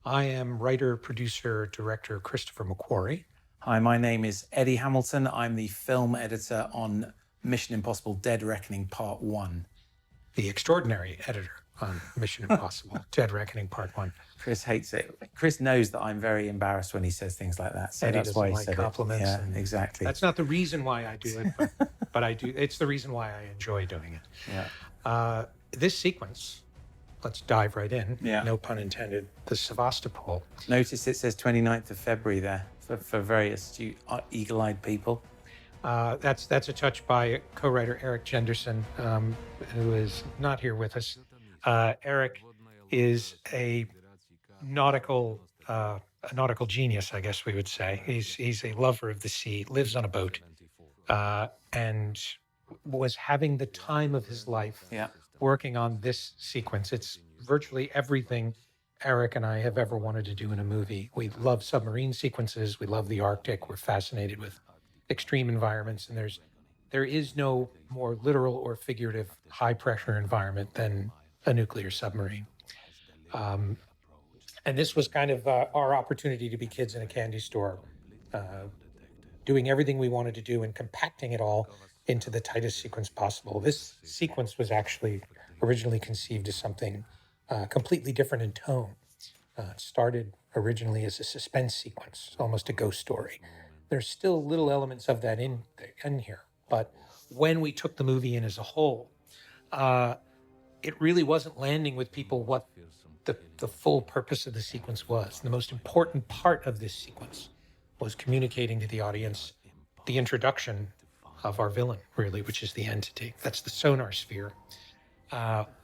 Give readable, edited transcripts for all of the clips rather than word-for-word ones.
I am writer, producer, director Christopher McQuarrie. Hi, my name is Eddie Hamilton. I'm the film editor on Mission Impossible Dead Reckoning Part 1. The extraordinary editor on Mission Impossible Dead Reckoning Part 1. Chris hates it. Chris knows that I'm very embarrassed when he says things like that. So Eddie that's why he doesn't like said compliments. it. Yeah, exactly. That's not the reason why I do it, but I do. It's the reason why I enjoy doing it. Yeah. This sequence, let's dive right in. Yeah. No pun intended. The Sevastopol. Notice it says 29th of February there for very astute, eagle-eyed people. That's a touch by co-writer Eric Jenderson, who is not here with us. Eric is a nautical genius, I guess we would say. He's a lover of the sea, lives on a boat, and was having the time of his life working on this sequence. It's virtually everything Eric and I have ever wanted to do in a movie. We love submarine sequences. We love the Arctic. We're fascinated with extreme environments, and there is no more literal or figurative high pressure environment than a nuclear submarine. And this was kind of our opportunity to be kids in a candy store, doing everything we wanted to do and compacting it all into the tightest sequence possible. This sequence was actually originally conceived as something completely different in tone. It started originally as a suspense sequence, almost a ghost story. There's still little elements of that in here, but when we took the movie in as a whole, it really wasn't landing with people what the full purpose of the sequence was. The most important part of this sequence was communicating to the audience the introduction of our villain, really, which is the entity. That's the sonar sphere,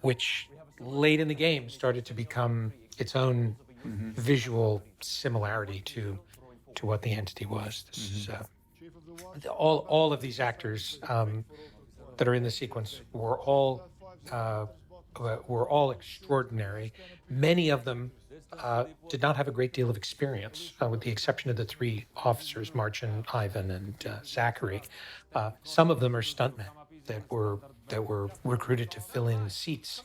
which late in the game started to become its own visual similarity to what the entity was. This is all of these actors that are in the sequence were all extraordinary. Many of them did not have a great deal of experience, with the exception of the three officers, Marcin, Ivan, and Zachary. Some of them are stuntmen that were recruited to fill in seats.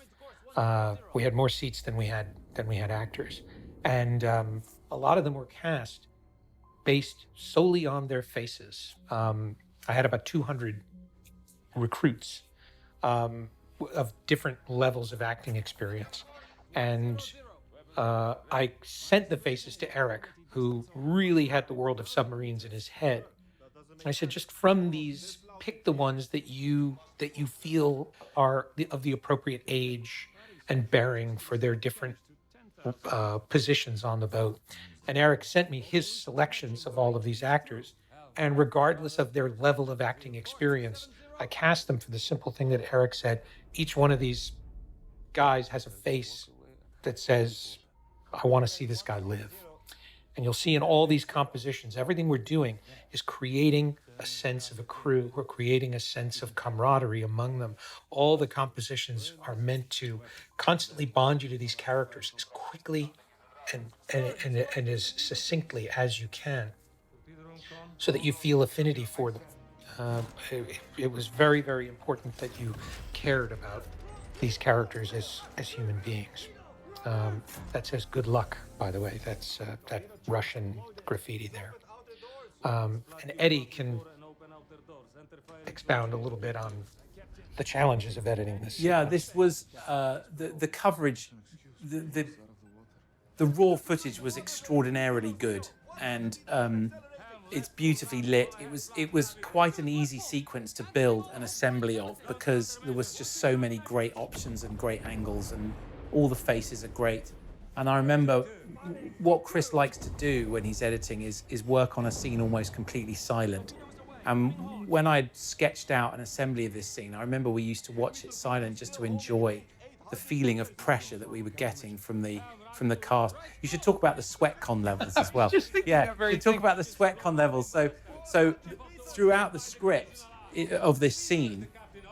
We had more seats than we had actors, and a lot of them were cast based solely on their faces. I had about 200 recruits of different levels of acting experience. And I sent the faces to Eric, who really had the world of submarines in his head. I said, just from these, pick the ones that you feel are of the appropriate age and bearing for their different positions on the boat. And Eric sent me his selections of all of these actors. And regardless of their level of acting experience, I cast them for the simple thing that Eric said. Each one of these guys has a face that says, I want to see this guy live. And you'll see in all these compositions, everything we're doing is creating a sense of a crew. We're creating a sense of camaraderie among them. All the compositions are meant to constantly bond you to these characters as quickly and as succinctly as you can, so that you feel affinity for them. It was very, very important that you cared about these characters as human beings. That says good luck, by the way. That's that Russian graffiti there. And Eddie can expound a little bit on the challenges of editing this. Yeah, this was the coverage, the raw footage was extraordinarily good, and it's beautifully lit. It was quite an easy sequence to build an assembly of, because there was just so many great options and great angles, and all the faces are great. And I remember what Chris likes to do when he's editing is work on a scene almost completely silent. And when I'd sketched out an assembly of this scene, I remember we used to watch it silent just to enjoy the feeling of pressure that we were getting from the cast. You should talk about the sweatcon levels as well. Yeah, you talk about the sweatcon levels. So throughout the script of this scene,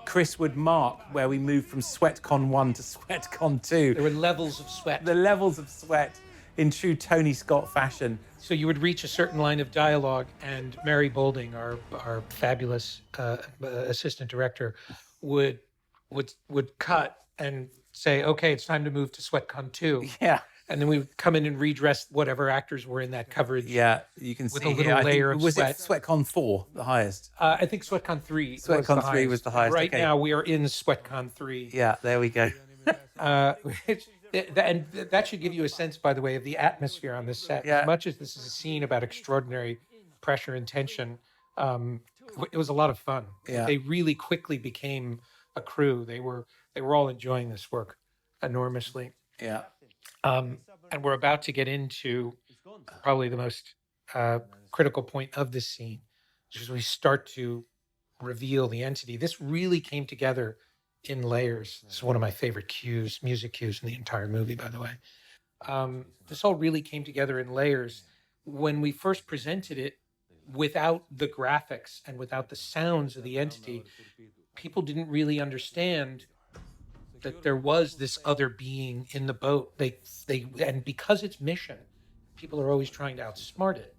Chris would mark where we moved from sweatcon 1 to sweatcon 2. There were levels of sweat. The levels of sweat in true Tony Scott fashion. So you would reach a certain line of dialogue, and Mary Boulding, our fabulous assistant director, would cut and say, "Okay, it's time to move to sweatcon 2." Yeah. and then we would come in and redress whatever actors were in that coverage. Yeah, you can With see a little here. I layer think, of was sweat. it SweatCon 4, the highest? I think SweatCon 3 SweatCon 3 was the highest. Right Okay. now we are in SweatCon 3. Yeah, there we go. And that should give you a sense, by the way, of the atmosphere on this set. Yeah. As much as this is a scene about extraordinary pressure and tension, it was a lot of fun. Yeah. They really quickly became a crew. They were all enjoying this work enormously. Yeah. And we're about to get into probably the most critical point of this scene, which is we start to reveal the entity. This really came together in layers. This is one of my favorite cues, music cues in the entire movie, by the way. This all really came together in layers. When we first presented it, without the graphics and without the sounds of the entity, people didn't really understand that there was this other being in the boat. And because it's mission, people are always trying to outsmart it.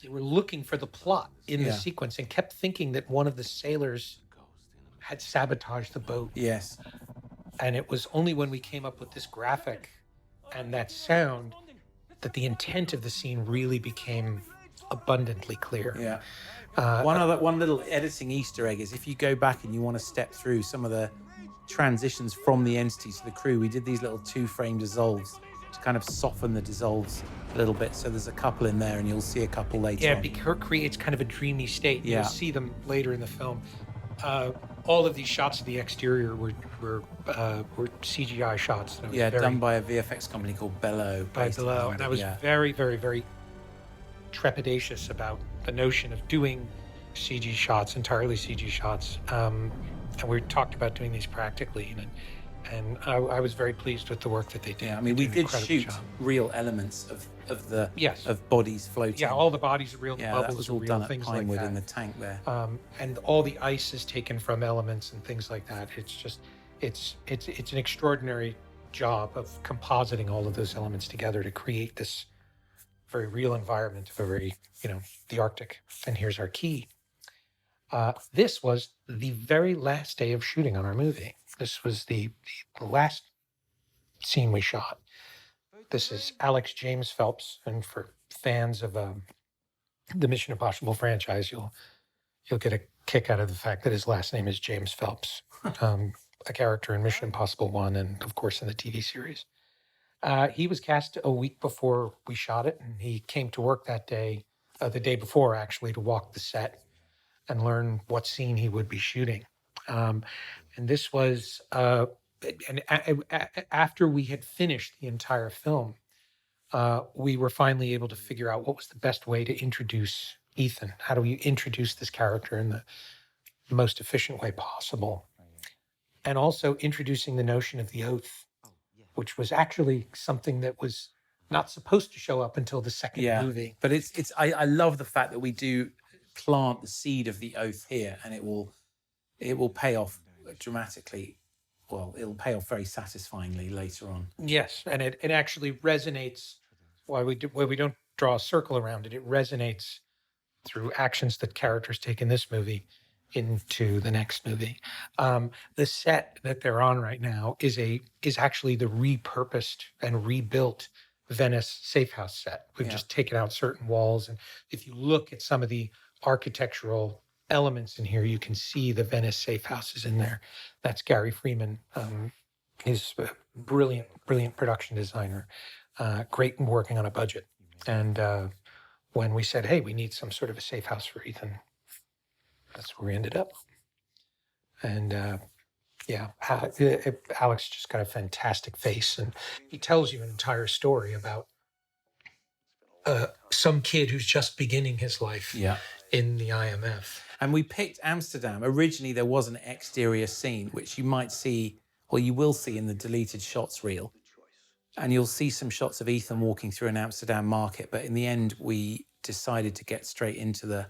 They were looking for the plot in the sequence and kept thinking that one of the sailors had sabotaged the boat. Yes. And it was only when we came up with this graphic and that sound that the intent of the scene really became abundantly clear. Yeah. One little editing Easter egg is if you go back and you want to step through some of the transitions from the entity to the crew, we did these little 2-frame dissolves to kind of soften the dissolves a little bit. So there's a couple in there and you'll see a couple later. Yeah, on. because it creates kind of a dreamy state. Yeah. You'll see them later in the film. All of these shots of the exterior were CGI shots. Yeah, done by a VFX company called Bellow. By Bellow. And I was very, very, very trepidatious about the notion of doing CG shots, entirely CG shots. And we talked about doing these practically. And I was very pleased with the work that they did. Yeah, I mean, we did shoot real elements of bodies floating. Yeah, all the bodies are real. Yeah, the bubbles that was are all real, done at things Pinewood like that. in the tank there. And all the ice is taken from elements and things like that. It's just, it's an extraordinary job of compositing all of those elements together to create this very real environment of a very, the Arctic. And here's our key. This was the very last day of shooting on our movie. This was the last scene we shot. This is Alex James Phelps, and for fans of the Mission Impossible franchise, you'll get a kick out of the fact that his last name is James Phelps, a character in Mission Impossible 1 and, of course, in the TV series. He was cast a week before we shot it, and he came to work that day, the day before, actually, to walk the set and learn what scene he would be shooting. And this was, after we had finished the entire film, we were finally able to figure out what was the best way to introduce Ethan. How do we introduce this character in the most efficient way possible? And also introducing the notion of the oath, which was actually something that was not supposed to show up until the second movie. But I love the fact that we do plant the seed of the oath here, and it will pay off dramatically. Well, it'll pay off very satisfyingly later on. Yes, and it actually resonates. While we don't draw a circle around it, it resonates through actions that characters take in this movie into the next movie. The set that they're on right now is actually the repurposed and rebuilt Venice safe house set. We've just taken out certain walls, and if you look at some of the architectural elements in here, you can see the Venice safe houses in there. That's Gary Freeman. He's a brilliant production designer. Great in working on a budget. And when we said, hey, we need some sort of a safe house for Ethan, that's where we ended up. And Alex just got a fantastic face, and he tells you an entire story about some kid who's just beginning his life in the IMF. And we picked Amsterdam. Originally, there was an exterior scene, which you might see, or you will see in the deleted shots reel. And you'll see some shots of Ethan walking through an Amsterdam market. But in the end, we decided to get straight into the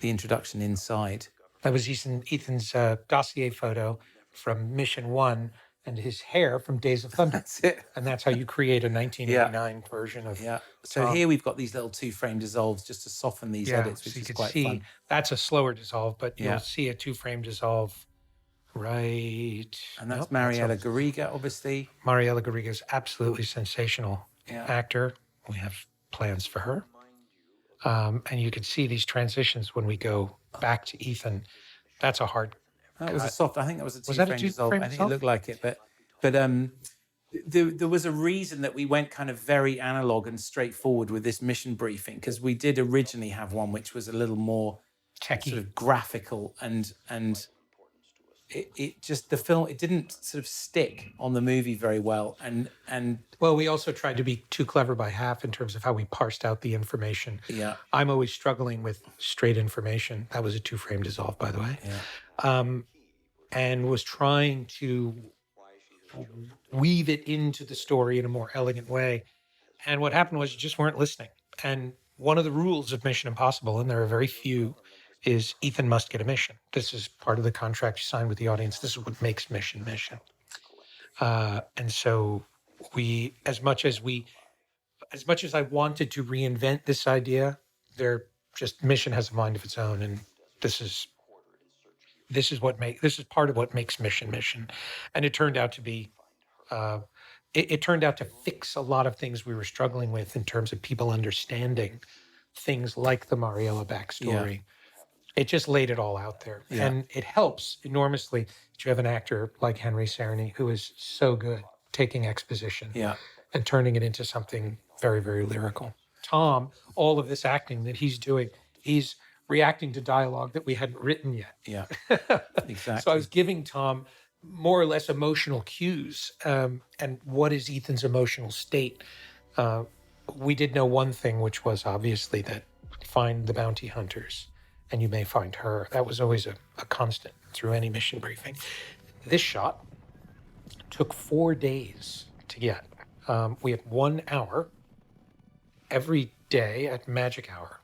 introduction inside. That was Ethan's dossier photo from Mission 1 and his hair from Days of Thunder. That's it. And that's how you create a 1989 version of So here we've got these little 2-frame dissolves just to soften these edits, which so you is can quite see fun. That's a slower dissolve, but you'll see a 2-frame dissolve Right. And that's Nope, Mariella a- Garriga, obviously. Mariela Garriga is absolutely sensational Yeah. actor. We have plans for her. And you can see these transitions when we go back to Ethan. That's a hard That was a cut. soft. I think that was a Was that a two-frame dissolve. two-frame I think it dissolve? looked like it, but there was a reason that we went kind of very analog and straightforward with this mission briefing, because we did originally have one which was a little more Techie. sort of graphical, and it just, the film, it didn't sort of stick on the movie very well, and Well, we also tried to be too clever by half in terms of how we parsed out the information. yeah, I'm always struggling with straight information. That was a two-frame dissolve, by the way. yeah, And was trying to weave it into the story in a more elegant way. And what happened was you just weren't listening. And one of the rules of Mission Impossible, and there are very few, is Ethan must get a mission. This is part of the contract you sign with the audience. This is what makes mission. And so we, as much as I wanted to reinvent this idea, mission has a mind of its own, and this is part of what makes mission. And it turned out to be it turned out to fix a lot of things we were struggling with in terms of people understanding things like the Mariella backstory. It just laid it all out there. Yeah. And it helps enormously that you have an actor like Henry Cerny, who is so good taking exposition yeah, and turning it into something very, very lyrical. Tom, all of this acting that he's doing, he's reacting to dialogue that we hadn't written yet. yeah, exactly. So I was giving Tom more or less emotional cues. And what is Ethan's emotional state? We did know one thing, which was obviously that find the bounty hunters and you may find her. That was always a constant through any mission briefing. This shot took 4 days to get. We had 1 hour every day at magic hour.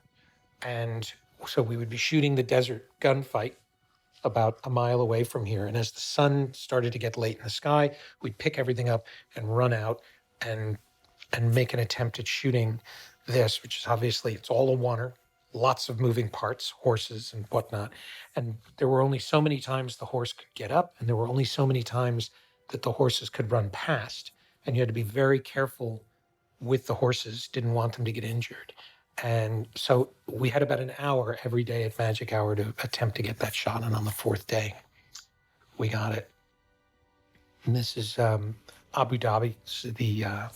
And so we would be shooting the desert gunfight about a mile away from here. And as the sun started to get late in the sky, we'd pick everything up and run out and make an attempt at shooting this, which is obviously, it's all a oneer, lots of moving parts, horses and whatnot. And there were only so many times the horse could get up, and there were only so many times that the horses could run past. And you had to be very careful with the horses, didn't want them to get injured. And so we had about an hour every day at magic hour to attempt to get that shot. And on the 4th day, we got it. And this is Abu Dhabi. This is the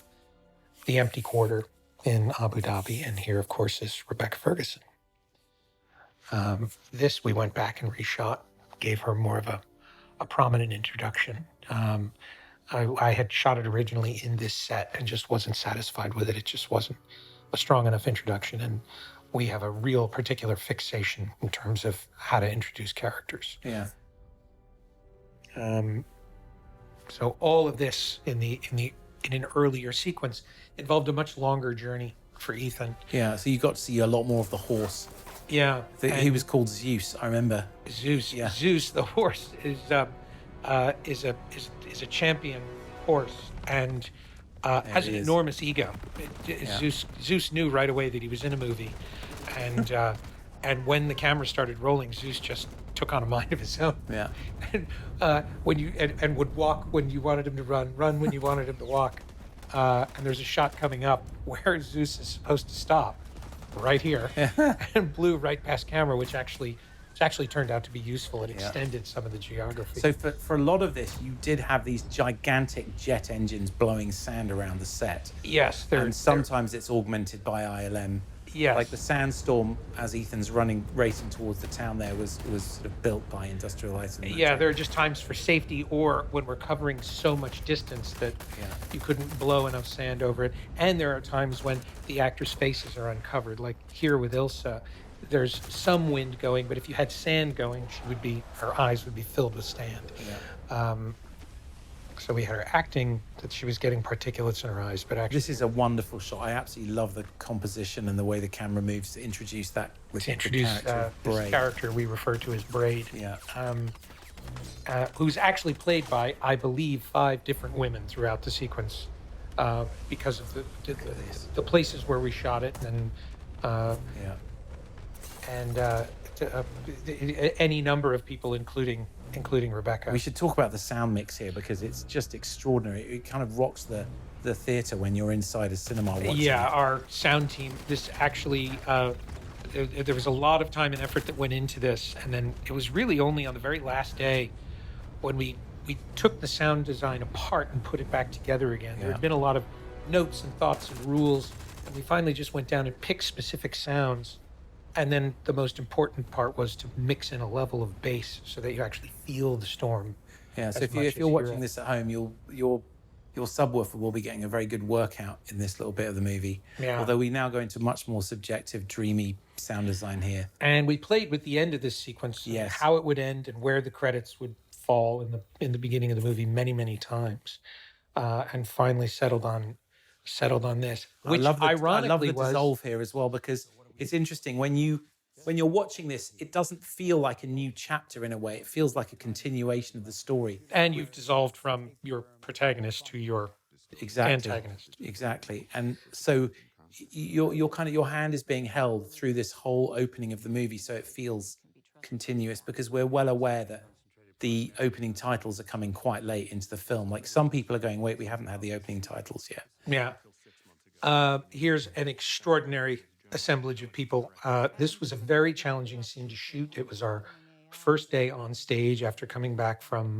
empty quarter in Abu Dhabi. And here, of course, is Rebecca Ferguson. This we went back and reshot, gave her more of a prominent introduction. I had shot it originally in this set and just wasn't satisfied with it. It just wasn't a strong enough introduction. And we have a real particular fixation in terms of how to introduce characters. Yeah. So all of this in an earlier sequence involved a much longer journey for Ethan. Yeah. So you got to see a lot more of the horse. Yeah. He was called Zeus, I remember. Zeus. Yeah. Zeus, the horse, is a champion horse and has an enormous ego. Zeus knew right away that he was in a movie, and and when the camera started rolling, Zeus just took on a mind of his own. Yeah. And and would walk when you wanted him to run when you wanted him to walk. And there's a shot coming up where Zeus is supposed to stop, right here, and blew right past camera, which actually turned out to be useful. It extended some of the geography. So for a lot of this, you did have these gigantic jet engines blowing sand around the set. Yes, and sometimes it's augmented by ILM. Yes. Like the sandstorm as Ethan's racing towards the town there was sort of built by Industrial Light. Yeah, there are just times for safety or when we're covering so much distance that you couldn't blow enough sand over it. And there are times when the actors' faces are uncovered, like here with Ilsa. There's some wind going, but if you had sand going, her eyes would be filled with sand. Yeah. So we had her acting that she was getting particulates in her eyes, but actually... This is a wonderful shot. I absolutely love the composition and the way the camera moves to introduce that character, this character we refer to as Braid. Yeah. Who's actually played by, I believe, 5 different women throughout the sequence because of the places where we shot it. And any number of people, including Rebecca. We should talk about the sound mix here because it's just extraordinary. It kind of rocks the theater when you're inside a cinema watching. Yeah, our sound team. This actually, there was a lot of time and effort that went into this, and then it was really only on the very last day when we took the sound design apart and put it back together again. There had been a lot of notes and thoughts and rules, and we finally just went down and picked specific sounds. And then the most important part was to mix in a level of bass so that you actually feel the storm. Yeah, so if you're watching this at home, your subwoofer will be getting a very good workout in this little bit of the movie. Yeah. Although we now go into much more subjective, dreamy sound design here. And we played with the end of this sequence, how it would end and where the credits would fall in the beginning of the movie many times, and finally settled on this. Which I ironically love the was dissolve here as well, because it's interesting when you're watching this, it doesn't feel like a new chapter in a way. It feels like a continuation of the story. And you've dissolved from your protagonist to your antagonist. Exactly. And so your hand is being held through this whole opening of the movie, so it feels continuous, because we're well aware that the opening titles are coming quite late into the film. Like, some people are going, wait, we haven't had the opening titles yet. Yeah. Here's an extraordinary assemblage of people. This was a very challenging scene to shoot. It was our first day on stage after coming back from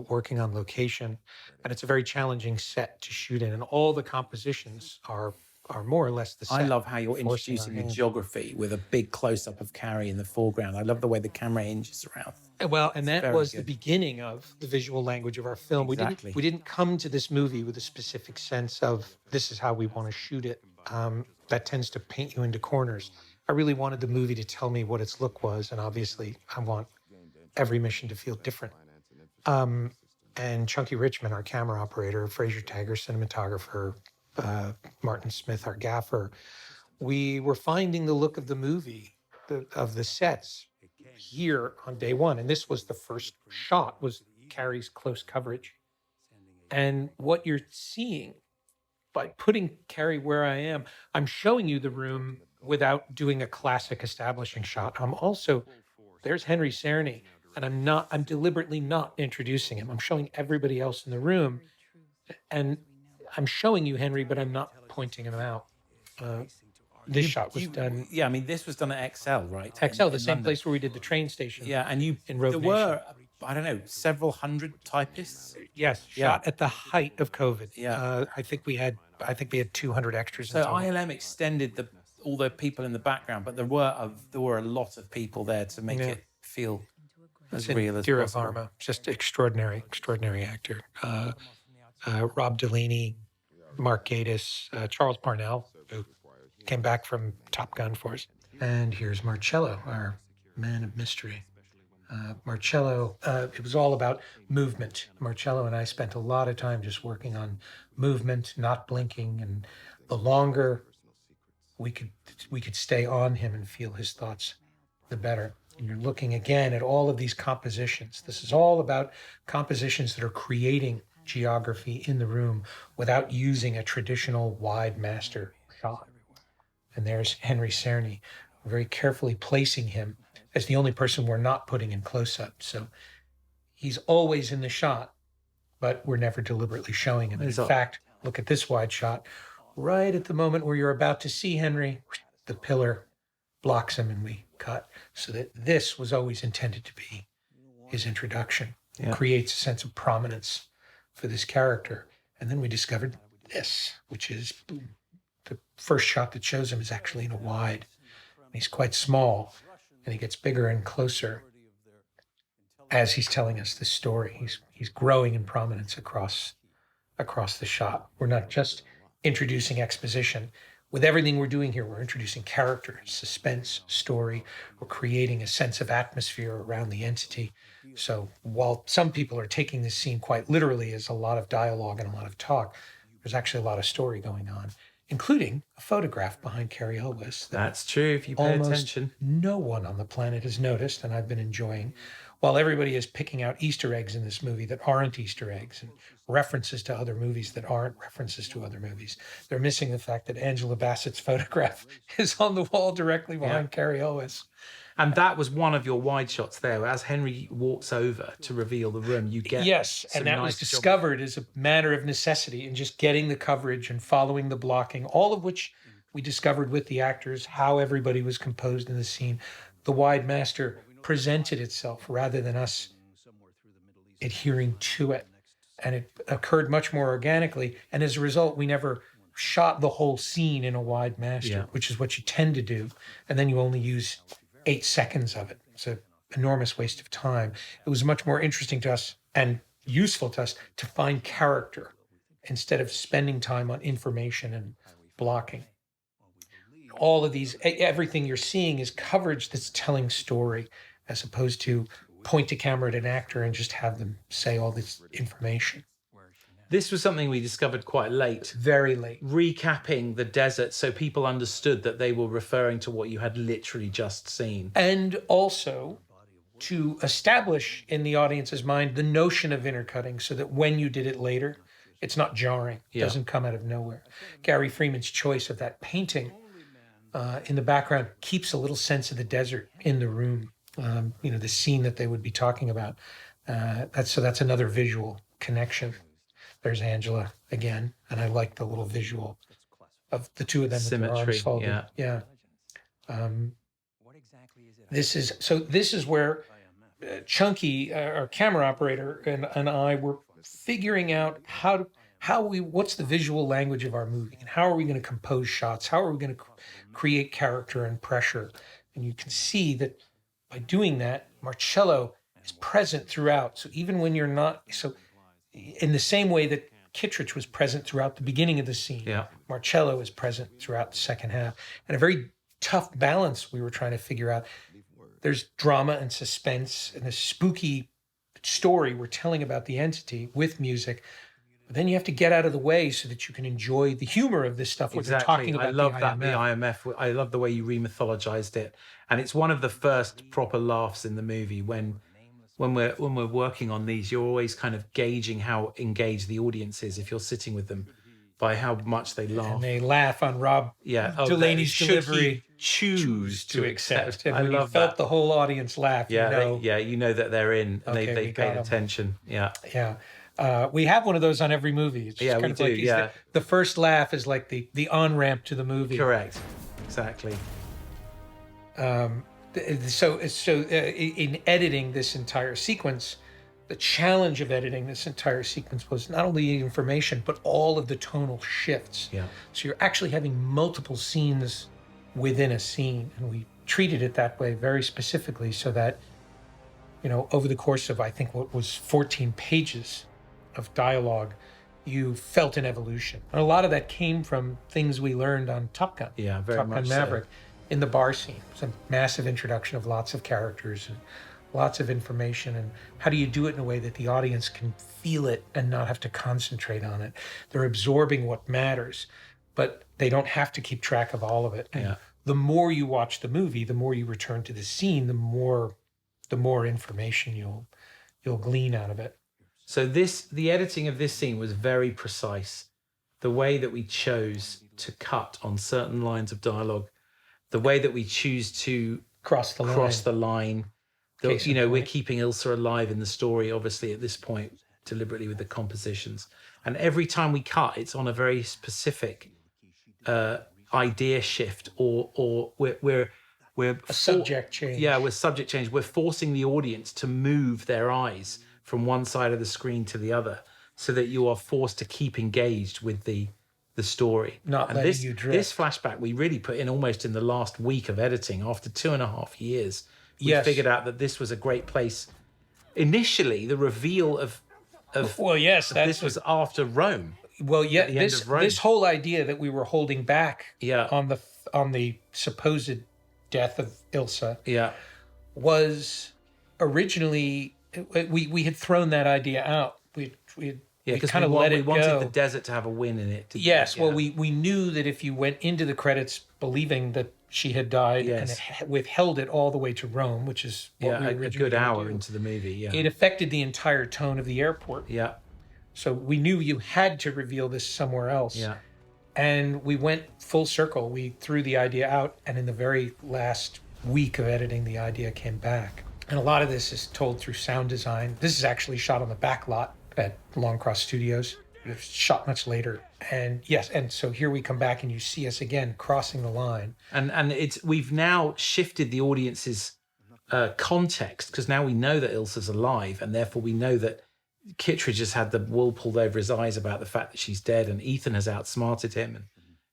working on location, and it's a very challenging set to shoot in. And all the compositions are more or less the same. I love how you're introducing the geography with a big close-up of Carrie in the foreground. I love the way the camera hinges around. Well, and that was the beginning of the visual language of our film. Exactly. We didn't come to this movie with a specific sense of this is how we want to shoot it. That tends to paint you into corners. I really wanted the movie to tell me what its look was, and obviously I want every mission to feel different. And Chunky Richmond, our camera operator, Fraser Tagger, cinematographer, Martin Smith, our gaffer, we were finding the look of the movie, of the sets here on day one. And this was the first shot, was Carrie's close coverage. And what you're seeing by putting Carrie where I am, I'm showing you the room without doing a classic establishing shot. There's Henry Czerny, and I'm deliberately not introducing him. I'm showing everybody else in the room, and I'm showing you Henry, but I'm not pointing him out. This shot was done. Yeah, I mean, this was done at XL, right? XL, the same place where we did the train station. Yeah, and there were, I don't know, several hundred typists. Yes, shot at the height of COVID. Yeah, I think we had 200 extras. So ILM extended all the people in the background, but there were a lot of people there to make it feel as real as possible. Varma, just extraordinary actor. Rob Delaney, Mark Gatiss, Charles Parnell, who came back from Top Gun for us. And here's Marcello, our man of mystery. Marcello, it was all about movement. Marcello and I spent a lot of time just working on movement, not blinking, and the longer we could stay on him and feel his thoughts, the better. And you're looking again at all of these compositions. This is all about compositions that are creating geography in the room without using a traditional wide master shot. And there's Henry Czerny, very carefully placing him as the only person we're not putting in close-up. So he's always in the shot, but we're never deliberately showing him. In fact, look at this wide shot. Right at the moment where you're about to see Henry, the pillar blocks him and we cut. So that this was always intended to be his introduction. It creates a sense of prominence for this character. And then we discovered this, which is the first shot that shows him is actually in a wide. And he's quite small, and he gets bigger and closer as he's telling us this story. He's growing in prominence across the shot. We're not just introducing exposition. With everything we're doing here, we're introducing character, suspense, story. We're creating a sense of atmosphere around the entity. So while some people are taking this scene quite literally as a lot of dialogue and a lot of talk, there's actually a lot of story going on, including a photograph behind Carrie Elwes. That's true, if you pay attention. No one on the planet has noticed, and I've been enjoying. while everybody is picking out Easter eggs in this movie that aren't Easter eggs and references to other movies that aren't references to other movies, they're missing the fact that Angela Bassett's photograph is on the wall directly behind Carrie Elwes. And that was one of your wide shots there. As Henry walks over to reveal the room, you get and that was discovered as a matter of necessity in just getting the coverage and following the blocking, all of which we discovered with the actors, how everybody was composed in the scene. The wide master presented itself rather than us adhering to it. And it occurred much more organically. And as a result, we never shot the whole scene in a wide master, which is what you tend to do. And then you only use 8 seconds of it. It's an enormous waste of time. It was much more interesting to us and useful to us to find character instead of spending time on information and blocking. All of these, everything you're seeing is coverage that's telling story, as opposed to point the camera at an actor and just have them say all this information. This was something we discovered quite late. Very late. Recapping the desert so people understood that they were referring to what you had literally just seen. And also to establish in the audience's mind the notion of intercutting so that when you did it later, it's not jarring. It doesn't come out of nowhere. Gary Freeman's choice of that painting in the background keeps a little sense of the desert in the room. The scene that they would be talking about. That's another visual connection. There's Angela again, and I like the little visual of the two of them with their arms folded. This is where Chunky, our camera operator, and I were figuring out what's the visual language of our movie, and how are we going to compose shots? How are we going to create character and pressure? And you can see that by doing that, Marcello is present throughout. So even when you're not, in the same way that Kittredge was present throughout the beginning of the scene, Marcello is present throughout the second half. And a very tough balance we were trying to figure out. There's drama and suspense and a spooky story we're telling about the entity with music. But then you have to get out of the way so that you can enjoy the humor of this stuff. We're talking about. I love the IMF. I love the way you remythologized it, and it's one of the first proper laughs in the movie. When we're working on these, you're always kind of gauging how engaged the audience is if you're sitting with them by how much they laugh. And they laugh on Rob Delaney's delivery. Choose to accept. And when you felt the whole audience laugh, you know that they're in and they've paid attention. We have one of those on every movie. It's just we do. The first laugh is like the on-ramp to the movie. Correct. Exactly. So in editing this entire sequence, the challenge of editing this entire sequence was not only the information, but all of the tonal shifts. So you're actually having multiple scenes within a scene. And we treated it that way very specifically so that, over the course of, I think, what was 14 pages of dialogue, you felt an evolution. And a lot of that came from things we learned on Top Gun. Top Gun Maverick. In the bar scene. It's a massive introduction of lots of characters and lots of information. And how do you do it in a way that the audience can feel it and not have to concentrate on it? They're absorbing what matters, but they don't have to keep track of all of it. And the more you watch the movie, the more you return to the scene, the more information you'll glean out of it. So the editing of this scene was very precise. The way that we chose to cut on certain lines of dialogue, the way that we choose to cross the line. We're keeping Ilsa alive in the story, obviously, at this point, deliberately with the compositions. And every time we cut, it's on a very specific idea shift, or we're a subject change. We're subject change. We're forcing the audience to move their eyes from one side of the screen to the other, so that you are forced to keep engaged with the story. Not letting you drift. This flashback we really put in almost in the last week of editing. After 2.5 years, we figured out that this was a great place. Initially, the reveal of this was after Rome. This whole idea that we were holding back on the supposed death of Ilsa was originally we had thrown that idea out. We had Yeah, because kind of we let it wanted go. the desert to have a win in it. Yes, Yeah. well, we knew that if you went into the credits believing that she had died Yes. and withheld it all the way to Rome, which is what we a originally good gonna hour do, into the movie. Yeah. it affected the entire tone of the airport. Yeah. So we knew you had to reveal this somewhere else. Yeah. And we went full circle. We threw the idea out, and in the very last week of editing, the idea came back. And a lot of this is told through sound design. This is actually shot on the back lot at Longcross Studios. It was shot much later. And yes, and so here we come back and you see us again crossing the line. And we've now shifted the audience's context, because now we know that Ilsa's alive, and therefore we know that Kittredge has had the wool pulled over his eyes about the fact that she's dead, and Ethan has outsmarted him, and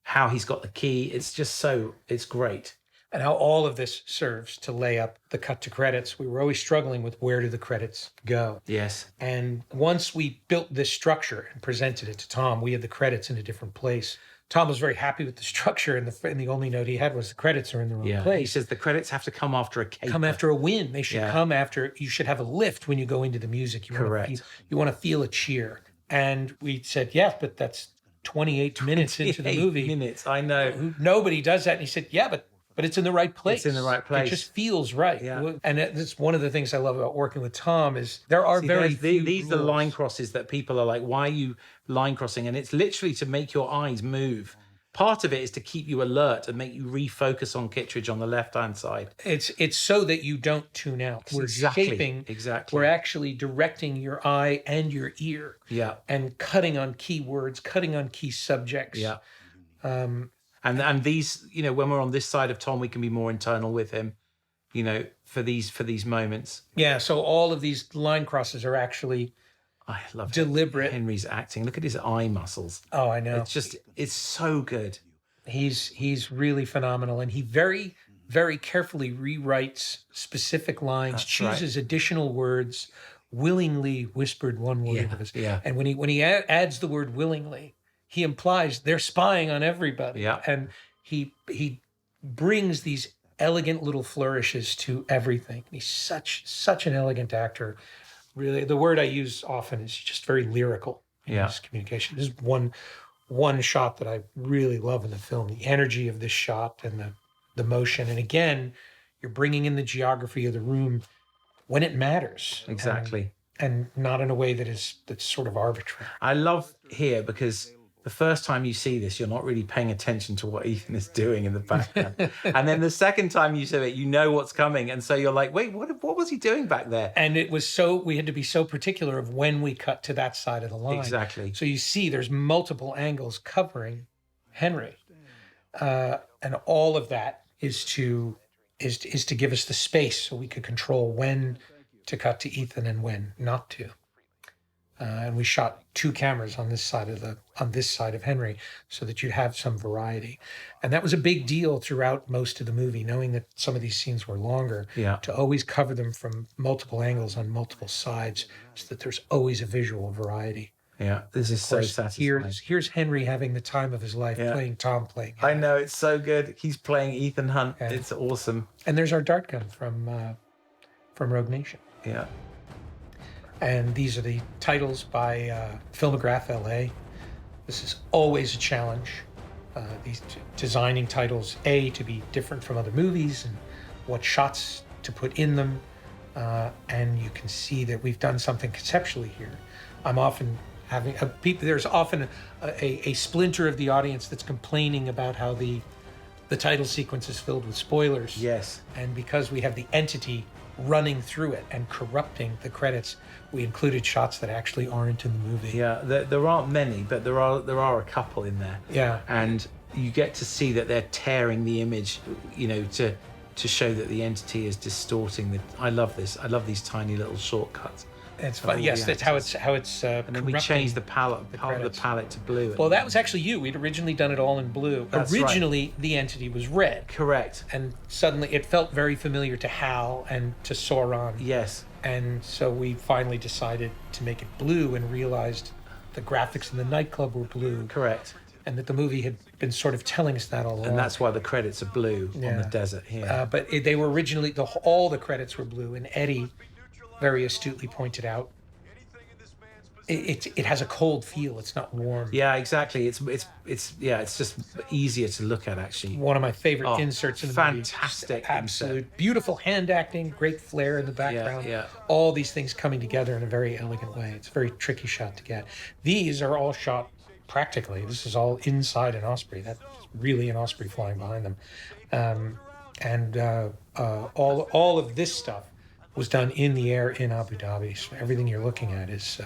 how he's got the key. It's great. And how all of this serves to lay up the cut to credits. We were always struggling with where do the credits go. Yes. And once we built this structure and presented it to Tom, we had the credits in a different place. Tom was very happy with the structure, and the only note he had was the credits are in the wrong place. He says the credits have to come after a caper. Come after a win. They should come after. You should have a lift when you go into the music. Correct. You want to feel a cheer. And we said, yes, but that's 28 minutes into the movie. Minutes, I know. Nobody does that. And he said, yeah, but it's in the right place. It's in the right place. It just feels right. Yeah. And that's one of the things I love about working with Tom is there are these are the line crosses that people are like, why are you line crossing? And it's literally to make your eyes move. Part of it is to keep you alert and make you refocus on Kittredge on the left-hand side. It's so that you don't tune out. We're shaping. Exactly. We're actually directing your eye and your ear. Yeah. And cutting on key words, cutting on key subjects. Yeah. And these, when we're on this side of Tom, we can be more internal with him, for these moments. Yeah. So all of these line crosses are actually I love deliberate. Henry's acting. Look at his eye muscles. Oh, I know. It's so good. He's really phenomenal, and he very, very carefully rewrites specific lines, chooses additional words, willingly whispered one word of his. Yeah. And when he adds the word willingly, he implies they're spying on everybody. Yeah. And he brings these elegant little flourishes to everything. He's such an elegant actor. Really, the word I use often is just very lyrical in his communication. This is one shot that I really love in the film, the energy of this shot and the motion. And again, you're bringing in the geography of the room when it matters. Exactly. And not in a way that's sort of arbitrary. I love here because the first time you see this, you're not really paying attention to what Ethan is doing in the background. And then the second time you see it, you know what's coming. And so you're like, wait, what was he doing back there? And we had to be so particular of when we cut to that side of the line. Exactly. So you see there's multiple angles covering Henry. And all of that is to give us the space so we could control when to cut to Ethan and when not to. And we shot 2 cameras on this side of Henry, so that you'd have some variety. And that was a big deal throughout most of the movie, knowing that some of these scenes were longer. Yeah. To always cover them from multiple angles on multiple sides, so that there's always a visual variety. Yeah, this is so satisfying. Here's Henry having the time of his life, playing Tom, playing Henry. I know, it's so good. He's playing Ethan Hunt. Yeah. It's awesome. And there's our dart gun from Rogue Nation. Yeah. And these are the titles by Filmograph LA. This is always a challenge. These designing titles, to be different from other movies and what shots to put in them. And you can see that we've done something conceptually here. I'm often having there's often a splinter of the audience that's complaining about how the title sequence is filled with spoilers. Yes. And because we have the entity running through it and corrupting the credits, we included shots that actually aren't in the movie. Yeah, there aren't many, but there are a couple in there. Yeah. And you get to see that they're tearing the image, to show that the entity is distorting. I love this. I love these tiny little shortcuts. It's fun. Yes, that's how it's. And then we changed the palette to blue. Well, that was actually you. We'd originally done it all in blue. That's originally, right. The entity was red. Correct. And suddenly, it felt very familiar to Hal and to Sauron. Yes. And so we finally decided to make it blue and realized the graphics in the nightclub were blue. Correct. And that the movie had been sort of telling us that all along. And that's why the credits are blue on the desert here. But they were originally, all the credits were blue. And Eddie very astutely pointed out it has a cold feel. It's not warm. Yeah, exactly. It's just easier to look at actually. One of my favorite inserts in the movie. Fantastic Absolute beautiful hand acting, great flair in the background. yeah. All these things coming together in a very elegant way. It's a very tricky shot to get. These are all shot practically. This is all inside an Osprey. That's really an Osprey flying behind them. All of this stuff was done in the air in Abu Dhabi. So everything you're looking at is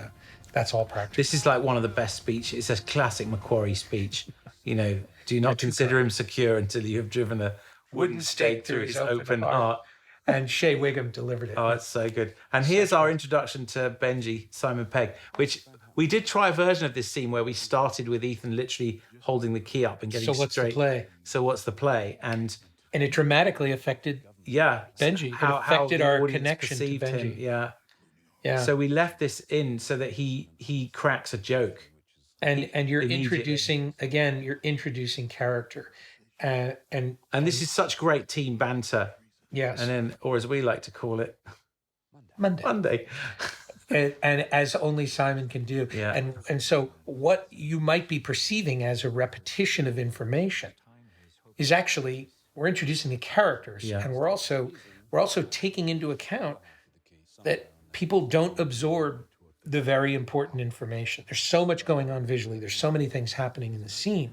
that's all practical. This is like one of the best speeches. It's a classic McQuarrie speech. You know, do not consider him secure until you have driven a wooden stake through his open heart. And Shea Wiggum delivered it. Oh, it's so good. And here's our introduction to Benji, Simon Pegg, which we did try a version of this scene where we started with Ethan literally holding the key up and getting straight. So what's the play? So what's the play? And it dramatically affected Benji. How it affected the our audience connection to perceived Benji. him. Yeah. So we left this in so that he cracks a joke. And you're introducing character. And this is such great team banter. Yes. And then, or as we like to call it, Monday. and as only Simon can do. Yeah. And so what you might be perceiving as a repetition of information is actually we're introducing the characters, and we're also taking into account that people don't absorb the very important information. There's so much going on visually. There's so many things happening in the scene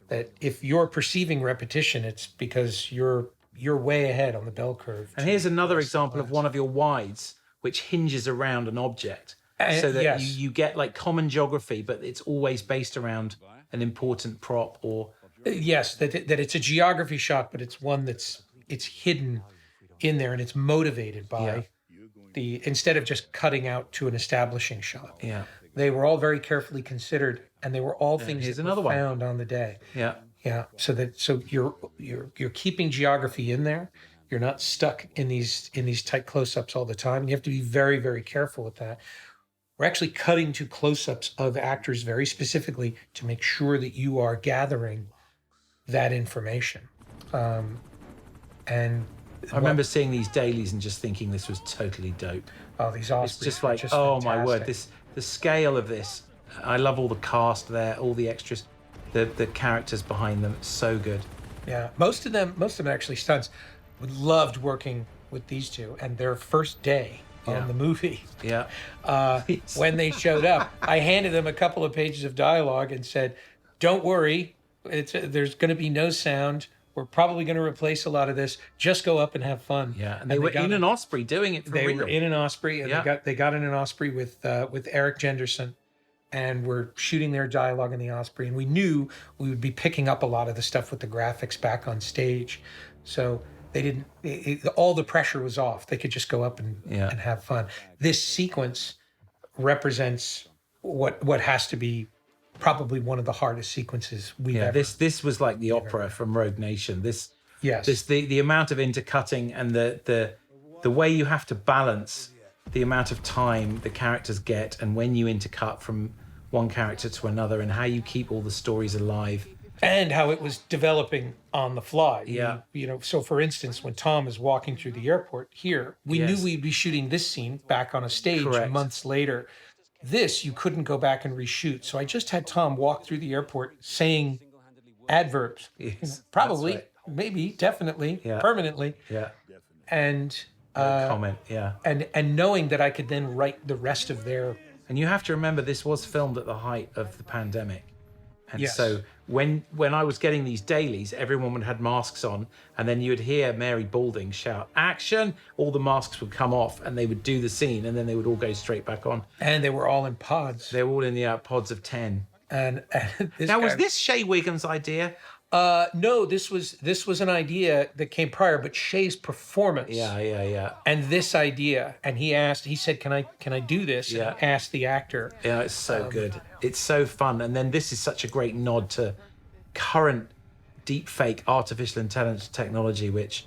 that if you're perceiving repetition, it's because you're way ahead on the bell curve. And here's another example of one of your wides, which hinges around an object, so that you get like common geography, but it's always based around an important prop or. Yes, that it's a geography shot, but it's one it's hidden in there, and it's motivated by instead of just cutting out to an establishing shot. Yeah, they were all very carefully considered, and they were all things that were found on the day. Yeah. So you're keeping geography in there. You're not stuck in these tight close-ups all the time. You have to be very, very careful with that. We're actually cutting to close-ups of actors very specifically to make sure that you are gathering that information. And I remember seeing these dailies and just thinking this was totally dope. Oh, these Ospreys. It's just like, oh my word, the scale of this. I love all the cast there, all the extras, the characters behind them. It's so good. Yeah, most of them actually stunts. We loved working with these two, and their first day on the movie. Yeah. When they showed up, I handed them a couple of pages of dialogue and said, "Don't worry, there's going to be no sound. We're probably going to replace a lot of this. Just go up and have fun." Yeah, and they were in an Osprey doing it for real. They were in an Osprey, and they got in an Osprey with Eric Jenderson, and we're shooting their dialogue in the Osprey. And we knew we would be picking up a lot of the stuff with the graphics back on stage, so they didn't. All the pressure was off. They could just go up and have fun. This sequence represents what has to be probably one of the hardest sequences we've ever. This was like the opera from Rogue Nation. The amount of intercutting and the way you have to balance the amount of time the characters get and when you intercut from one character to another and how you keep all the stories alive. And how it was developing on the fly. Yeah. So for instance, when Tom is walking through the airport here, we knew we'd be shooting this scene back on a stage months later. This, you couldn't go back and reshoot. So I just had Tom walk through the airport saying adverbs. Yes, probably, maybe, definitely, permanently. Yeah. And comment, And knowing that I could then write the rest of their. And you have to remember this was filmed at the height of the pandemic. And Yes. so when I was getting these dailies, everyone would had masks on, and then you would hear Mary Balding shout, "Action!" All the masks would come off, and they would do the scene, and then they would all go straight back on. And they were all in pods. They were all in the pods of 10. And was this Shea Wiggum's idea? No, this was an idea that came prior, but Shea's performance. Yeah. And this idea, and he said, "Can I do this?" Yeah. And asked the actor. Yeah, it's so good. It's so fun. And then this is such a great nod to current deepfake artificial intelligence technology, which,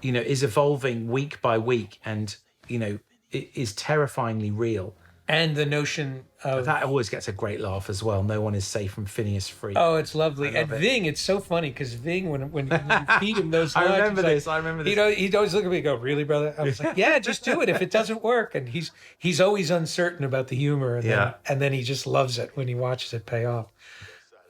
is evolving week by week and, it is terrifyingly real. And the notion of That always gets a great laugh as well. No one is safe from Phineas Freak. oh, it's lovely. I And love it. Ving, it's so funny because Ving, when you feed him those I lines, remember he's like, this. I remember this. You know, he'd always look at me and go, "Really, brother?" I was like, "Yeah, just do it. If it doesn't work," and he's always uncertain about the humor, and then he just loves it when he watches it pay off.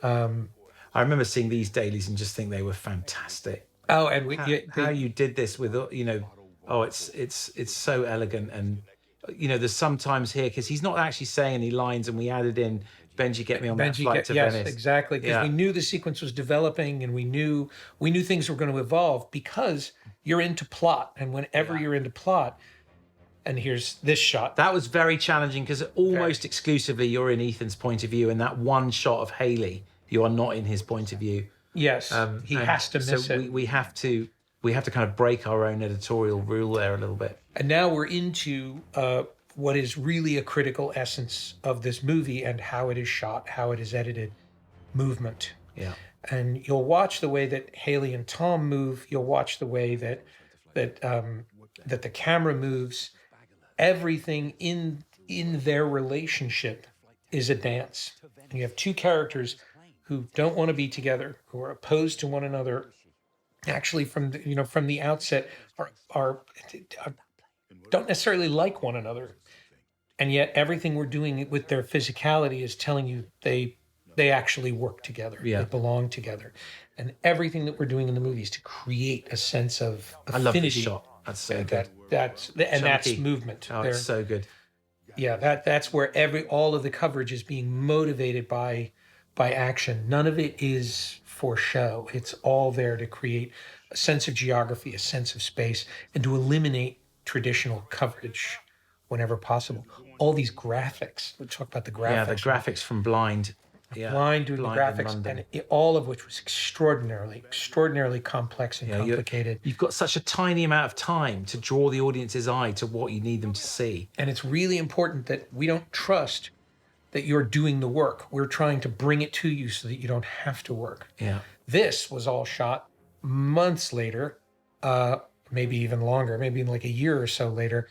I remember seeing these dailies and just think they were fantastic. Oh, and How you did this with, oh, it's so elegant. And there's sometimes here, because he's not actually saying any lines, and we added in Benji, get me on that flight to yes, Venice. exactly, because we knew the sequence was developing, and we knew things were going to evolve because you're into plot, and whenever you're into plot, and here's this shot. That was very challenging because almost exclusively you're in Ethan's point of view, and that one shot of Haley, you are not in his point of view. Yes, he has to miss it. We have to kind of break our own editorial rule there a little bit. And now we're into what is really a critical essence of this movie and how it is shot, how it is edited, movement. Yeah. And you'll watch the way that Haley and Tom move. You'll watch the way that the camera moves. Everything in their relationship is a dance. And you have two characters who don't want to be together, who are opposed to one another. Actually, from the outset, are don't necessarily like one another, and yet everything we're doing with their physicality is telling you they actually work together. Yeah. They belong together, and everything that we're doing in the movie is to create a sense of affinity. I love this shot. That's so good. That's movement. Oh, it's so good. Yeah, that's where all of the coverage is being motivated by action. None of it is for show. It's all there to create a sense of geography, a sense of space, and to eliminate traditional coverage whenever possible. All these graphics. We'll talk about the graphics. Yeah, the graphics from Blind. Yeah, Blind doing Blind the in graphics, London. and all of which was extraordinarily complex and complicated. You've got such a tiny amount of time to draw the audience's eye to what you need them to see. And it's really important that we don't trust that you're doing the work. We're trying to bring it to you so that you don't have to work. Yeah. This was all shot months later, maybe even longer, maybe like a year or so later,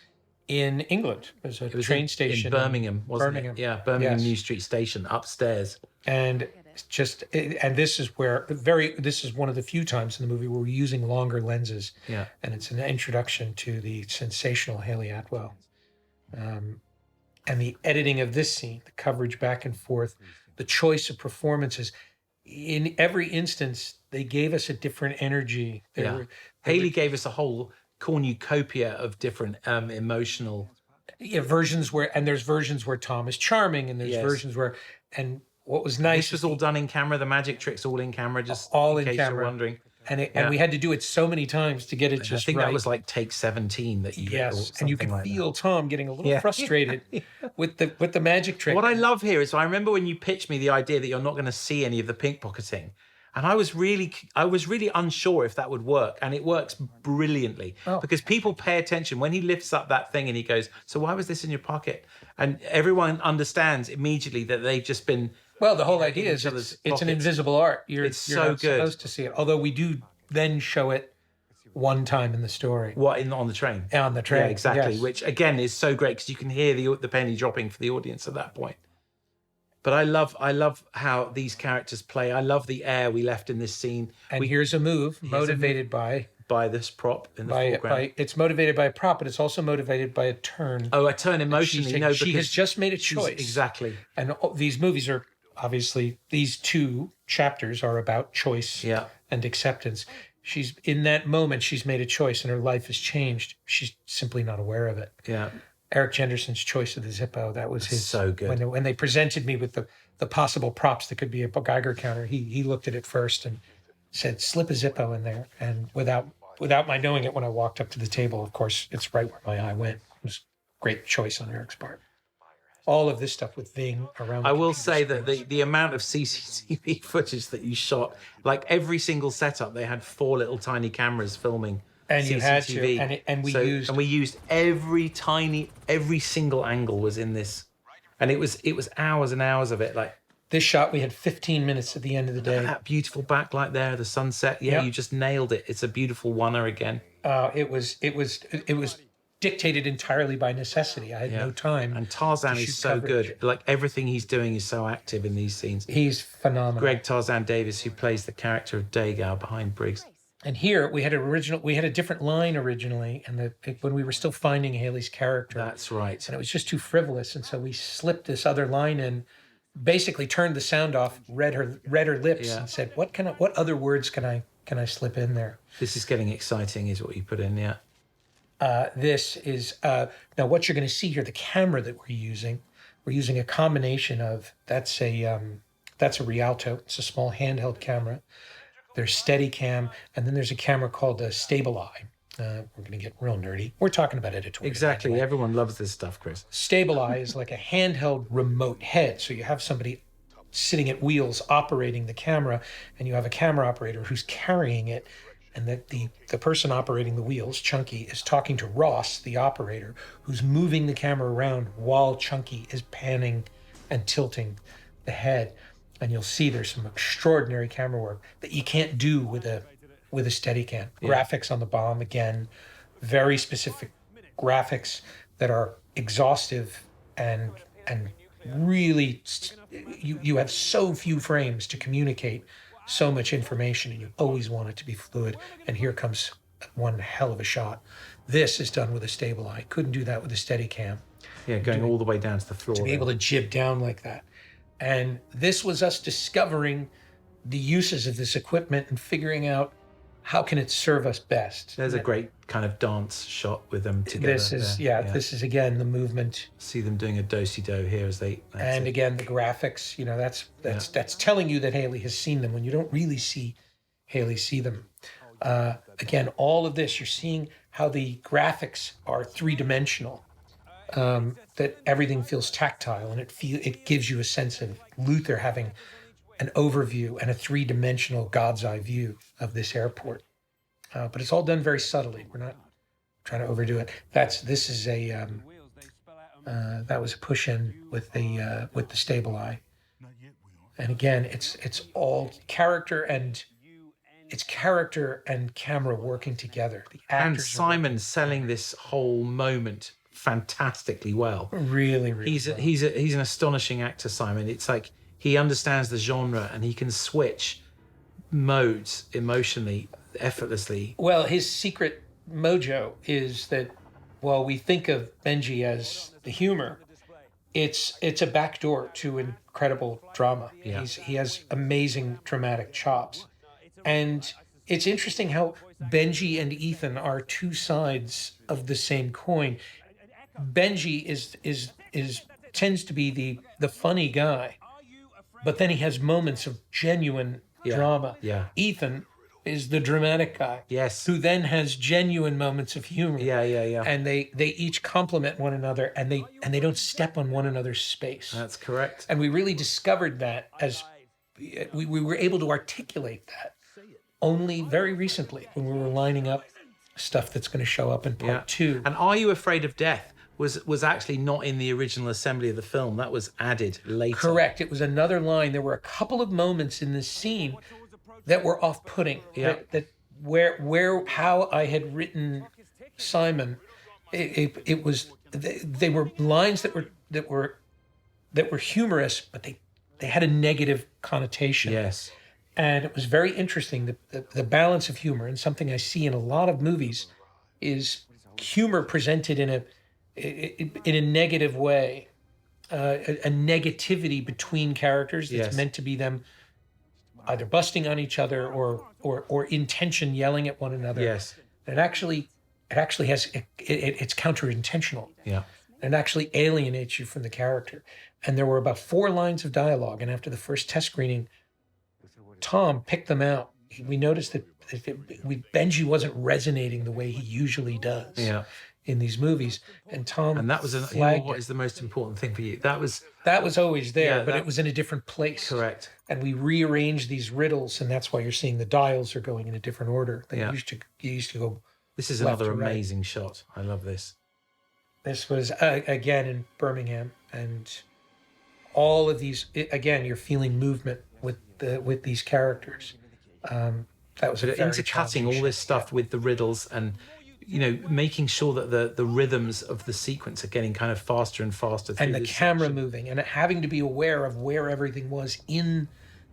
in England. There's a train station in Birmingham, wasn't it? Yeah, Birmingham Yes. New Street Station upstairs. And this is one of the few times in the movie where we're using longer lenses. Yeah. And it's an introduction to the sensational Haley Atwell. And the editing of this scene, the coverage back and forth, the choice of performances. In every instance, they gave us a different energy. Haley gave us a whole cornucopia of different emotional versions there's versions where Tom is charming, and there's versions where, and what was nice. This was all done in camera. The magic tricks all in camera. Just all in in case camera. you're wondering. And we had to do it so many times to get it just I think right. that was like take 17 that you Yes, and you can feel Tom getting a little frustrated with the magic trick. What I love here is I remember when you pitched me the idea that you're not going to see any of the pickpocketing, and I was really unsure if that would work, and it works brilliantly because people pay attention when he lifts up that thing and he goes, "So why was this in your pocket?" And everyone understands immediately that they've just been. Well, the whole idea is it's an invisible art. You're not supposed to see it. Although we do then show it one time in the story. What, on the train? On the train, yeah, exactly. yes. Which again is so great because you can hear the penny dropping for the audience at that point. But I love how these characters play. I love the air we left in this scene. And here's a move motivated by this prop in the foreground. It's motivated by a prop, but it's also motivated by a turn. Oh, a turn emotionally. She has just made a choice. Exactly. And these movies are obviously, these two chapters are about choice and acceptance. She's in that moment, she's made a choice and her life has changed. She's simply not aware of it. Yeah. Eric Jenderson's choice of the Zippo, that was his. So good. When they presented me with the possible props that could be a Geiger counter, he looked at it first and said, slip a Zippo in there. And without my knowing it, when I walked up to the table, of course, it's right where my eye went. It was a great choice on Eric's part. All of this stuff with Ving around. I will say that the amount of CCTV footage that you shot, like every single setup, they had 4 little tiny cameras filming. And you had to, CCTV. and we used every single angle was in this, and it was hours and hours of it. Like this shot, we had 15 minutes at the end of the day. That beautiful backlight there, the sunset. Yeah, you just nailed it. It's a beautiful oneer again. It was dictated entirely by necessity. I had no time. And Tarzan to is shoot so coverage. good. Like everything he's doing is so active in these scenes. He's phenomenal. Greg Tarzan Davis, who plays the character of Dagow behind Briggs. And here we had a different line originally, and when we were still finding Haley's character. That's right. And it was just too frivolous, and so we slipped this other line in, basically turned the sound off, read her lips, and said, what other words can I slip in there? This is getting exciting, is what you put in, yeah. This is now what you're going to see here. The camera that we're using a combination of that's a Rialto. It's a small handheld camera. There's Steadicam, and then there's a camera called a Stabilize. We're going to get real nerdy. We're talking about editorial. Exactly. Anyway. Everyone loves this stuff, Chris. Stabilize is like a handheld remote head. So you have somebody sitting at wheels operating the camera, and you have a camera operator who's carrying it, and that the person operating the wheels, Chunky, is talking to Ross, the operator, who's moving the camera around while Chunky is panning and tilting the head. And you'll see there's some extraordinary camera work that you can't do with a Steadicam. Graphics on the bomb, again, very specific graphics that are exhaustive and really, you have so few frames to communicate so much information, and you always want it to be fluid. And here comes one hell of a shot. This is done with a Stabilize. Couldn't do that with a Steadicam. Yeah, going all the way down to the floor. To be able to jib down like that. And this was us discovering the uses of this equipment and figuring out how can it serve us best. There's a great kind of dance shot with them together. This is this is again the movement. See them doing a do-si-do here as they. And again the graphics. You know, that's telling you that Haley has seen them when you don't really see Haley see them. Again, all of this, you're seeing how the graphics are three-dimensional. That everything feels tactile, and it gives you a sense of Luther having an overview and a three-dimensional God's eye view of this airport. But it's all done very subtly. We're not trying to overdo it. That was a push-in with the Stabilize. And again, it's all character and camera working together. The actors and Simon selling this whole moment fantastically well. Really He's an astonishing actor, Simon. It's like he understands the genre and he can switch modes emotionally effortredly. Well, his secret mojo is that while we think of Benji as the humor, it's a backdoor to incredible drama. Yeah. He has amazing dramatic chops. And it's interesting how Benji and Ethan are two sides of the same coin. Benji tends to be the funny guy, but then he has moments of genuine drama. Yeah. Ethan is the dramatic guy. Yes. Who then has genuine moments of humor. Yeah. And they each complement one another, and they don't step on one another's space. That's correct. And we really discovered that as we were able to articulate that only very recently when we were lining up stuff that's going to show up in part 2. And Are You Afraid of Death was actually not in the original assembly of the film. That was added later. Correct. It was another line. There were a couple of moments in this scene that were off-putting. Yeah. That how I had written Simon, it was they were lines that were humorous, but they had a negative connotation. Yes. And it was very interesting. The balance of humor, and something I see in a lot of movies, is humor presented in a negative way, a negativity between characters that's meant to be them either busting on each other or intention yelling at one another. Yes. And it actually has it's counterintentional. Yeah. And it actually alienates you from the character. And there were about 4 lines of dialogue, and after the first test screening, Tom picked them out. We noticed that Benji wasn't resonating the way he usually does. Yeah. In these movies, and Tom and that was what is the most important thing for you? That was always there, but it was in a different place. Correct. And we rearranged these riddles, and that's why you're seeing the dials are going in a different order. They used to go. This is left another to right. amazing shot. I love this. This was again in Birmingham, and all of these again. You're feeling movement with these characters. That was intercutting all this stuff with the riddles and making sure that the rhythms of the sequence are getting kind of faster and faster through And the this camera section. moving and having to be aware of where everything was in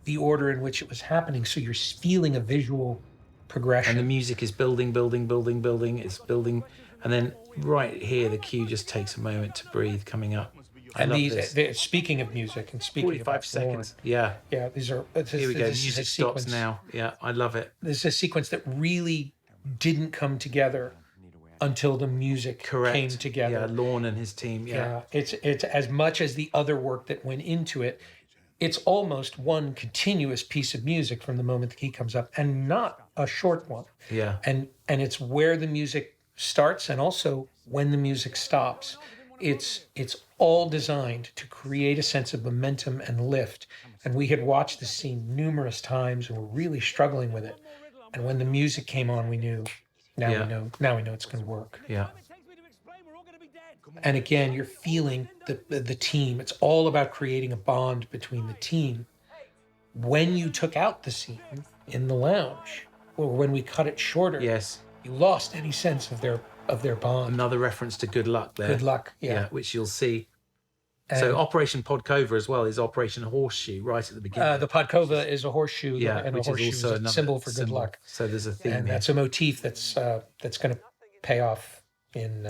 the order in which it was happening. So you're feeling a visual progression. And the music is building, building, building, building. It's building. And then right here, the cue just takes a moment to breathe coming up. I love this. Speaking of music and speaking 45 about seconds. Warren, Yeah. yeah, Here we go. Music stops now. Yeah, I love it. This is a sequence that really didn't come together until the music came together. Yeah, Lorne and his team. Yeah. It's as much as the other work that went into it. It's almost one continuous piece of music from the moment the key comes up, and not a short one. Yeah. And it's where the music starts and also when the music stops. It's all designed to create a sense of momentum and lift. And we had watched this scene numerous times and were really struggling with it. And when the music came on, we knew. Now we know it's going to work. Yeah. And again, you're feeling the team. It's all about creating a bond between the team. When you took out the scene in the lounge, or when we cut it shorter, Yes. you lost any sense of their bond. Another reference to Good Luck there. Good Luck, yeah. Which you'll see. And, so Operation Podkova as well is Operation Horseshoe right at the beginning. the Podkova is a horseshoe, and a which horseshoe is also a symbol for good luck. So there's a theme And here. that's a motif that's going to pay off in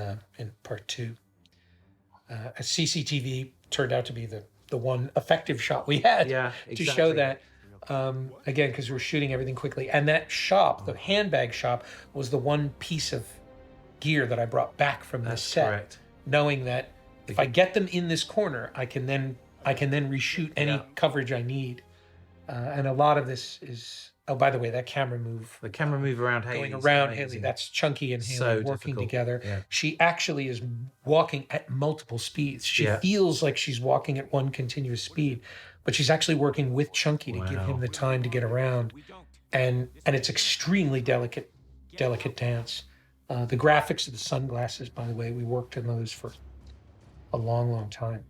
part 2. A CCTV turned out to be the one effective shot we had to show that. Again, because we were shooting everything quickly. And that shop, the handbag shop, was the one piece of gear that I brought back from the set, correct. knowing that if I get them in this corner, I can then reshoot any coverage I need. And a lot of this is. Oh, by the way, that camera move. The camera move around Haley. Going around Haley. That's Chunky and Haley So working difficult. together. Yeah. She actually is walking at multiple speeds. She feels like she's walking at one continuous speed, but she's actually working with Chunky to give him the time to get around. And it's extremely delicate dance. The graphics of the sunglasses, by the way, we worked on those for a long, long time.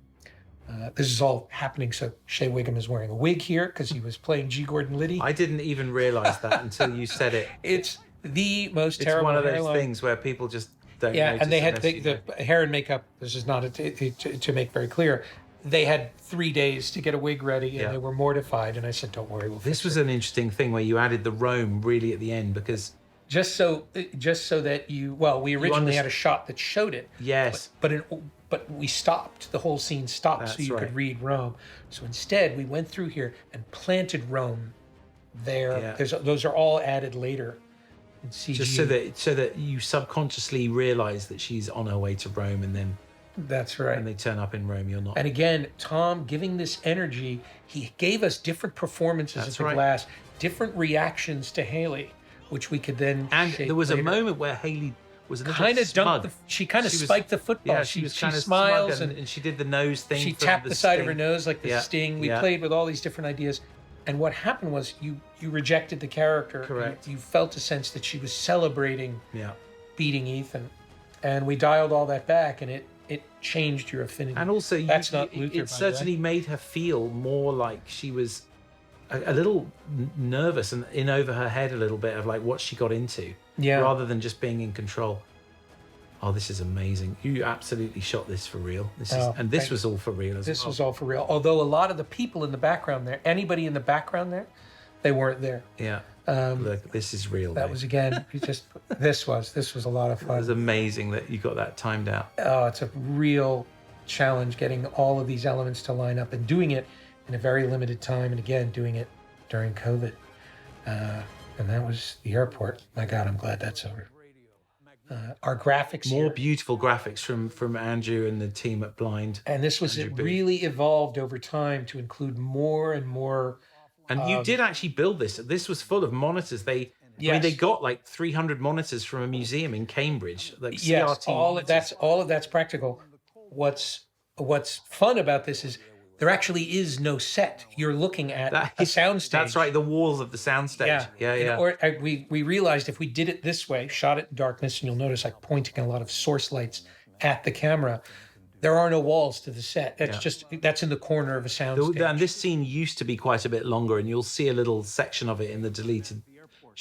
This is all happening. So Shea Wiggum is wearing a wig here because he was playing G. Gordon Liddy. I didn't even realize that until you said it. It's the most terrible. It's one of those hairline. things where people just don't. Yeah, notice and they had unless you know. the hair and makeup. This is not to make very clear. They had 3 days to get a wig ready, and they were mortified. And I said, "Don't worry, we'll fix This was it." an interesting thing where you added the Rome really at the end because just so that we originally had a shot that showed it. Yes. But we stopped. The whole scene stopped so you could read Rome. So instead, we went through here and planted Rome there. Yeah. Those are all added later in CG. just so that you subconsciously realize that she's on her way to Rome, and then That's right. when they turn up in Rome, you're not. And again, Tom giving this energy, he gave us different performances at the glass, different reactions to Haley, which we could then And shape there was later. a moment where Haley was a little kind of smug. dumped she kind of spiked the football. Yeah, she was kind of smiles smug and she did the nose thing. she from tapped the side of her sting. nose like the sting. We played with all these different ideas. And what happened was you rejected the character. Correct. You felt a sense that she was celebrating Yeah. beating Ethan. And we dialed all that back, and it changed your affinity. And also, That's not Luther, by it the certainly made her feel more like she was a little nervous and in over her head a little bit of like what she got into, rather than just being in control. Oh, this is amazing! You absolutely shot this for real. This was all for real as well. This was all for real. Although a lot of the people in the background there, anybody in the background there, they weren't there. Yeah. Look, this is real. That was again. This was a lot of fun. It was amazing that you got that timed out. Oh, it's a real challenge getting all of these elements to line up and doing it in a very limited time, and again doing it during COVID. And that was the airport. My God, I'm glad that's over. Our graphics More here, beautiful graphics from Andrew and the team at Blind. and this was it really evolved over time to include more and more. And you did actually build this. This was full of monitors. I mean, they got like 300 monitors from a museum in Cambridge. Like CRT all monitors. of that's practical. What's fun about this is there actually is no set. You're looking at a soundstage. That's right, the walls of the soundstage. Yeah. Or we realized if we did it this way, shot it in darkness, and you'll notice like pointing a lot of source lights at the camera. There are no walls to the set. That's in the corner of a soundstage. And this scene used to be quite a bit longer, and you'll see a little section of it in the deleted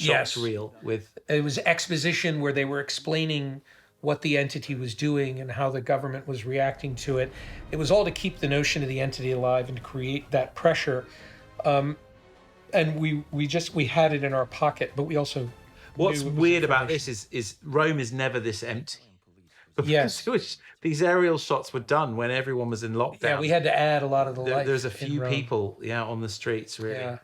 shots Yes. reel with It was exposition where they were explaining what the entity was doing and how the government was reacting to it. It was all to keep the notion of the entity alive and to create that pressure. And we had it in our pocket, but we also What's knew it was weird about information. this is Rome is never this empty. Because Yes. these aerial shots were done when everyone was in lockdown. Yeah, we had to add a lot of the life. There's a in few Rome. people, on the streets. Really, Yeah.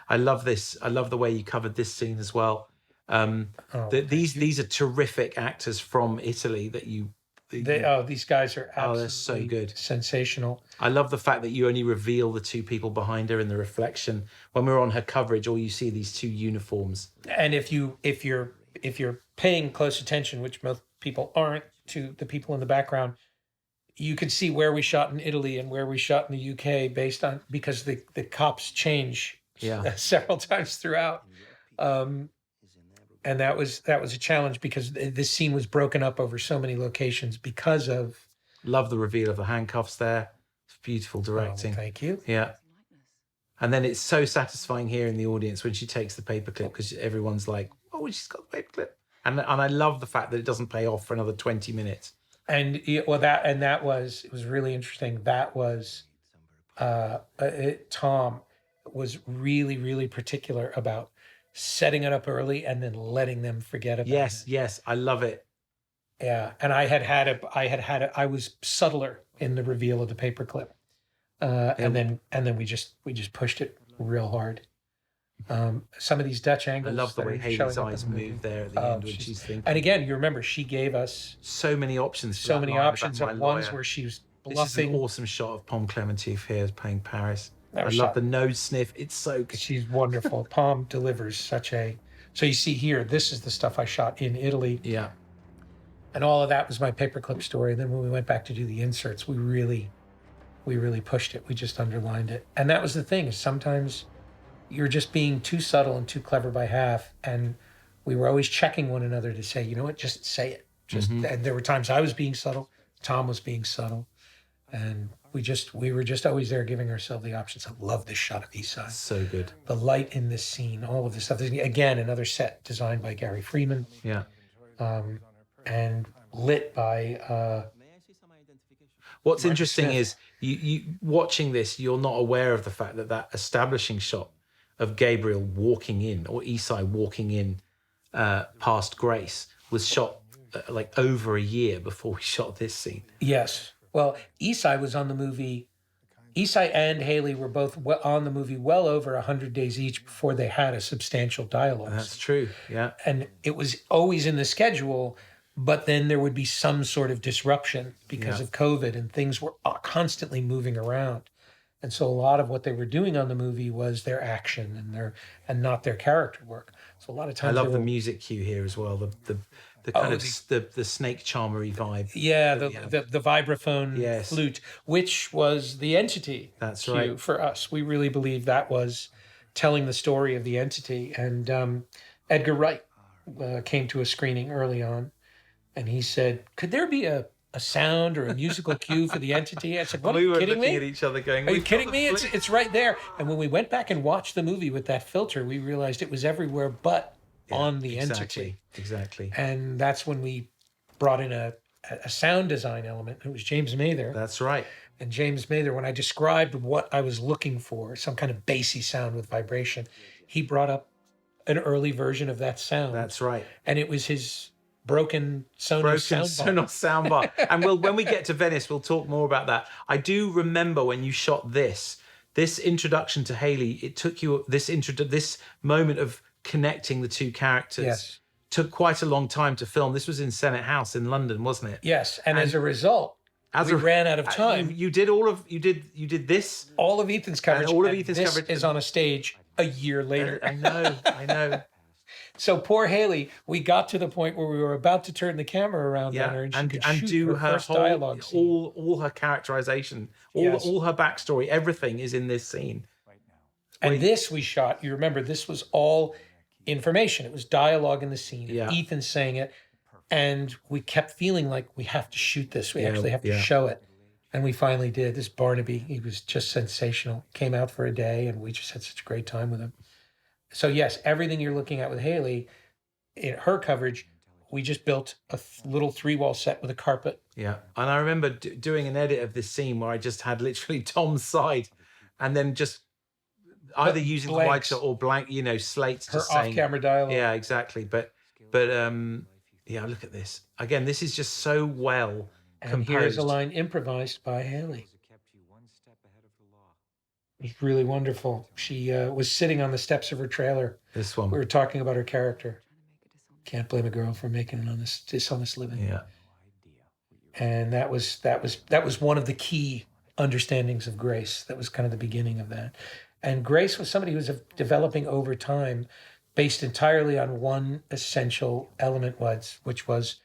I love this. I love the way you covered this scene as well. These are terrific actors from Italy that you. These guys are absolutely they're so good. Sensational. I love the fact that you only reveal the two people behind her in the reflection. When we're on her coverage, all you see are these two uniforms. And if you're paying close attention, which most people aren't, to the people in the background, you can see where we shot in Italy and where we shot in the UK because the cops change several times throughout. And that was a challenge because this scene was broken up over so many locations because of. Love the reveal of the handcuffs there. It's beautiful directing. Oh, thank you. Yeah. And then it's so satisfying here in the audience when she takes the paperclip because everyone's like, oh, she's got the paperclip. And I love the fact that it doesn't pay off for another 20 minutes. And it was really interesting. That was Tom was really, really particular about setting it up early and then letting them forget about it. Yes, I love it. Yeah, and I was subtler in the reveal of the paperclip, and then we just pushed it real hard. Some of these Dutch I angles. love the that way are Haley's showing up eyes in the movie. move there at the end when she's thinking. And again, you remember she gave us So many options. so many options of ones where she was This is bluffing. an awesome shot of Pom Clementif here playing Paris. That I was love shot- the nose sniff. It's so good. She's wonderful. Palm delivers such a. So you see here, this is the stuff I shot in Italy, Yeah. and all of that was my paperclip story. And then when we went back to do the inserts, we really pushed it. We just underlined it, and that was the thing. Is sometimes you're just being too subtle and too clever by half, and we were always checking one another to say, you know what, just say it. And there were times I was being subtle, Tom was being subtle, and we were just always there giving ourselves the options. I love this shot of Eastside. So good. The light in this scene, all of this stuff. Again, another set designed by Gary Freeman, Yeah. and lit by. What's Marcus interesting Smith. is you watching this, you're not aware of the fact that establishing shot of Gabriel walking in or Isai walking in past Grace was shot like over a year before we shot this scene. Yes. Well, Isai was on the movie. Isai and Haley were both on the movie well over 100 days each before they had a substantial dialogue. That's true. Yeah. And it was always in the schedule, but then there would be some sort of disruption because of COVID, and things were constantly moving around. And so a lot of what they were doing on the movie was their action and not their character work. So a lot of I times love the music cue here as well. The kind of the snake charmery vibe. Yeah, the vibraphone Yes. flute, which was the entity That's cue right. for us. We really believe that was telling the story of the entity. And Edgar Wright came to a screening early on, and he said, could there be a sound or a musical cue for the entity? I said, what, are We you were kidding looking me? at each other going, Are you "We've got kidding the me? flute." It's right there. And when we went back and watched the movie with that filter, we realized it was everywhere but on the entity. Exactly. And that's when we brought in a sound design element. It was James Mather. That's right. And James Mather, when I described what I was looking for, some kind of bassy sound with vibration, he brought up an early version of that sound. That's right. And it was his broken Sonos soundbar. soundbar. And when we get to Venice, we'll talk more about that. I do remember when you shot this introduction to Haley, it took you this moment of connecting the two characters. Yes. Took quite a long time to film. This was in Senate House in London, wasn't it? Yes. And as a result, we ran out of time. You did this. All of Ethan's coverage. And all of and Ethan's this coverage. is on a stage a year later. I know. So poor Haley, we got to the point where we were about to turn the camera around on her, and she could shoot do her first whole dialogue scene. all her characterization, Yes. all her backstory, everything is in this scene. And this we shot, you remember, this was all information. It was dialogue in the scene. Yeah. Ethan saying it. And we kept feeling like we have to shoot this. We actually have to yeah. show it. And we finally did. This Barnaby, he was just sensational. Came out for a day and we just had such a great time with him. So yes, everything you're looking at with Haley, in her coverage, we just built a little 3-wall set with a carpet. Yeah. And I remember doing an edit of this scene where I just had literally Tom's side and then just either using the white blanks. shot or blank, slates, Her just saying off-camera dialogue. Yeah, exactly. But yeah, look at this. Again, this is just so well And composed. here's a line improvised by Haley. It's really wonderful. She was sitting on the steps of her trailer. This one. We were talking about her character. Can't blame a girl for making an dishonest living. Yeah. And that was one of the key understandings of Grace. That was kind of the beginning of that. And Grace was somebody who was developing over time, based entirely on one essential element, which was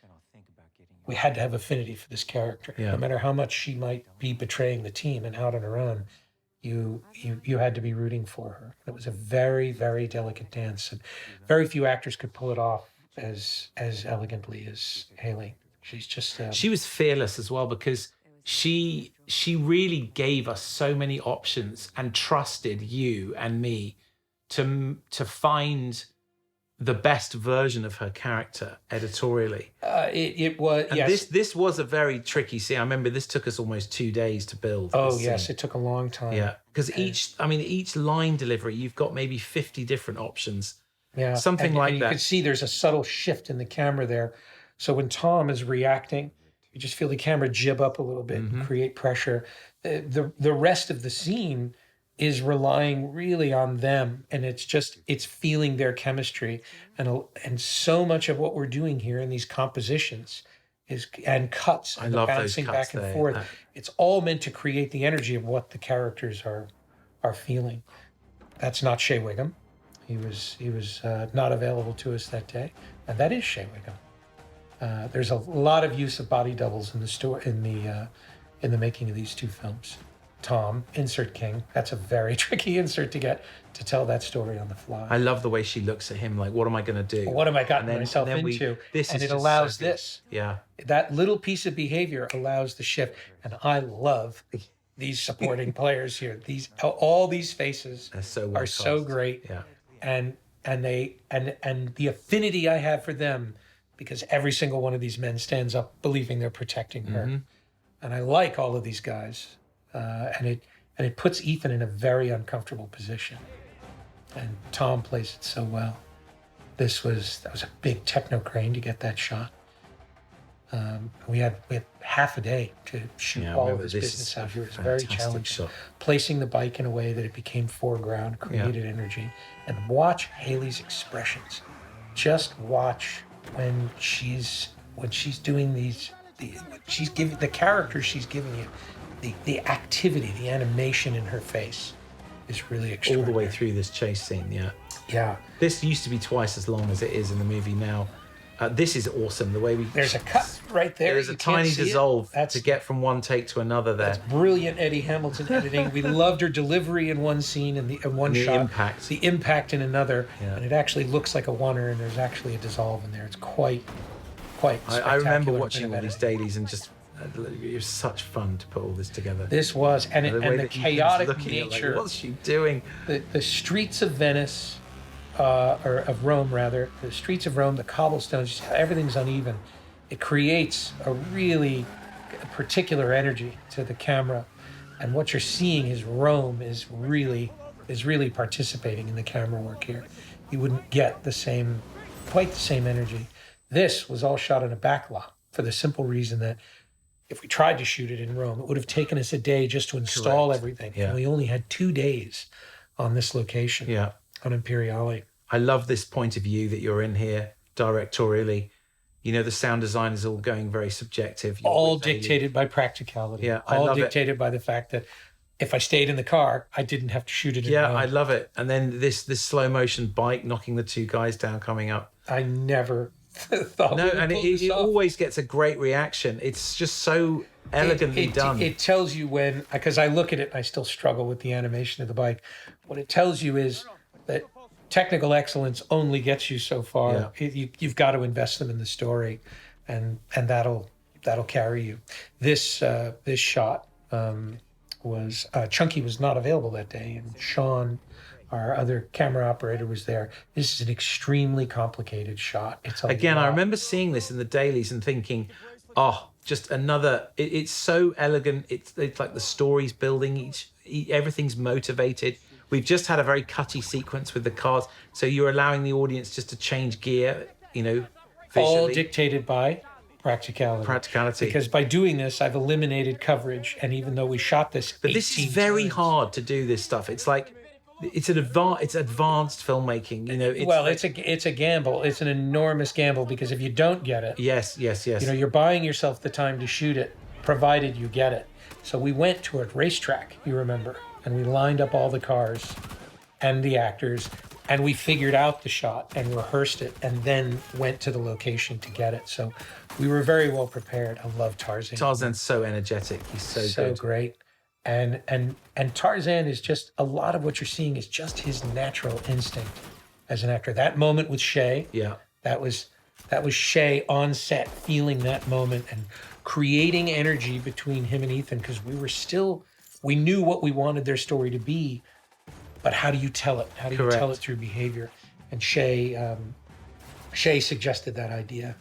we had to have affinity for this character. Yeah. No matter how much she might be betraying the team and out on her own, you had to be rooting for her. It was a very, very delicate dance, and very few actors could pull it off as elegantly as Haley. She's just she was fearless as well, because she really gave us so many options and trusted you and me to find the best version of her character editorially. It was, and yes. This was a very tricky scene. I remember this took us almost 2 days to build. Oh yes, it took a long time. Yeah, because each line delivery, you've got maybe 50 different options. Yeah, something like and that. You can see there's a subtle shift in the camera there. So when Tom is reacting, you just feel the camera jib up a little bit and create pressure. The rest of the scene is relying really on them, and it's feeling their chemistry, and so much of what we're doing here in these compositions and cuts and the bouncing back and forth. It's all meant to create the energy of what the characters are feeling. That's not Shea Wiggum. He was not available to us that day, and that is Shea Wiggum. There's a lot of use of body doubles in the making of these two films. Tom, insert king. That's a very tricky insert to get to tell that story on the fly. I love the way she looks at him like, what am I going to do? What am I gotten myself into? And it allows this. Yeah. That little piece of behavior allows the shift. And I love these supporting players here. All these faces are so great. Yeah. And the affinity I have for them, because every single one of these men stands up believing they're protecting her. And I like all of these guys. And it puts Ethan in a very uncomfortable position. And Tom plays it so well. That was a big techno crane to get that shot. We had half a day to shoot all of this business out here. It was very challenging. Shot. Placing the bike in a way that it became foreground, created energy. And watch Haley's expressions. Just watch when she's doing these. She's giving the characters she's giving you. The activity, the animation in her face is really extraordinary. All the way through this chase scene, yeah. Yeah. This used to be twice as long as it is in the movie now. This is awesome, the way we... There's a cut right there. There's a tiny dissolve to get from one take to another there. That's brilliant Eddie Hamilton editing. We loved her delivery in one scene and in one shot. The impact in another. Yeah. And it actually looks like a oneer, and there's actually a dissolve in there. It's quite spectacular. I remember watching all these dailies and just... It was such fun to put all this together. This was, and the chaotic nature. Like, what's she doing? The streets of Venice, or of Rome rather, the streets of Rome, the cobblestones, everything's uneven. It creates a really particular energy to the camera, and what you're seeing is Rome is really participating in the camera work here. You wouldn't get quite the same energy. This was all shot in a backlot for the simple reason that if we tried to shoot it in Rome, it would have taken us a day just to install everything. Yeah. And we only had 2 days on this location, on Imperiale. I love this point of view that you're in here directorially. The sound design is all going very subjective. All dictated by practicality. Yeah, all dictated by the fact that if I stayed in the car, I didn't have to shoot it in Rome. I love it. And then this slow motion bike knocking the 2 guys down coming up. I never... and it always gets a great reaction. It's just so elegantly done. It tells you because I look at it and I still struggle with the animation of the bike. What it tells you is that technical excellence only gets you so far. Yeah. You've got to invest them in the story, and that'll carry you. This shot was Chunky was not available that day, and Sean our other camera operator was there. This is an extremely complicated shot. It's a Again, I lot. remember seeing this in the dailies and thinking, oh, just another. It's so elegant. It's like the story's building. Everything's motivated. We've just had a very cutty sequence with the cars, so you're allowing the audience just to change gear. Visually. All dictated by practicality. Because by doing this, I've eliminated coverage, and even though we shot this, but this is very hard to do. This stuff. It's like it's advanced filmmaking. It's a gamble. It's an enormous gamble because if you don't get it, yes. You're buying yourself the time to shoot it, provided you get it. So we went to a racetrack, you remember, and we lined up all the cars and the actors, and we figured out the shot and rehearsed it, and then went to the location to get it. So we were very well prepared. I love Tarzan. Tarzan's so energetic. He's so good. Great. And Tarzan is just, a lot of what you're seeing is just his natural instinct as an actor. That moment with Shay, that was Shay on set feeling that moment and creating energy between him and Ethan, because we knew what we wanted their story to be, but how do you tell it? How do you tell it through behavior? And Shay suggested that idea.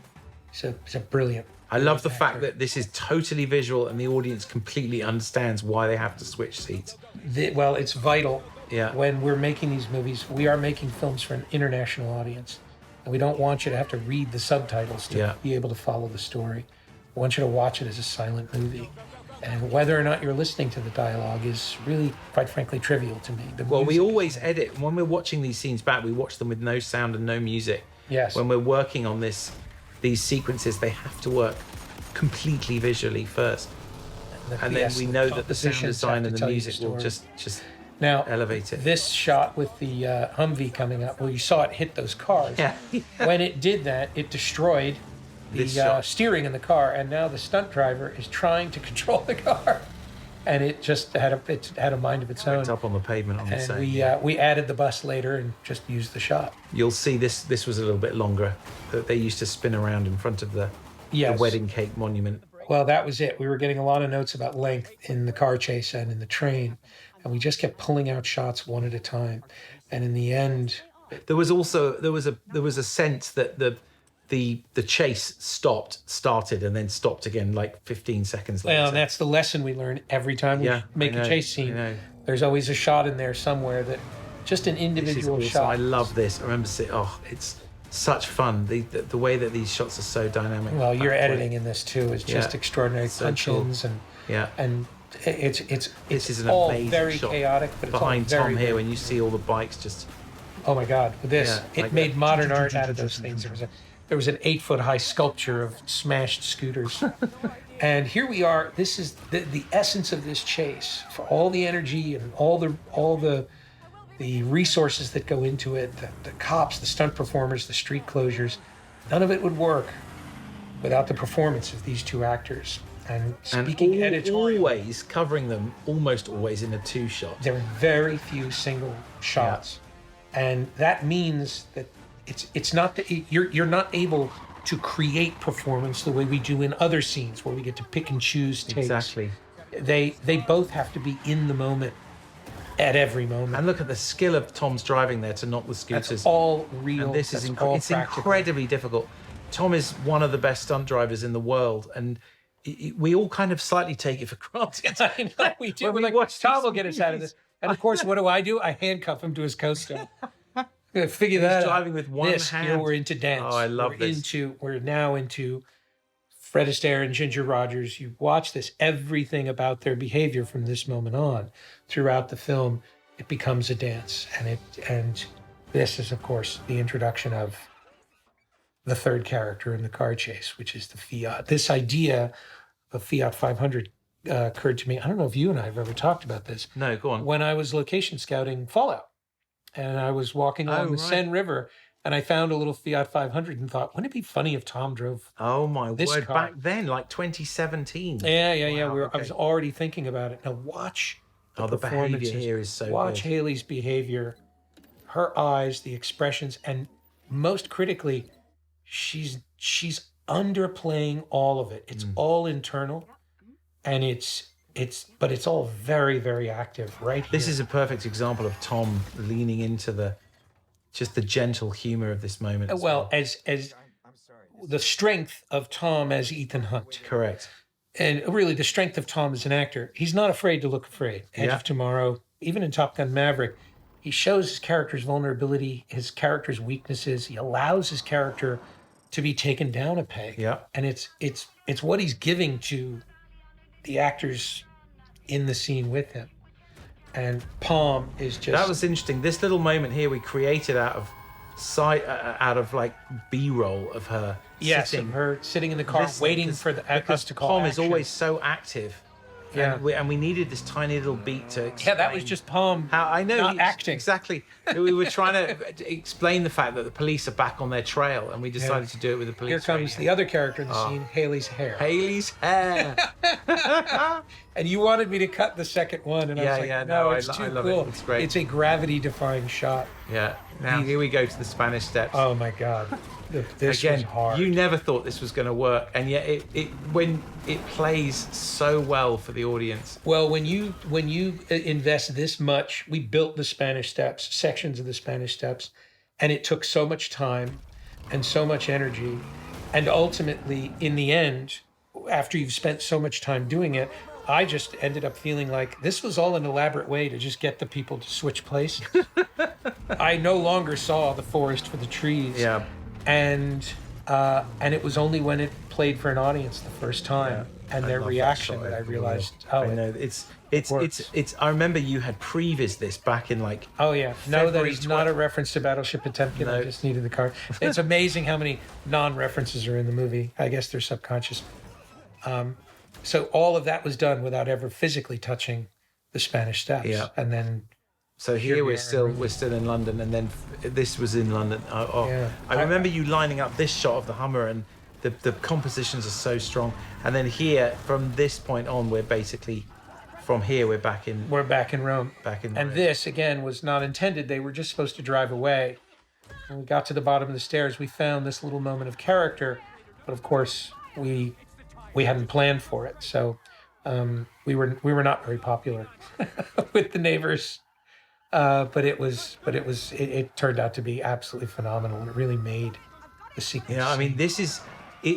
It's a brilliant. I love the fact that this is totally visual and the audience completely understands why they have to switch seats. It's vital. Yeah. When we're making these movies, we are making films for an international audience. And we don't want you to have to read the subtitles to be able to follow the story. We want you to watch it as a silent movie. And whether or not you're listening to the dialogue is really, quite frankly, trivial to me. We always edit. When we're watching these scenes back, we watch them with no sound and no music. Yes. When we're working on these sequences, they have to work completely visually first. And then we know that the sound design and the music will just now elevate it. This shot with the Humvee coming up, well, you saw it hit those cars. Yeah. When it did that, it destroyed the steering in the car, and now the stunt driver is trying to control the car, and it just had a mind of its own. It's up on the pavement on the side. And we added the bus later and just used the shot. You'll see this was a little bit longer. They used to spin around in front of the wedding cake monument. Well, that was it. We were getting a lot of notes about length in the car chase and in the train, and we just kept pulling out shots one at a time. And in the end, there was a sense that the chase started and then stopped again like 15 seconds later. Well, and that's the lesson we learn every time we make a chase scene. There's always a shot in there somewhere that just an individual shot. I love this. I remember seeing, it's such fun. The way that these shots are so dynamic. Well, your editing in this too is just extraordinary. Punch-ins and it's all very shot. chaotic, but it's behind all very, Tom here when you see all the bikes just. Oh my God! With this, it made modern art out of those things. There was an 8-foot-high sculpture of smashed scooters. And here we are. This is the essence of this chase. For all the energy and all the resources that go into it, the cops, the stunt performers, the street closures, none of it would work without the performance of these two actors. And speaking editorially, always covering them, almost always in a 2-shot. There are very few single shots, and that means that it's not that you're not able to create performance the way we do in other scenes where we get to pick and choose takes. Exactly. They both have to be in the moment at every moment. And look at the skill of Tom's driving there to knock the scooters. That's all real. And this is it's incredibly difficult. Tom is one of the best stunt drivers in the world, and we all kind of slightly take it for granted. I know we do. We're like, Tom will get us out of this. And of course, what do? I handcuff him to his co-star. Figure that out. He's driving with one hand. We're into dance. Oh, I love this. We're now into Fred Astaire and Ginger Rogers. You watch this, everything about their behavior from this moment on, throughout the film, it becomes a dance. And this is, of course, the introduction of the third character in the car chase, which is the Fiat. This idea of Fiat 500 occurred to me. I don't know if you and I have ever talked about this. No, go on. When I was location scouting Fallout, and I was walking along the Seine River, and I found a little Fiat 500 and thought, wouldn't it be funny if Tom drove this word, car? Back then, like 2017. Yeah. Wow, I was already thinking about it. Now watch the behavior here is so Watch good. Haley's behavior, her eyes, the expressions, and most critically, she's underplaying all of it. It's all internal, and it's but it's all very, very active right here. This is a perfect example of Tom leaning into the gentle humor of this moment. well as the strength of Tom as Ethan Hunt. Correct. And really the strength of Tom as an actor. He's not afraid to look afraid. Edge of Tomorrow, even in Top Gun Maverick, he shows his character's vulnerability, his character's weaknesses. He allows his character to be taken down a peg. Yeah. And it's what he's giving to the actors in the scene with him. And Palm is just... That was interesting. This little moment here we created out of like B-roll of her sitting. of her sitting in the car waiting for us to call Palm action. is always so active. Yeah. And we needed this tiny little beat to explain. Yeah, that was just Palm How I know not acting. Exactly. We were trying to explain the fact that the police are back on their trail, and we decided to do it with the police. Here comes radio. the other character in the scene, Haley's hair. Haley's hair. And you wanted me to cut the second one, and I was like, no, it's too I love cool. it. It's great. It's a gravity-defying shot. Yeah. Now here we go to the Spanish Steps. Oh my God, this Again, was hard. you never thought this was going to work, and yet when it plays so well for the audience. Well, when you invest this much, we built the Spanish Steps, sections of the Spanish Steps, and it took so much time and so much energy, and ultimately, in the end, after you've spent so much time doing it, I just ended up feeling like this was all an elaborate way to just get the people to switch places. I no longer saw the forest for the trees. Yeah. And it was only when it played for an audience the first time and their reaction that I realized, I know it's. I remember you had previs this back in like. Oh yeah, no, that February is not a reference to Battleship Potemkin. I just needed the car. It's amazing how many non-references are in the movie. I guess they're subconscious. So all of that was done without ever physically touching the Spanish Steps. Yeah. And then So here we're still in London, and then this was in London. Yeah. I remember you lining up this shot of the Hummer, and the compositions are so strong. And then here, from this point on, we're basically from here we're back in Rome. And this again was not intended. They were just supposed to drive away. When we got to the bottom of the stairs, we found this little moment of character, but of course we hadn't planned for it. So we were not very popular with the neighbors. But it turned out to be absolutely phenomenal, and it really made the sequence. Yeah, I mean, it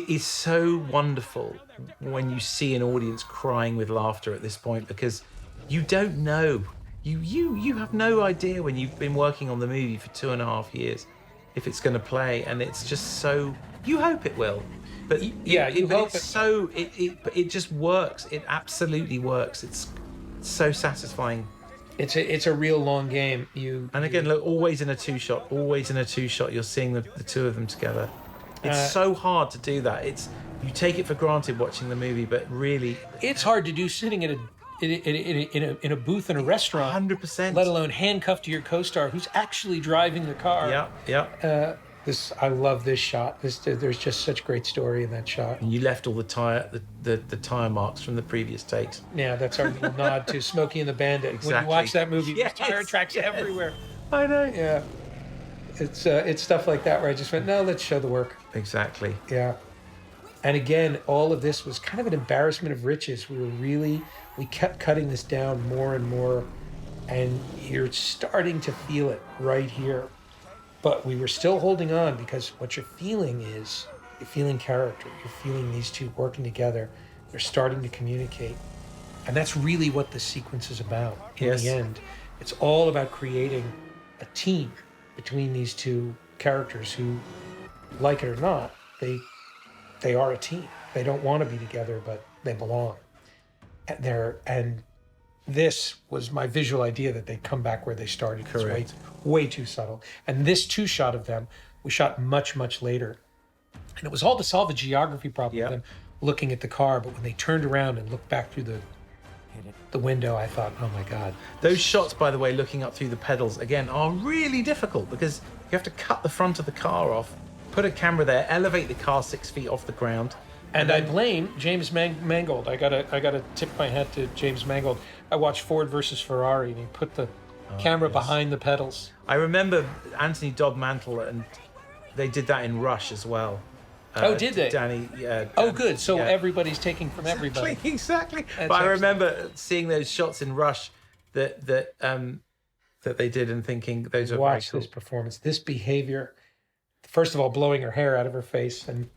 is so wonderful when you see an audience crying with laughter at this point, because you don't know, you have no idea when you've been working on the movie for 2.5 years if it's going to play, and it's just so, you hope it will, but it just works. It absolutely works. It's so satisfying. It's a real long game. And again, look, always in a two-shot. You're seeing the two of them together. It's so hard to do that. You take it for granted watching the movie, but really, it's hard to do sitting in a booth in a restaurant. 100%. Let alone handcuffed to your co-star who's actually driving the car. Yeah. I love this shot. There's just such great story in that shot. And you left all the tire marks from the previous takes. Yeah, that's our little nod to Smokey and the Bandit. Exactly. When you watch that movie, Yes, there's tire tracks everywhere. I know. Yeah. It's stuff like that where I just went, no, let's show the work. Exactly. Yeah. And again, all of this was kind of an embarrassment of riches. We kept cutting this down more and more, and you're starting to feel it right here. But we were still holding on, because what you're feeling is, you're feeling character. You're feeling these two working together. They're starting to communicate. And that's really what the sequence is about in the end. It's all about creating a team between these two characters who, like it or not, they are a team. They don't want to be together, but they belong. And this was my visual idea, that they'd come back where they started. Correct. It's way too subtle. And this two shot of them, we shot much, much later. And it was all to solve a geography problem of them looking at the car. But when they turned around and looked back through the window, I thought, oh my God. Those shots, by the way, looking up through the pedals, again, are really difficult, because you have to cut the front of the car off, put a camera there, elevate the car 6 feet off the ground. And I blame James Mangold. I gotta tip my hat to James Mangold. I watched Ford versus Ferrari, and he put the camera behind the pedals. I remember Anthony Dodd Mantle, and they did that in Rush as well. Oh, did they? Danny. Oh, good. So yeah. everybody's taking from everybody. Exactly. That's But I excellent. remember seeing those shots in Rush that they did and thinking those are very Watch cool. this performance, this behavior. First of all, blowing her hair out of her face and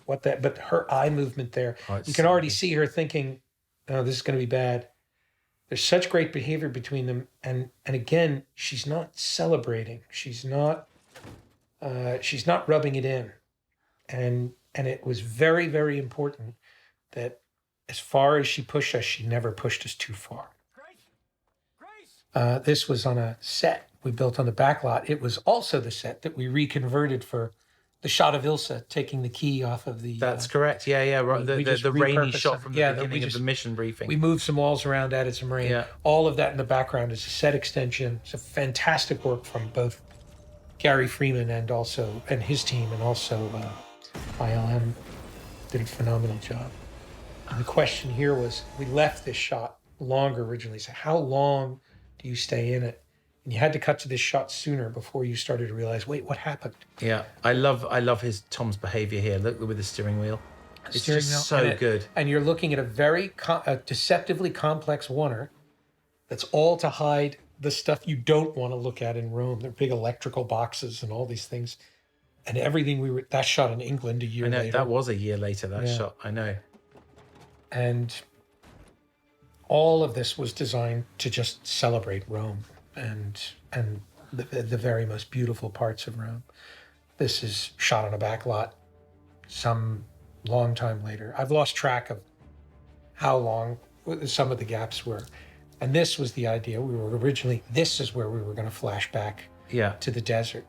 but her eye movement there. It's You can so already good. see her thinking, oh, this is going to be bad. There's such great behavior between them. And again, she's not celebrating. She's not rubbing it in. And it was very, very important that as far as she pushed us, she never pushed us too far. This was on a set we built on the back lot. It was also the set that we reconverted for the shot of Ilsa taking the key off of the. That's correct. Yeah. Right. we just The rainy repurposed shot them. from the Yeah, beginning of the mission briefing. We moved some walls around, added some rain. Yeah. All of that in the background is a set extension. It's a fantastic work from both Gary Freeman and his team, and also ILM did a phenomenal job. And the question here was, we left this shot longer originally. So how long do you stay in it? And you had to cut to this shot sooner before you started to realize, wait, what happened? Yeah, I love Tom's behavior here. Look with the steering wheel. It's Steering just wheel. so good. And you're looking at a very deceptively complex oneer that's all to hide the stuff you don't want to look at in Rome. They're big electrical boxes and all these things. And everything that shot in England a year I know later. that was a year later. That shot. I know. And all of this was designed to just celebrate Rome and the very most beautiful parts of Rome. This is shot on a back lot some long time later. I've lost track of how long some of the gaps were. And this was the idea. This is where we were going to flash back to the desert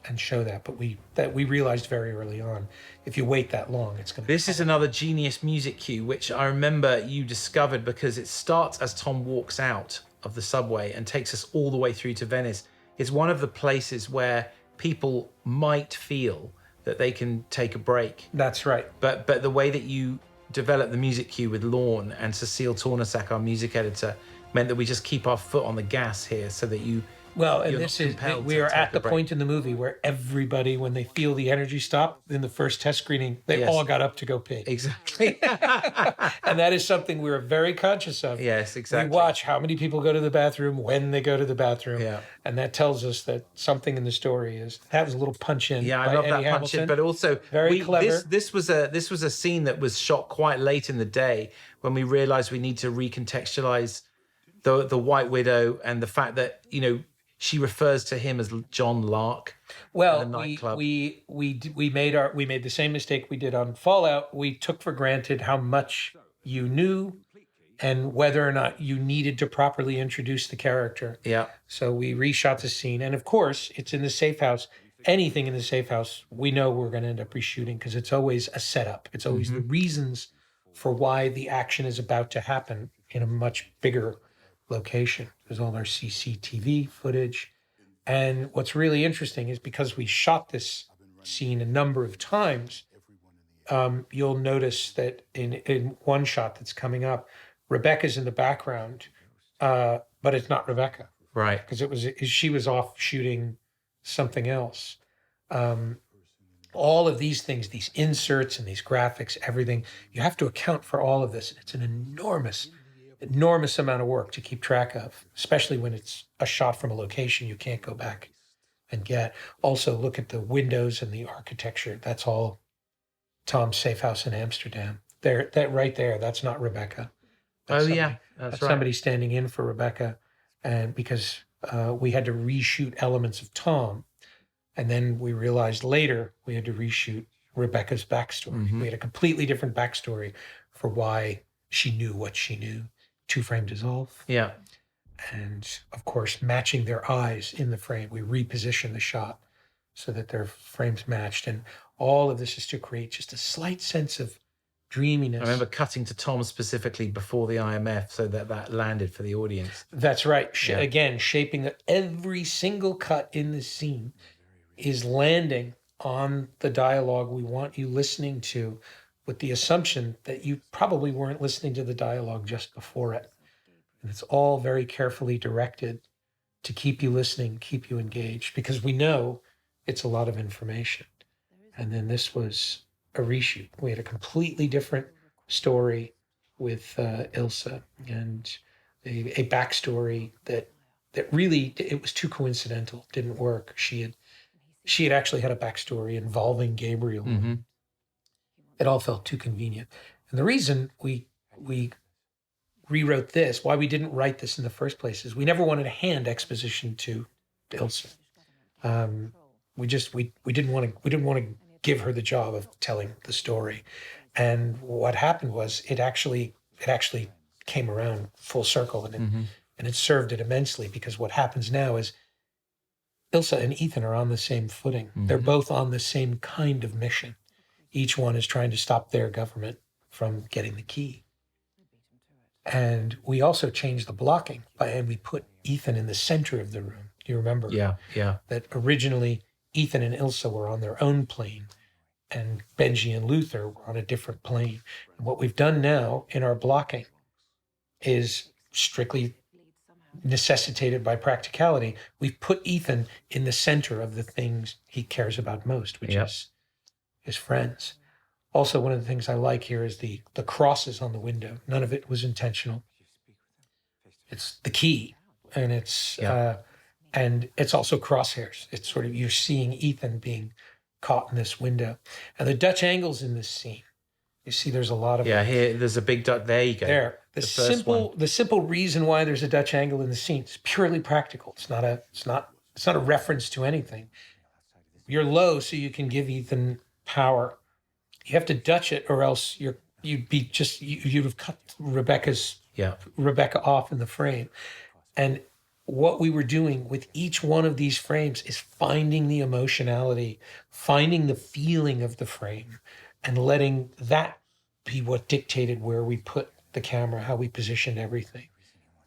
and show that. But we realized very early on, if you wait that long, it's going to. This is another genius music cue, which I remember you discovered because it starts as Tom walks out of the subway and takes us all the way through to Venice. It's one of the places where people might feel that they can take a break. That's right. But the way that you developed the music cue with Lorne and Cecile Tornasak, our music editor, meant that we just keep our foot on the gas here so that you. Well, and You're this not is, compelled we to are take at a the break. point in the movie where everybody, when they feel the energy stop in the first test screening, they all got up to go pee. Exactly. And that is something we're very conscious of. Yes, exactly. We watch how many people go to the bathroom, when they go to the bathroom. Yeah. And that tells us that something in the story is, that was a little punch in. Yeah, I by love Eddie that punch in, Hamilton. but also Very clever. This was a scene that was shot quite late in the day when we realized we need to recontextualize the White Widow and the fact that, she refers to him as John Lark. Well, in the nightclub. we made the same mistake we did on Fallout. We took for granted how much you knew and whether or not you needed to properly introduce the character. Yeah. So we reshot the scene, and of course, it's in the safe house. Anything in the safe house, we know we're going to end up reshooting because it's always a setup. It's always the reasons for why the action is about to happen in a much bigger location. There's all our CCTV footage. And what's really interesting is because we shot this scene a number of times, you'll notice that in one shot that's coming up, Rebecca's in the background, but it's not Rebecca Right. because she was off shooting something else. All of these things, these inserts and these graphics, everything, you have to account for all of this. It's an enormous amount of work to keep track of, especially when it's a shot from a location you can't go back and get. Also, look at the windows and the architecture. That's all Tom's safe house in Amsterdam. That right there, that's not Rebecca. That's That's right. somebody standing in for Rebecca, and because we had to reshoot elements of Tom, and then we realized later we had to reshoot Rebecca's backstory. We had a completely different backstory for why she knew what she knew. Two-frame dissolve. Yeah. And of course, matching their eyes in the frame. We reposition the shot so that their frames matched. And all of this is to create just a slight sense of dreaminess. I remember cutting to Tom specifically before the IMF so that landed for the audience. That's right. Yeah. Again, shaping that every single cut in the scene is landing on the dialogue we want you listening to, with the assumption that you probably weren't listening to the dialogue just before it. And it's all very carefully directed to keep you listening, keep you engaged, because we know it's a lot of information. And then this was a reshoot. We had a completely different story with Ilsa, and a backstory that really, it was too coincidental, didn't work. She had actually had a backstory involving Gabriel. Mm-hmm. It all felt too convenient. And the reason we rewrote this, why we didn't write this in the first place, is we never wanted to hand exposition to Ilsa. We didn't want to give her the job of telling the story. And what happened was it actually came around full circle, and it served it immensely, because what happens now is Ilsa and Ethan are on the same footing. They're both on the same kind of mission. Each one is trying to stop their government from getting the key. And we also changed the blocking and we put Ethan in the center of the room. Do you remember? Yeah. That originally Ethan and Ilsa were on their own plane, and Benji and Luther were on a different plane. And what we've done now in our blocking is strictly necessitated by practicality. We've put Ethan in the center of the things he cares about most, which is his friends. Also, one of the things I like here is the crosses on the window. None of it was intentional. It's the key, and it's also crosshairs. It's sort of, you're seeing Ethan being caught in this window, and the Dutch angles in this scene. You see, there's a lot of here. There's a big Dutch. There you go. There, the simple reason why there's a Dutch angle in the scene is purely practical. It's not a reference to anything. You're low, so you can give Ethan power. You have to Dutch it, or else you'd have cut Rebecca off in the frame. And what we were doing with each one of these frames is finding the emotionality, finding the feeling of the frame, and letting that be what dictated where we put the camera, how we positioned everything.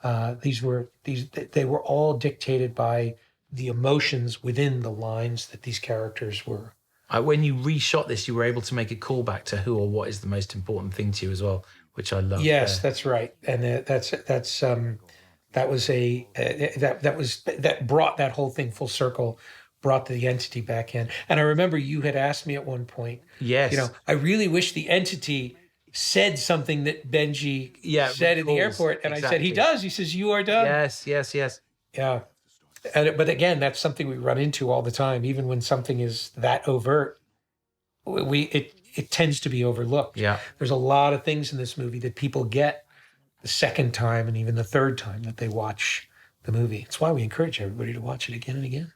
They were all dictated by the emotions within the lines that these characters were. When you reshot this, you were able to make a callback to who or what is the most important thing to you as well, which I love. Yes, that's right, and that brought that whole thing full circle, brought the entity back in. And I remember you had asked me at one point, yes, I really wish the entity said something that Benji said in the airport, and exactly. I said, he does. He says, "You are done." Yes. Yeah. But again, that's something we run into all the time. Even when something is that overt, it tends to be overlooked. Yeah. There's a lot of things in this movie that people get the second time and even the third time that they watch the movie. It's why we encourage everybody to watch it again and again.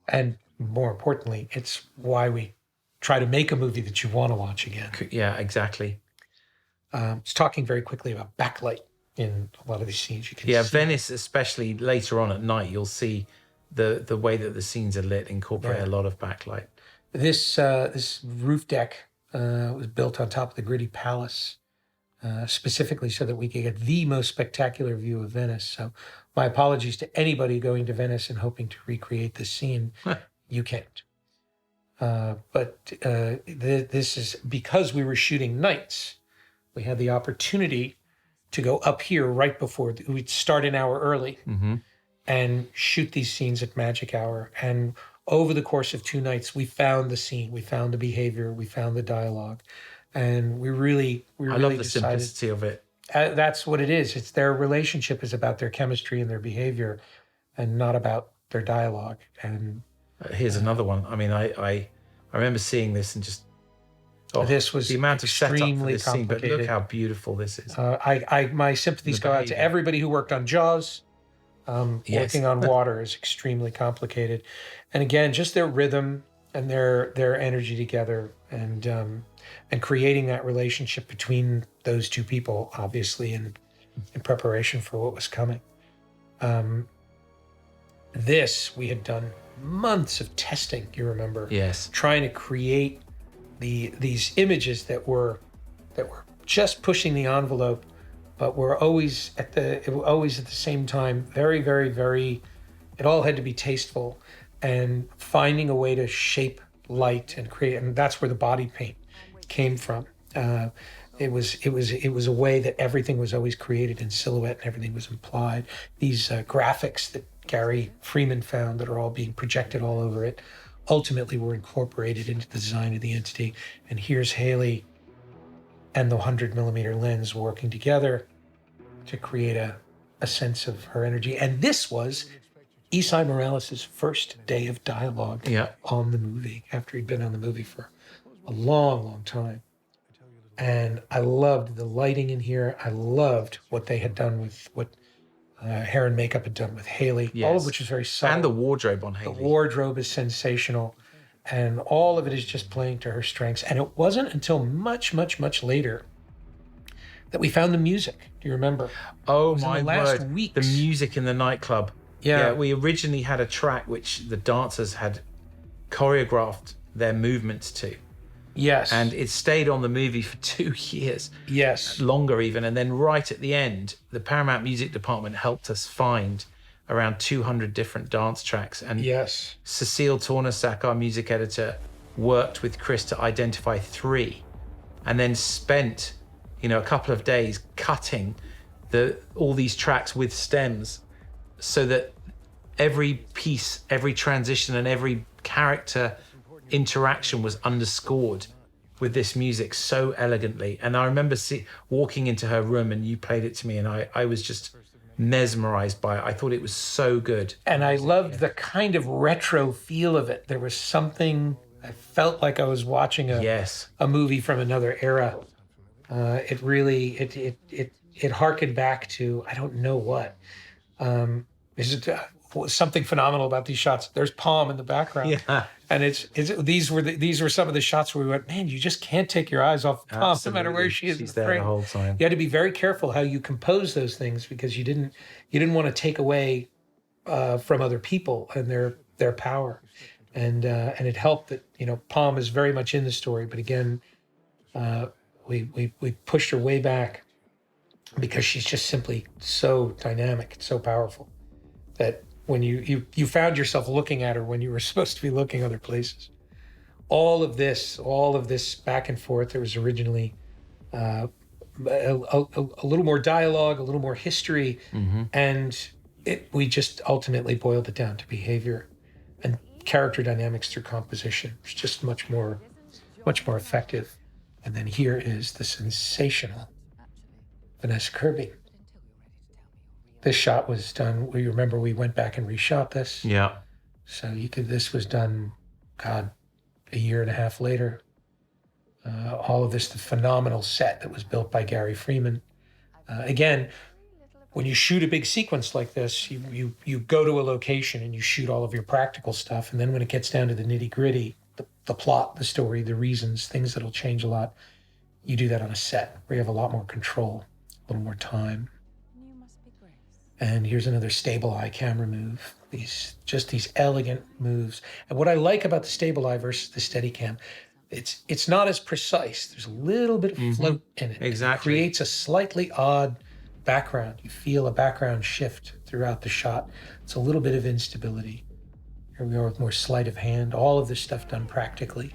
And more importantly, it's why we try to make a movie that you want to watch again. Yeah, exactly. It's talking very quickly about backlight in a lot of these scenes. You can see. Venice, especially later on at night, you'll see the way that the scenes are lit incorporate a lot of backlight. This roof deck was built on top of the gritty palace, specifically so that we could get the most spectacular view of Venice. So my apologies to anybody going to Venice and hoping to recreate this scene. You can't. But this is because we were shooting nights. We had the opportunity to go up here right before we'd start an hour early and shoot these scenes at magic hour. And over the course of 2 nights, we found the scene, we found the behavior, we found the dialogue, and we really love the decided, simplicity of it. That's what it is. It's their relationship is about their chemistry and their behavior, and not about their dialogue. And here's another one. I mean, I remember seeing this and just this was the amount of setup for this scene. But look how beautiful this is. My sympathies go out to everybody who worked on Jaws. Working on water is extremely complicated, and again, just their rhythm and their energy together, and creating that relationship between those two people, obviously in preparation for what was coming. This we had done months of testing. You remember? Yes. Trying to create these images that were just pushing the envelope, but were always at the same time very, very, very. It all had to be tasteful, and finding a way to shape light and create, and that's where the body paint came from. It was a way that everything was always created in silhouette and everything was implied. These graphics that Gary Freeman found that are all being projected all over it ultimately were incorporated into the design of the entity. And here's Haley and the 100mm lens working together to create a sense of her energy. And this was Esai Morales' first day of dialogue on the movie, after he'd been on the movie for a long, long time. And I loved the lighting in here. I loved what they had done with what hair and makeup had done with Haley, all of which is very subtle. And the wardrobe on Haley. The wardrobe is sensational. And all of it is just playing to her strengths. And it wasn't until much, much, much later that we found the music. Do you remember? Oh, my my last word. weeks. The music in the nightclub. Yeah. We originally had a track which the dancers had choreographed their movements to. Yes. And it stayed on the movie for 2 years. Yes. Longer even. And then right at the end, the Paramount Music Department helped us find around 200 different dance tracks. And yes. Cecile Tornasak, our music editor, worked with Chris to identify 3 and then spent, a couple of days cutting all these tracks with stems so that every piece, every transition and every character interaction was underscored with this music so elegantly. And I remember walking into her room and you played it to me and I was just mesmerized by it. I thought it was so good. And I loved the kind of retro feel of it. There was something, I felt like I was watching a movie from another era. It really, it harkened back to, I don't know what. Something phenomenal about these shots. There's Palm in the background. Yeah. And these were some of the shots where we went, man, you just can't take your eyes off Palm. Absolutely. No matter where she is. She's in the there frame. the whole time. You had to be very careful how you compose those things because you didn't want to take away from other people and their power. And it helped that Palm is very much in the story, but again, we pushed her way back because she's just simply so dynamic and so powerful that when you found yourself looking at her when you were supposed to be looking other places. All of this back and forth, there was originally a little more dialogue, a little more history, and we just ultimately boiled it down to behavior and character dynamics through composition. It's just much more effective. And then here is the sensational Vanessa Kirby. This shot was done. We remember we went back and reshot this. Yeah. So this was done, a year and a half later. All of this, the phenomenal set that was built by Gary Freeman. Again, when you shoot a big sequence like this, you go to a location and you shoot all of your practical stuff. And then when it gets down to the nitty gritty, the plot, the story, the reasons, things that'll change a lot, you do that on a set where you have a lot more control, a little more time. And here's another stable eye camera move. These elegant moves. And what I like about the stable eye versus the Steadicam, it's not as precise. There's a little bit of float in it. Exactly. It creates a slightly odd background. You feel a background shift throughout the shot. It's a little bit of instability. Here we are with more sleight of hand. All of this stuff done practically.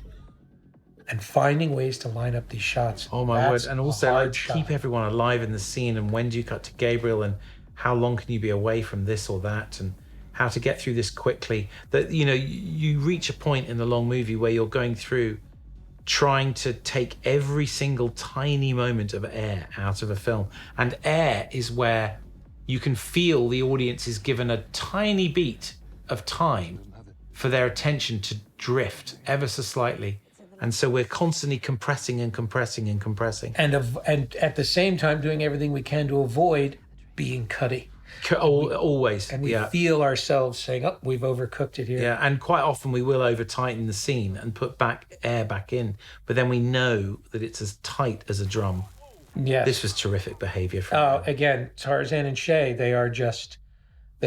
And finding ways to line up these shots. Oh my word. And also shot. keep everyone alive in the scene, and when do you cut to Gabriel, and how long can you be away from this or that, and how to get through this quickly. That you reach a point in the long movie where you're going through trying to take every single tiny moment of air out of a film. And air is where you can feel the audience is given a tiny beat of time for their attention to drift ever so slightly. And so we're constantly compressing and compressing and compressing. And at the same time doing everything we can to avoid being cutty. Always. And we feel ourselves saying, oh, we've overcooked it here. Yeah, and quite often we will over tighten the scene and put air back in. But then we know that it's as tight as a drum. Yes. This was terrific behavior from them. Again, Tarzan and Shay, they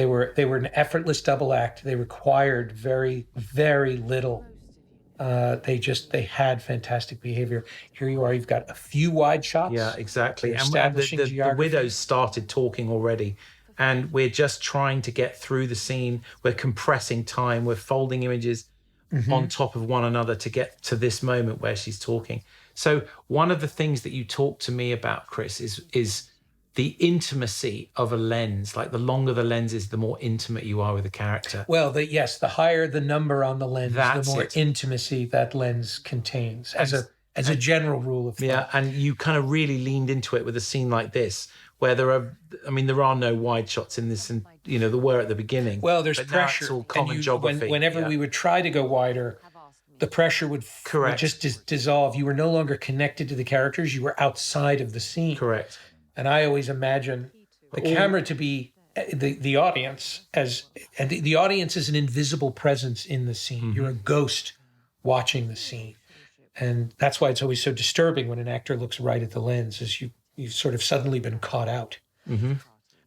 were an effortless double act. They required very, very little. They had fantastic behavior. Here you are, you've got a few wide shots. Yeah, exactly. And the widows started talking already. And we're just trying to get through the scene. We're compressing time. We're folding images on top of one another to get to this moment where she's talking. So one of the things that you talked to me about, Chris, is the intimacy of a lens. Like the longer the lens is, the more intimate you are with the character. Well, yes, the higher the number on the lens, That's the more it. intimacy that lens contains, as a general rule of thumb. Yeah, and you kind of really leaned into it with a scene like this, where there are no wide shots in this, and there were at the beginning. Well, there's but pressure. Now it's all common geography. Whenever we would try to go wider, the pressure would just dissolve. You were no longer connected to the characters. You were outside of the scene. Correct. And I always imagine the camera to be the audience, and the audience is an invisible presence in the scene. Mm-hmm. You're a ghost watching the scene. And that's why it's always so disturbing when an actor looks right at the lens, is you've sort of suddenly been caught out. Mm-hmm.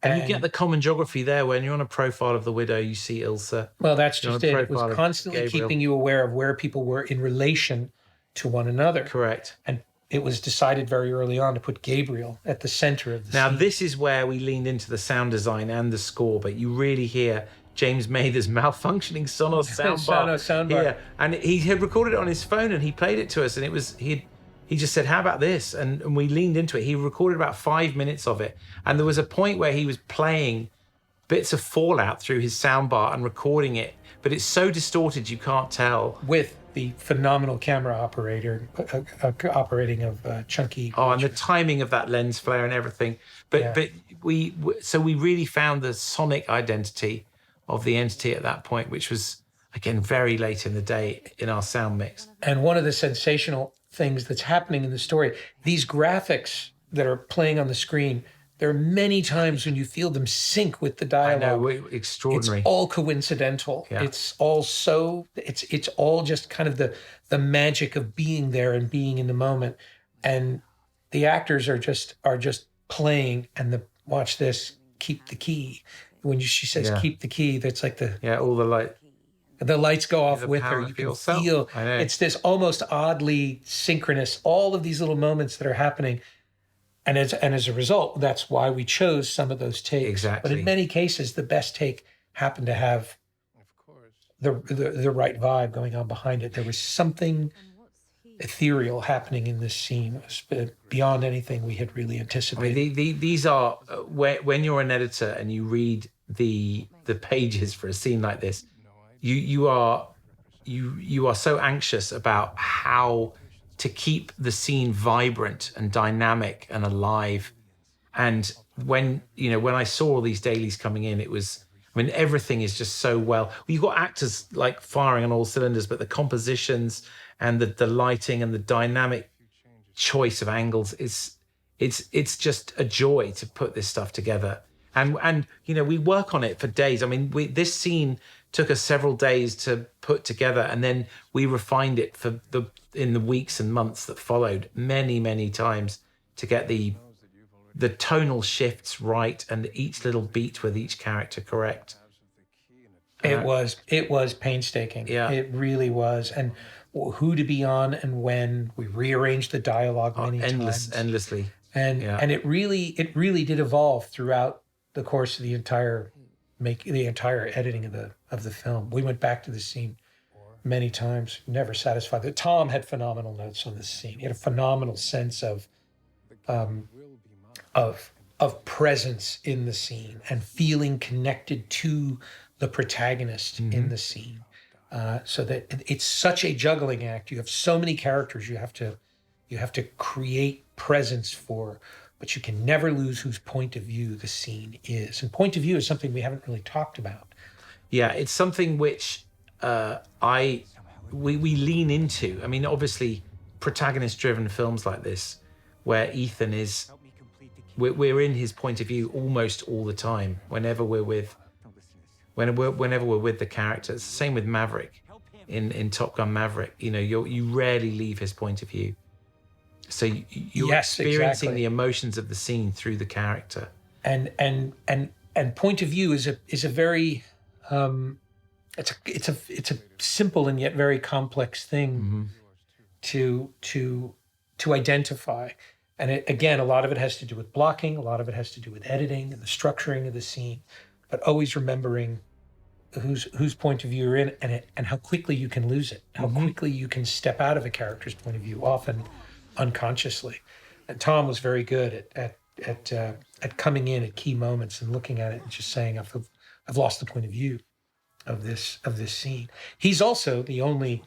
And you get the common geography there. When you're on a profile of the widow, you see Ilsa. Well, that's just it. It was constantly keeping you aware of where people were in relation to one another. Correct. And it was decided very early on to put Gabriel at the center of the scene. Now, scene. this is where we leaned into the sound design and the score, but you really hear James Mather's malfunctioning Sonos soundbar. Yeah, and he had recorded it on his phone and he played it to us, and he just said, "How about this?" And we leaned into it. He recorded about 5 minutes of it, and there was a point where he was playing bits of Fallout through his soundbar and recording it, but it's so distorted you can't tell. With the phenomenal camera operator operating of chunky. Oh, and the timing of that lens flare and everything. But we really found the sonic identity of the entity at that point, which was, again, very late in the day in our sound mix. And one of the sensational things that's happening in the story, these graphics that are playing on the screen, there are many times when you feel them sync with the dialogue. I know, extraordinary. It's all coincidental. Yeah. It's all it's all just kind of the magic of being there and being in the moment. And the actors are just playing, and watch this, keep the key. When she says keep the key, that's like all the lights go off with her. You can feel it's this almost oddly synchronous, all of these little moments that are happening. And as a result, that's why we chose some of those takes. Exactly. But in many cases, the best take happened to have the right vibe going on behind it. There was something ethereal happening in this scene. It was beyond anything we had really anticipated. I mean, these are when you're an editor and you read the pages for a scene like this, you are so anxious about how to keep the scene vibrant and dynamic and alive. And when I saw all these dailies coming in, it was, everything is just so well. You've got actors like firing on all cylinders, but the compositions and the lighting and the dynamic choice of angles it's just a joy to put this stuff together. And we work on it for days. This scene took us several days to put together, and then we refined it in the weeks and months that followed many, many times to get the tonal shifts right and each little beat with each character correct. It was painstaking. Yeah. It really was. And who to be on and when. We rearranged the dialogue many times. Endlessly. And it really did evolve throughout the course of the entire editing of the film. We went back to the scene many times, never satisfied. Tom had phenomenal notes on this scene. He had a phenomenal sense of presence in the scene and feeling connected to the protagonist in the scene. So that it's such a juggling act. You have so many characters you have to create presence for, but you can never lose whose point of view the scene is. And point of view is something we haven't really talked about. Yeah, it's something which we lean into. Obviously, protagonist-driven films like this, where Ethan is, we're in his point of view almost all the time. Whenever we're with the character, it's the same with Maverick in Top Gun Maverick. You rarely leave his point of view. So you're experiencing the emotions of the scene through the character. And point of view is a very it's a simple and yet very complex thing to identify. And again, a lot of it has to do with blocking, a lot of it has to do with editing and the structuring of the scene, but always remembering whose point of view you're in and how quickly you can lose it, how quickly you can step out of a character's point of view, often unconsciously. And Tom was very good at at coming in at key moments and looking at it and just saying, I've lost the point of view of this scene. He's also the only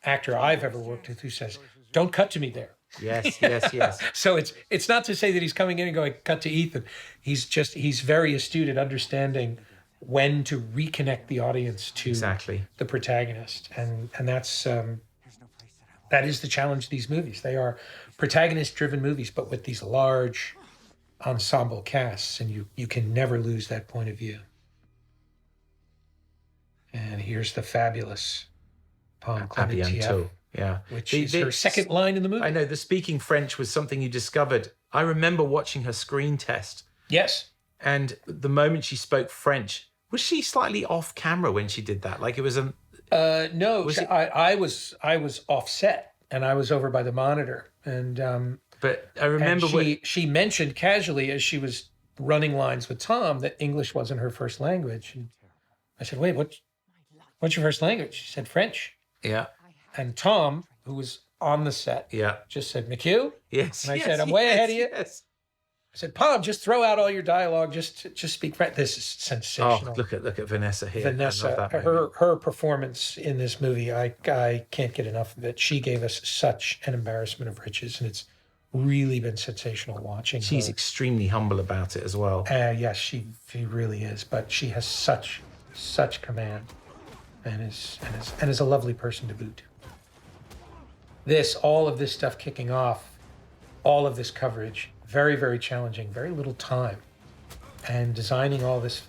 actor I've ever worked with who says, "Don't cut to me there." Yes, yes, yes. So it's not to say that he's coming in and going, "Cut to Ethan." He's very astute at understanding when to reconnect the audience to Exactly. the protagonist, and that's that is the challenge of these movies. They are protagonist-driven movies, but with these large ensemble casts, and you can never lose that point of view. And here's the fabulous Pom Abiento. Yeah. which is her second line in the movie. I know the speaking French was something you discovered. I remember watching her screen test, Yes. and the moment she spoke French, was she slightly off camera when she did that? Like it was a No, Was it- I was offset, and I was over by the monitor, and but I remember she mentioned casually as she was running lines with Tom that English wasn't her first language. And I said, "Wait, what's your first language?" She said, "French." yeah, And Tom, who was on the set, yeah, just said, "McHugh." yes. And I yes, said, "I'm way ahead of you." Yes. I said, "Pom, just throw out all your dialogue. Just speak French." This is Oh, sensational. look at Vanessa here. I Vanessa, love that movie. her performance in this movie, I can't get enough of it. She gave us such an embarrassment of riches, and it's really been sensational watching She's her. extremely humble about it as well. Yes, she really is, but she has such command, and is a lovely person to boot. All of this stuff kicking off, all of this coverage, very, very challenging, very little time, and designing all this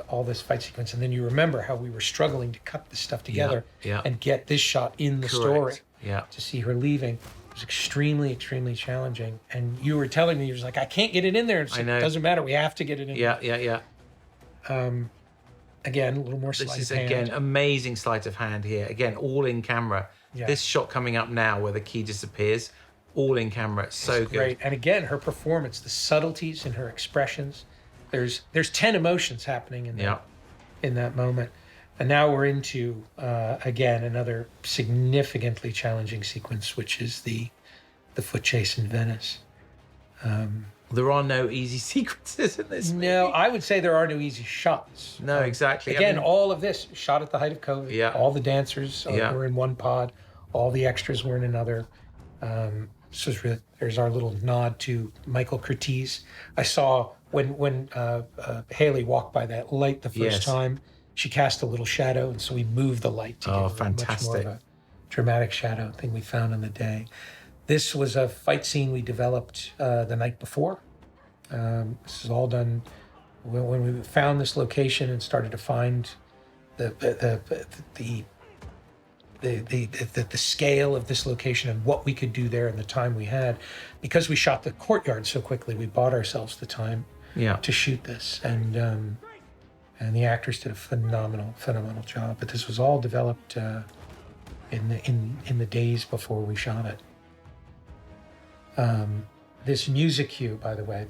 fight sequence. And then you remember how we were struggling to cut this stuff together yeah. and get this shot in the story. Correct. Yeah. To see her leaving it was extremely, extremely challenging. And you were telling me, you were like, "I can't get it in there." It's I like, know. "It doesn't matter. We have to get it in." Yeah, yeah, yeah. Again, a little more This sleight is of hand. again amazing sleight of hand here. Again, all in camera. Yeah. This shot coming up now where the key disappears, all in camera. It's so good. Great. And again, her performance, the subtleties in her expressions. There's 10 emotions happening in that, Yeah. in that moment. And now we're into, again, another significantly challenging sequence, which is the foot chase in Venice. There are no easy sequences in this. No, movie. I would say there are no easy shots. No, exactly. I Again, mean- all of this shot at the height of COVID. Yeah. All the dancers Yeah. were in one pod. All the extras were in another. This was really, there's our little nod to Michael Curtiz. I saw when Haley walked by that light the first Yes. time, she cast a little shadow, and so we moved the light to Oh, give it a much more fantastic. of a dramatic shadow thing we found on the day. This was a fight scene we developed the night before. This is all done when we found this location and started to find the scale of this location and what we could do there and the time we had. Because we shot the courtyard so quickly, we bought ourselves the time Yeah. to shoot this, and the actors did a phenomenal job. But this was all developed in the days before we shot it. This music cue, by the way,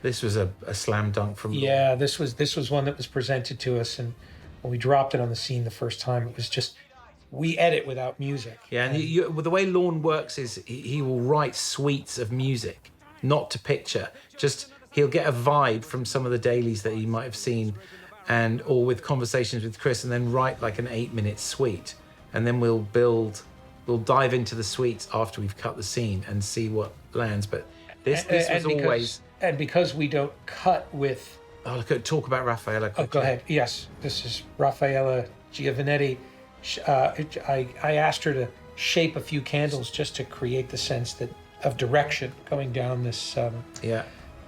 This was a slam dunk from this was one that was presented to us, and when we dropped it on the scene the first time, it was just, we edit without music. Yeah, and well, the way Lorne works is he will write suites of music, not to picture. Just he'll get a vibe from some of the dailies that he might have seen, or with conversations with Chris, and then write like an 8-minute suite, and then we'll dive into the suites after we've cut the scene and see what lands. But this was always. And because we don't cut with. Oh, talk about Raffaella quickly. Oh, go ahead. Yes, this is Raffaella Giovanetti. I asked her to shape a few candles just to create the sense of direction going down this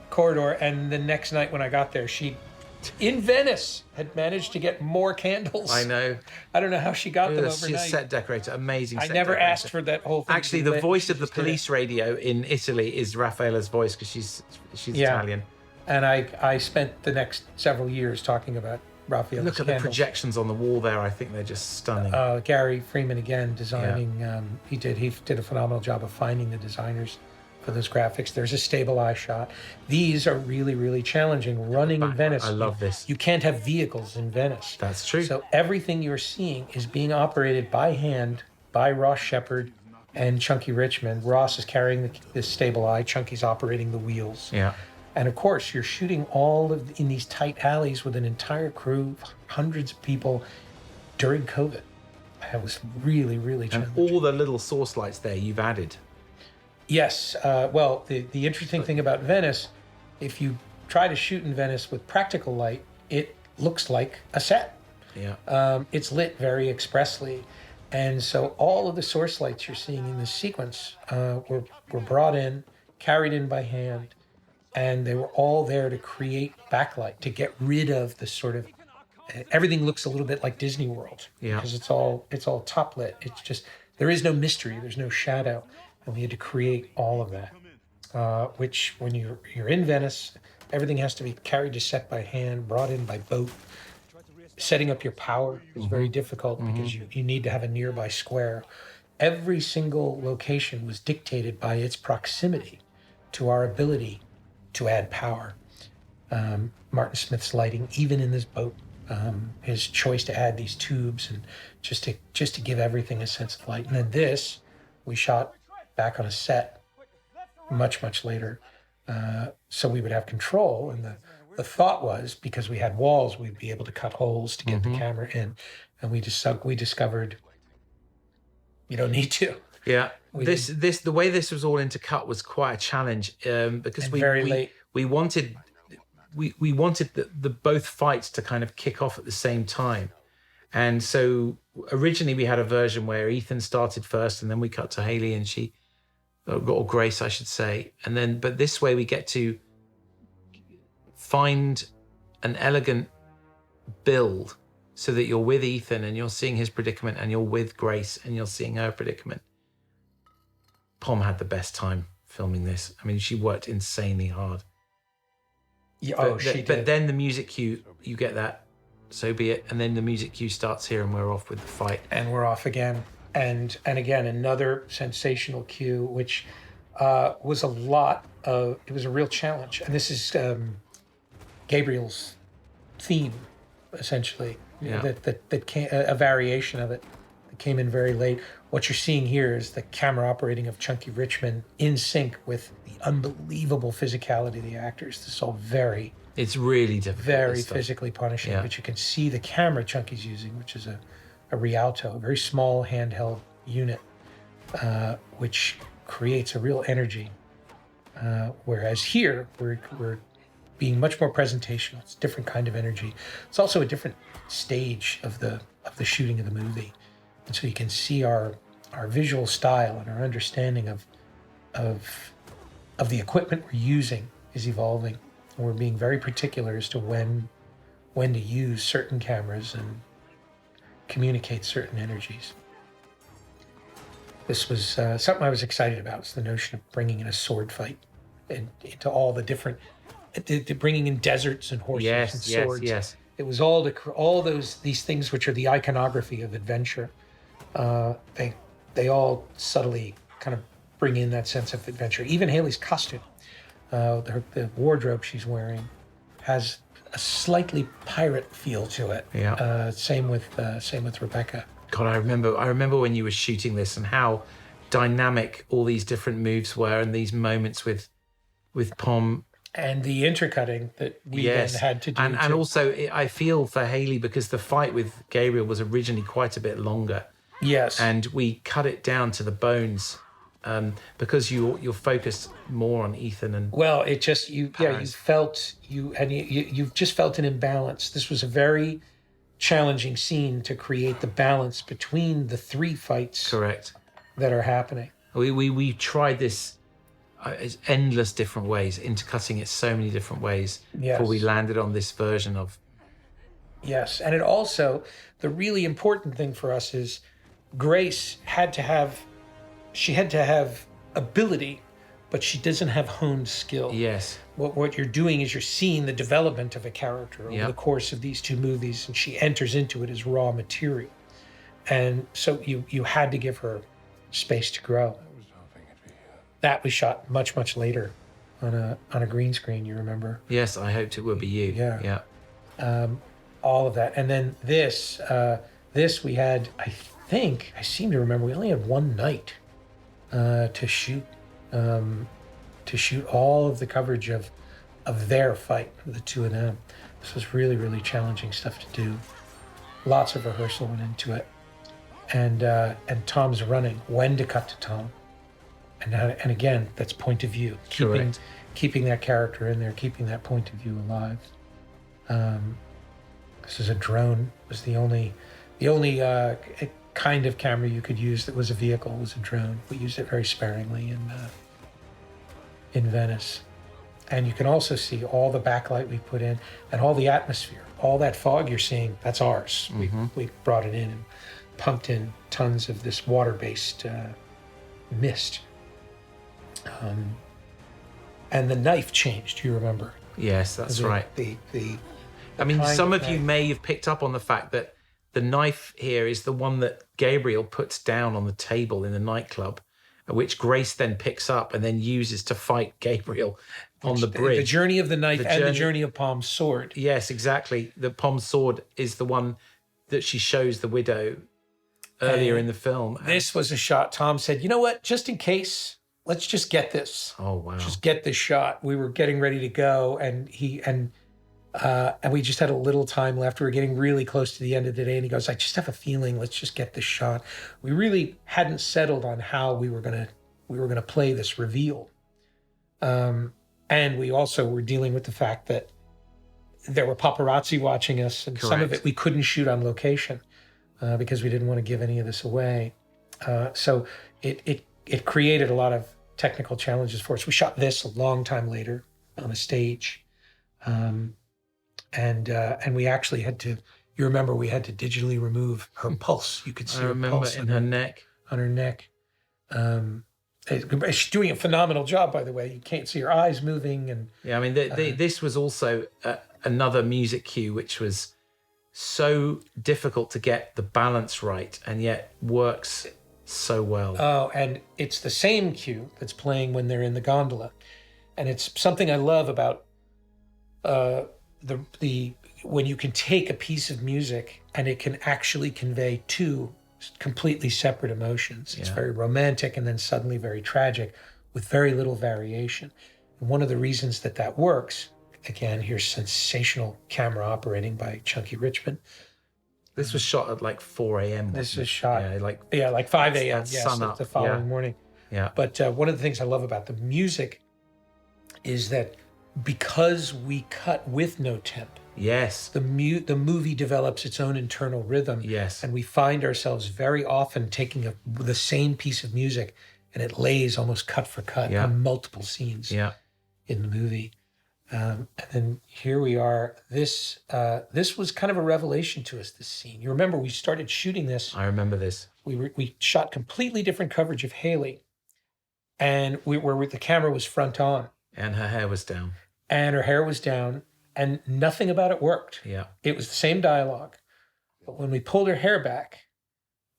corridor. And the next night when I got there, she, in Venice, had managed to get more candles. I know. I don't know how she got them She's a overnight. set decorator, amazing. I set never decorator. asked for that whole thing. Actually, to be the lit. voice She of the just did it. police radio in Italy is Raffaella's voice because she's Italian. And I spent the next several years talking about Raphael's Look at the candles. projections on the wall there. I think they're just stunning. Gary Freeman again designing. He did a phenomenal job of finding the designers for those graphics. There's a stable eye shot. These are really, really challenging. Running in Venice. I love this. You can't have vehicles in Venice. That's true. So everything you're seeing is being operated by hand by Ross Shepard and Chunky Richmond. Ross is carrying the stable eye. Chunky's operating the wheels. Yeah. And of course, you're shooting in these tight alleys with an entire crew, hundreds of people during COVID. It was really, really And challenging. all the little source lights there you've added. Yes. Well, the interesting thing about Venice, if you try to shoot in Venice with practical light, it looks like a set. Yeah. It's lit very expressly. And so all of the source lights you're seeing in this sequence were brought in, carried in by hand, and they were all there to create backlight, to get rid of the sort of, everything looks a little bit like Disney World. Yeah. Because it's all top lit. It's just, there is no mystery, there's no shadow. And we had to create all of that, which when you're in Venice, everything has to be carried to set by hand, brought in by boat. Setting up your power is very difficult because you need to have a nearby square. Every single location was dictated by its proximity to our ability to add power. Martin Smith's lighting, even in this boat, his choice to add these tubes and just to give everything a sense of light. And then this, we shot back on a set much later, so we would have control. And the thought was, because we had walls, we'd be able to cut holes to get the camera in. And we discovered you don't need to. Yeah. The way this was all intercut was quite a challenge, because late. We wanted the both fights to kind of kick off at the same time. And so originally we had a version where Ethan started first, and then we cut to Haley, and she, or Grace, I should say. And then, but this way we get to find an elegant build so that you're with Ethan and you're seeing his predicament, and you're with Grace and you're seeing her predicament. Pom had the best time filming this. I mean, she worked insanely hard. Yeah, she did. But then the music cue, you get that, so be it. And then the music cue starts here, and we're off with the fight. And we're off again. And again, another sensational cue, which was a real challenge. And this is Gabriel's theme, essentially. Yeah. That came, a variation of it that came in very late. What you're seeing here is the camera operating of Chunky Richmond in sync with the unbelievable physicality of the actors. This is all it's really difficult. Very physically punishing, Yeah. but you can see the camera Chunky's using, which is a Rialto, a very small handheld unit, which creates a real energy. Whereas here, we're being much more presentational. It's a different kind of energy. It's also a different stage of the shooting of the movie. And so you can see our visual style and our understanding of the equipment we're using is evolving. And we're being very particular as to when to use certain cameras and communicate certain energies. This was something I was excited about. It's the notion of bringing in a sword fight and into all the different, bringing in deserts and horses and swords. Yes. It was these things which are the iconography of adventure. They all subtly kind of bring in that sense of adventure. Even Haley's costume, the wardrobe she's wearing, has a slightly pirate feel to it. Yeah. Same with Rebecca. God, I remember when you were shooting this and how dynamic all these different moves were, and these moments with Pom. And the intercutting that we then had to do. And also, I feel for Haley, because the fight with Gabriel was originally quite a bit longer. Yes. And we cut it down to the bones, because you're focused more on Ethan and. Well, it just you've just felt an imbalance. This was a very challenging scene to create the balance between the three fights. Correct. That are happening. We tried this endless different ways, intercutting it so many different ways before we landed on this version of. Yes, and it also, the really important thing for us is Grace had to have ability, but she doesn't have honed skill. Yes. What you're doing is you're seeing the development of a character over the course of these two movies, and she enters into it as raw material. And so you had to give her space to grow. That we shot much later on a green screen, you remember? Yes, I hoped it would be you. Yeah. All of that. And then this we had, I seem to remember, we only had one night to shoot all of the coverage of of their fight, of the two of them. This was really, really challenging stuff to do. Lots of rehearsal went into it. And Tom's running when to cut to Tom. And again, that's point of view. Keeping that character in there, keeping that point of view alive. This is a drone. It was the only kind of camera you could use that was a vehicle, was a drone. We used it very sparingly in Venice. And you can also see all the backlight we put in and all the atmosphere, all that fog you're seeing, that's ours. We brought it in and pumped in tons of this water-based mist. And the knife changed, you remember? Yes, that's right. I mean, some of you may have picked up on the fact that the knife here is the one that Gabriel puts down on the table in the nightclub, which Grace then picks up and then uses to fight Gabriel on the bridge. The journey of the knife and the journey of Pom's sword. Yes, exactly. The Pom's sword is the one that she shows the widow earlier in the film. This was a shot. Tom said, you know what, just in case, let's just get this. Oh, wow. Just get this shot. We were getting ready to go, and we just had a little time left. We were getting really close to the end of the day, and he goes, I just have a feeling, let's just get this shot. We really hadn't settled on how we were gonna play this reveal. And we also were dealing with the fact that there were paparazzi watching us, and some of it we couldn't shoot on location because we didn't want to give any of this away. So it created a lot of technical challenges for us. We shot this a long time later on a stage. And we actually had to, you remember, we had to digitally remove her pulse. You could see her pulse in her neck. On her neck. She's doing a phenomenal job, by the way. You can't see her eyes moving. And yeah, I mean, this was also another music cue, which was so difficult to get the balance right, and yet works so well. Oh, and it's the same cue that's playing when they're in the gondola. And it's something I love about when you can take a piece of music and it can actually convey two completely separate emotions. It's very romantic and then suddenly very tragic with very little variation. And one of the reasons that works, again, here's sensational camera operating by Chunky Richmond. This was shot at like 4 a.m. This was shot like 5 a.m. Sun up. The following morning. Yeah. But one of the things I love about the music is that because we cut with no temp, yes, the movie develops its own internal rhythm. Yes. And we find ourselves very often taking the same piece of music and it lays almost cut for cut on multiple scenes in the movie. And then here we are. This was kind of a revelation to us, this scene. You remember we started shooting this. I remember this. We shot completely different coverage of Haley, and where the camera was front on. And her hair was down. And her hair was down, and nothing about it worked. Yeah. It was the same dialogue. But when we pulled her hair back,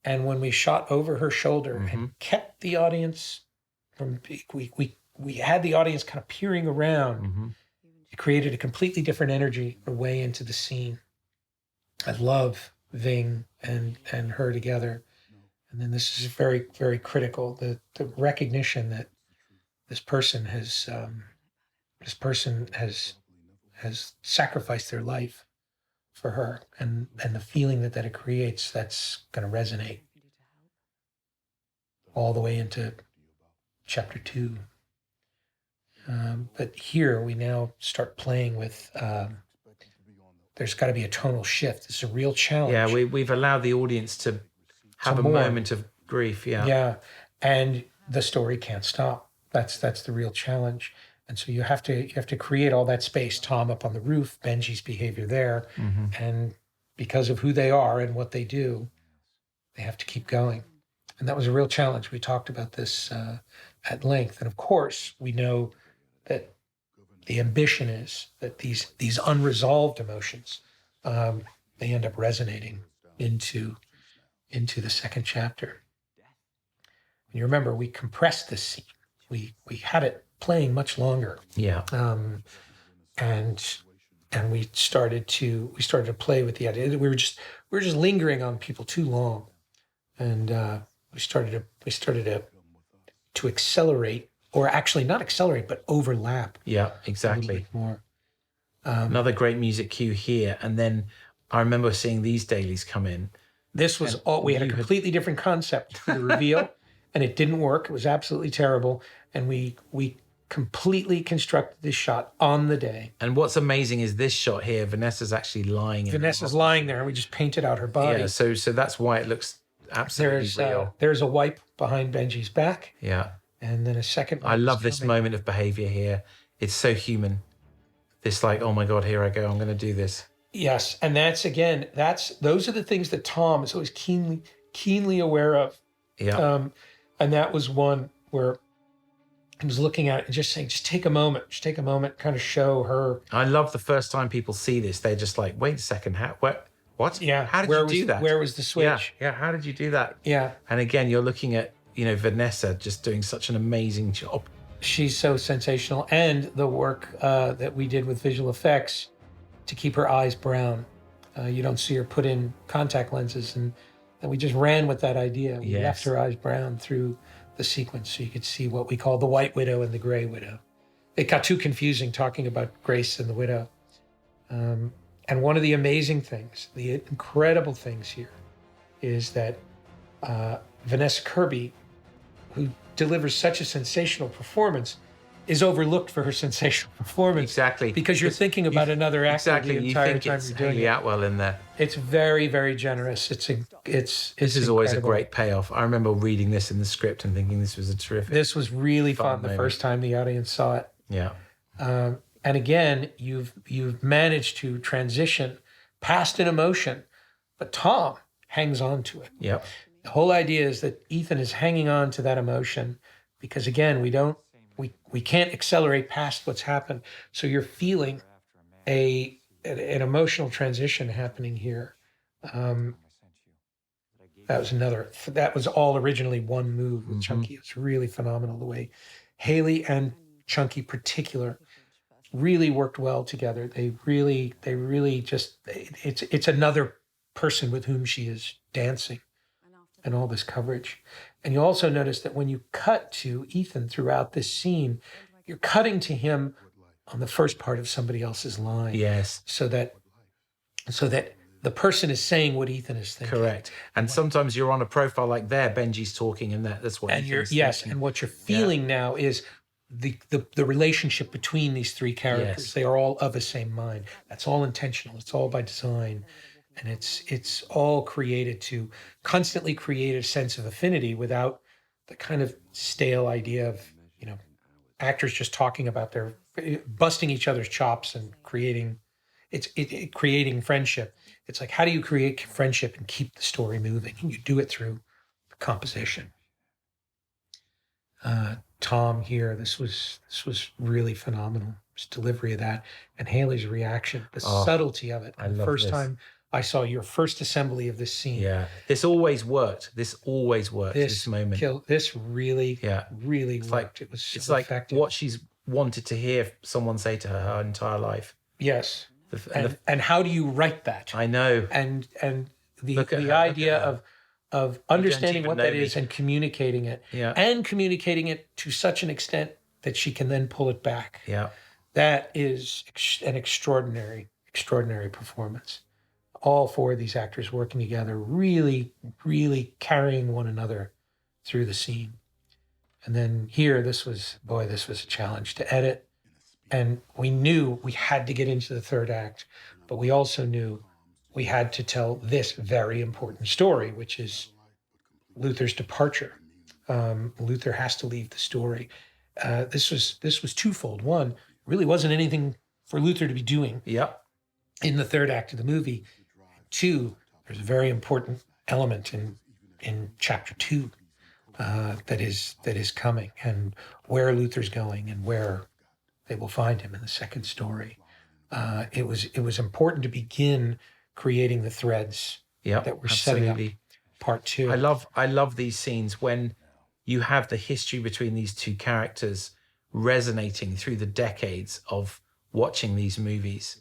and when we shot over her shoulder and kept the audience from, we had the audience kind of peering around, it created a completely different energy way into the scene. I love Ving and her together. And then this is very, very critical, the recognition that this person has sacrificed their life for her, and the feeling that it creates, that's going to resonate all the way into chapter 2. But here we now start playing with, there's got to be a tonal shift. It's a real challenge. Yeah, we've allowed the audience to have a moment of grief. Yeah. Yeah. And the story can't stop. That's the real challenge. And so you have to create all that space. Tom up on the roof, Benji's behavior there. And because of who they are and what they do, they have to keep going. And that was a real challenge. We talked about this at length. And of course, we know that the ambition is that these unresolved emotions, they end up resonating into the second chapter. And you remember, we compressed this scene. We had it playing much longer. Yeah. And we started to play with the idea. We were just lingering on people too long, and we started to accelerate or actually not accelerate, but overlap Yeah, a little exactly. bit more. Another great music cue here. And then I remember seeing these dailies come in. This was And all, we had a you had- completely different concept for the reveal, and it didn't work. It was absolutely terrible. And we completely constructed this shot on the day. And what's amazing is this shot here. Vanessa's actually lying. Vanessa's lying there, and we just painted out her body. Yeah, so that's why it looks absolutely real. There's a wipe behind Benji's back, Yeah. and then a second wipe I is love this coming. moment of behavior here. It's so human. This like, oh my God, here I go. I'm going to do this. Yes, and those are the things that Tom is always keenly aware of. Yeah. And that was one where he was looking at it and just saying, just take a moment, kind of show her. I love the first time people see this. They're just like, wait a second. What? Yeah. How did you do that? Where was the switch? Yeah. How did you do that? Yeah. And again, you're looking at, Vanessa just doing such an amazing job. She's so sensational. And the work that we did with visual effects to keep her eyes brown. You don't see her put in contact lenses. And we just ran with that idea. We Yes. left her eyes brown through the sequence so you could see what we call the White Widow and the Gray Widow. It got too confusing talking about Grace and the Widow. And one of the amazing things, the incredible things here, is that Vanessa Kirby, who delivers such a sensational performance, is overlooked for her sensational performance. Exactly. Because you're thinking about another actor Exactly. the You entire think time it's you're doing Haley it. Atwell in there. It's very, very generous. This Is always a great payoff. I remember reading this in the script and thinking this was a terrific. This was really fun the moment. first time the audience saw it. Yeah. And again, you've managed to transition past an emotion, but Tom hangs on to it. Yep. The whole idea is that Ethan is hanging on to that emotion because again, we can't accelerate past what's happened. So you're feeling an emotional transition happening here. That was all originally one move with Chunky. It's really phenomenal the way Haley and Chunky particular really worked well together. They really just, it's another person with whom she is dancing and all this coverage. And you also notice that when you cut to Ethan throughout this scene, you're cutting to him on the first part of somebody else's line. Yes. So that the person is saying what Ethan is thinking. Correct. And sometimes you're on a profile like there, Benji's talking, and that's what. And Ethan's yes, thinking. and what you're feeling now is the relationship between these three characters. Yes. They are all of the same mind. That's all intentional. It's all by design. And it's all created to constantly create a sense of affinity without the kind of stale idea of, actors just talking about their busting each other's chops and creating creating friendship. It's like, how do you create friendship and keep the story moving? And you do it through composition. Tom here, this was really phenomenal. His delivery of that and Haley's reaction, the subtlety of it. I And the love first this. time I saw your first assembly of this scene. Yeah. This always worked. This moment. This really, Yeah. really It's worked. like It was so it's like effective. what she's wanted to hear someone say to her entire life. Yes. The- And how do you write that? I know. And the Look at her, idea look at her. of understanding even what know that me. is and communicating it. Yeah. And communicating it to such an extent that she can then pull it back. Yeah. That is an extraordinary performance. All four of these actors working together, really, really carrying one another through the scene. And then here, this was a challenge to edit. And we knew we had to get into the third act, but we also knew we had to tell this very important story, which is Luther's departure. Luther has to leave the story. This was twofold. One, really wasn't anything for Luther to be doing Yep. in the third act of the movie. Two, there's a very important element in chapter 2 that is coming, and where Luther's going and where they will find him in the second story. It was important to begin creating the threads Yep. that we're setting up part 2. I love these scenes when you have the history between these two characters resonating through the decades of watching these movies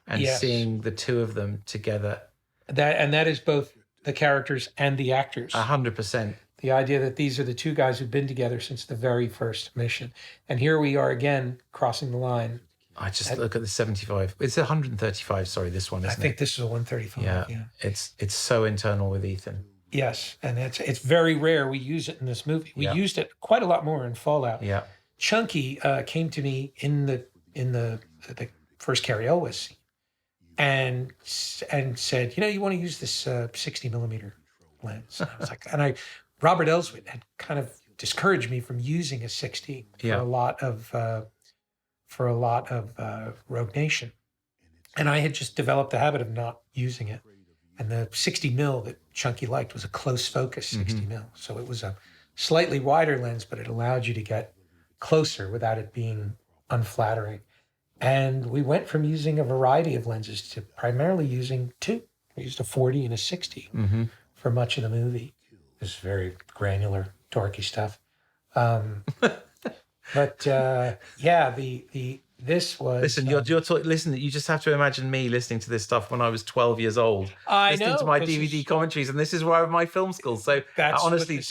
and Yes. seeing the two of them together. That is both the characters and the actors. 100%. The idea that these are the two guys who've been together since the very first mission. And here we are again, crossing the line. I just look at the 75. It's 135, sorry, this one, I isn't think it? this is a 135. Yeah. It's so internal with Ethan. Yes, and it's very rare we use it in this movie. We Yeah. used it quite a lot more in Fallout. Yeah. Chunky came to me in the first Carrie Elwes scene and said, you want to use this 60 millimeter lens. And I was like, Robert Elswit had kind of discouraged me from using a 60 for a lot of Rogue Nation, and I had just developed the habit of not using it. And the 60 mil that Chunky liked was a close focus 60 mil. So it was a slightly wider lens, but it allowed you to get closer without it being unflattering. And we went from using a variety of lenses to primarily using two. We used a 40 and a 60 for much of the movie. It was very granular, dorky stuff. This was... Listen, listen, you just have to imagine me listening to this stuff when I was 12 years old. Listening to my DVD commentaries, and this is where my film school. So honestly,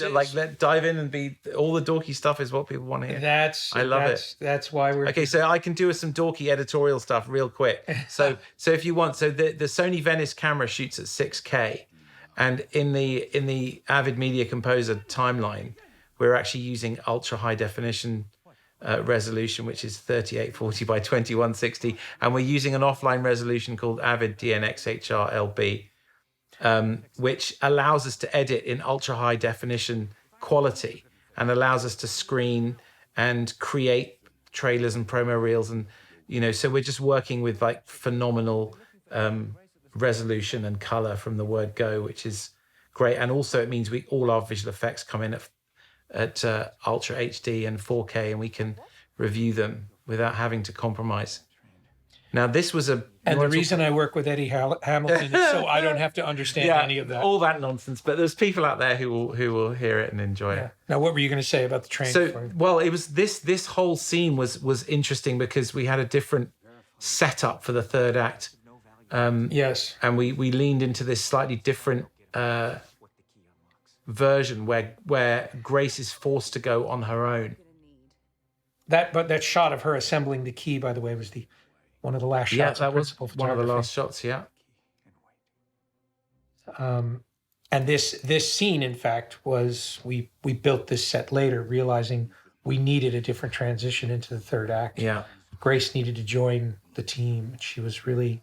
dive in and be all the dorky stuff is what people want to hear. I love it. That's why we're... Okay, so I can do some dorky editorial stuff real quick. So if you want, so the Sony Venice camera shoots at 6K, and in the Avid Media Composer timeline, we're actually using ultra high definition resolution, which is 3840 by 2160, and we're using an offline resolution called Avid DNxHR LB, which allows us to edit in ultra high definition quality and allows us to screen and create trailers and promo reels, and so we're just working with like phenomenal resolution and color from the word go, which is great. And also it means all our visual effects come in at Ultra HD and 4K, and we can review them without having to compromise. Now, this was the reason I work with Eddie Hamilton is so I don't have to understand any of that. All that nonsense. But there's people out there who will hear it and enjoy it. Now, what were you going to say about the train? It was this whole scene was interesting because we had a different setup for the third act. Yes, and we leaned into this slightly different version where Grace is forced to go on her own. That shot of her assembling the key, by the way, was one of the last shots. Yeah, that was one of the last shots. Yeah. And this scene, in fact, was we built this set later, realizing we needed a different transition into the third act. Yeah. Grace needed to join the team. She was really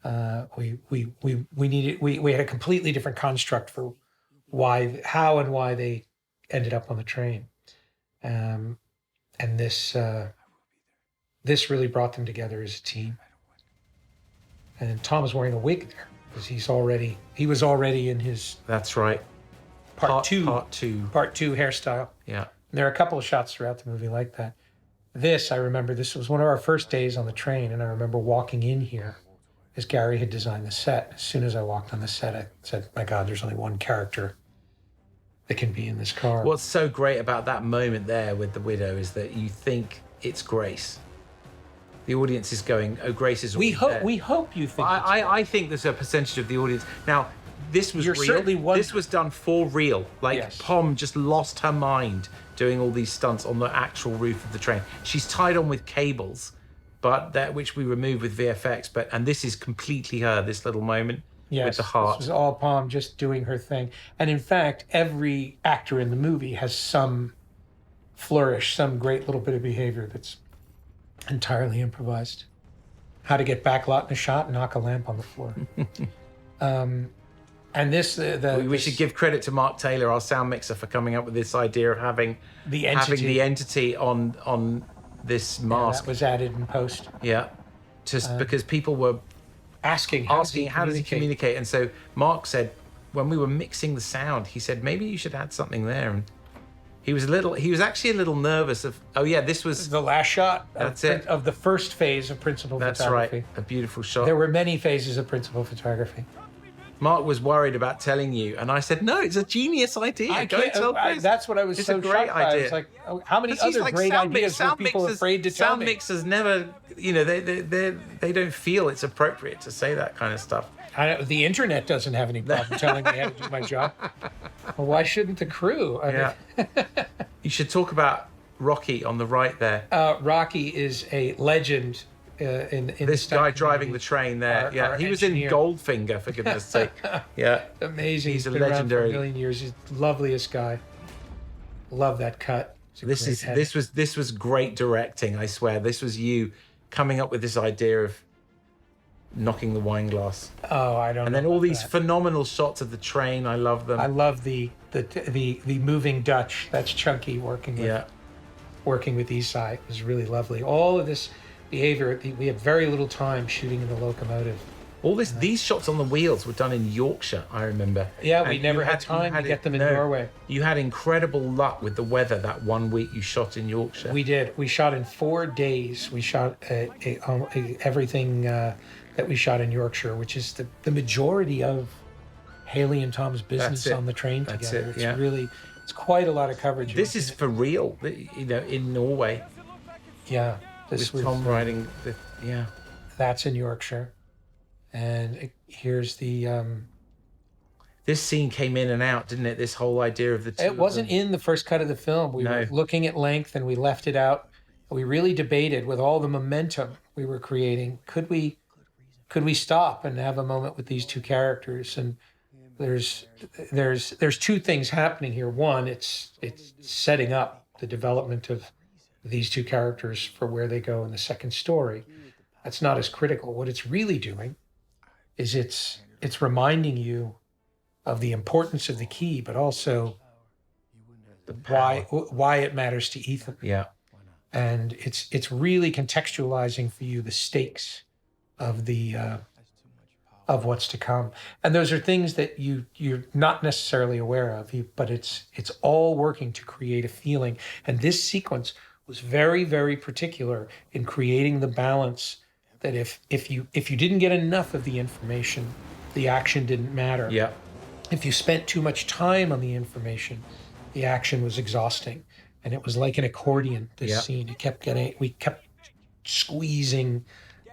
we had a completely different construct for how and why they ended up on the train. And this really brought them together as a team. And Tom is wearing a wig there because he was already in his That's right. part two hairstyle. Yeah. And there are a couple of shots throughout the movie like that. I remember this was one of our first days on the train, and I remember walking in here as Gary had designed the set. As soon as I walked on the set, I said, my God, there's only one character that can be in this car. What's so great about that moment there with the widow is that you think it's Grace. The audience is going, oh, Grace is already there. We hope you think I think there's a percentage of the audience. Now, this was You're real. certainly one. This was done for real. Like, Yes. Pom just lost her mind doing all these stunts on the actual roof of the train. She's tied on with cables, which we remove with VFX. And this is completely her, this little moment with the heart. This was all Pom just doing her thing. And in fact, every actor in the movie has some flourish, some great little bit of behavior that's entirely improvised. How to get backlot in a shot and knock a lamp on the floor. And we should give credit to Mark Taylor, our sound mixer, for coming up with this idea of having the entity on this mask. That was added in post. Yeah, just because people were asking how does he communicate? And so Mark said, when we were mixing the sound, he said, maybe you should add something there. And he was actually a little nervous of, this was the last shot of the first phase of principal photography. That's right, a beautiful shot. There were many phases of principal photography. Mark was worried about telling you, and I said, "No, it's a genius idea. Don't tell Chris." That's what I was It's so a great shocked by. idea. It's like, how many 'Cause he's other like, great ideas were people mixers- afraid to tell sound me? mixers never, they don't feel it's appropriate to say that kind of stuff. The internet doesn't have any problem telling me how to do my job. Well, why shouldn't the crew? I mean, You should talk about Rocky on the right there. Rocky is a legend in This the guy stunt driving the community. train there. Our He was in engineer. Goldfinger, for goodness sake. Yeah. Amazing. He's a been around for legendary- a million years. He's the loveliest guy. Love that cut. It's a great head. This was great directing, I swear. This was you coming up with this idea of knocking the wine glass. Oh, I don't. And know then all about these that. phenomenal shots of the train. I love them. I love the moving Dutch. That's Chunky working with Eastside. It was really lovely. All of this behavior. We had very little time shooting in the locomotive. All these shots on the wheels were done in Yorkshire, I remember. Yeah, we And never you had time to get them in no, Norway. You had incredible luck with the weather that one week you shot in Yorkshire. We did. We shot in 4 days. We shot everything that we shot in Yorkshire, which is the majority of Haley and Tom's business That's it. on the train That's together. it, yeah. It's quite a lot of coverage. This is for real, in Norway. Yeah. This With was Tom riding that's in Yorkshire, and here's the. This scene came in and out, didn't it? This whole idea of the two. It wasn't in the first cut of the film. We were looking at length, and we left it out. We really debated with all the momentum we were creating. Could we stop and have a moment with these two characters? And there's two things happening here. One, it's setting up the development of these two characters for where they go in the second story. That's not as critical. What it's really doing is it's reminding you of the importance of the key, but also why it matters to Ethan. Yeah. And it's really contextualizing for you the stakes of the of what's to come. And those are things that you're not necessarily aware of, but it's all working to create a feeling. And this sequence was very, very particular in creating the balance that if you didn't get enough of the information, the action didn't matter. Yeah. If you spent too much time on the information, the action was exhausting. And it was like an accordion, this scene. We kept squeezing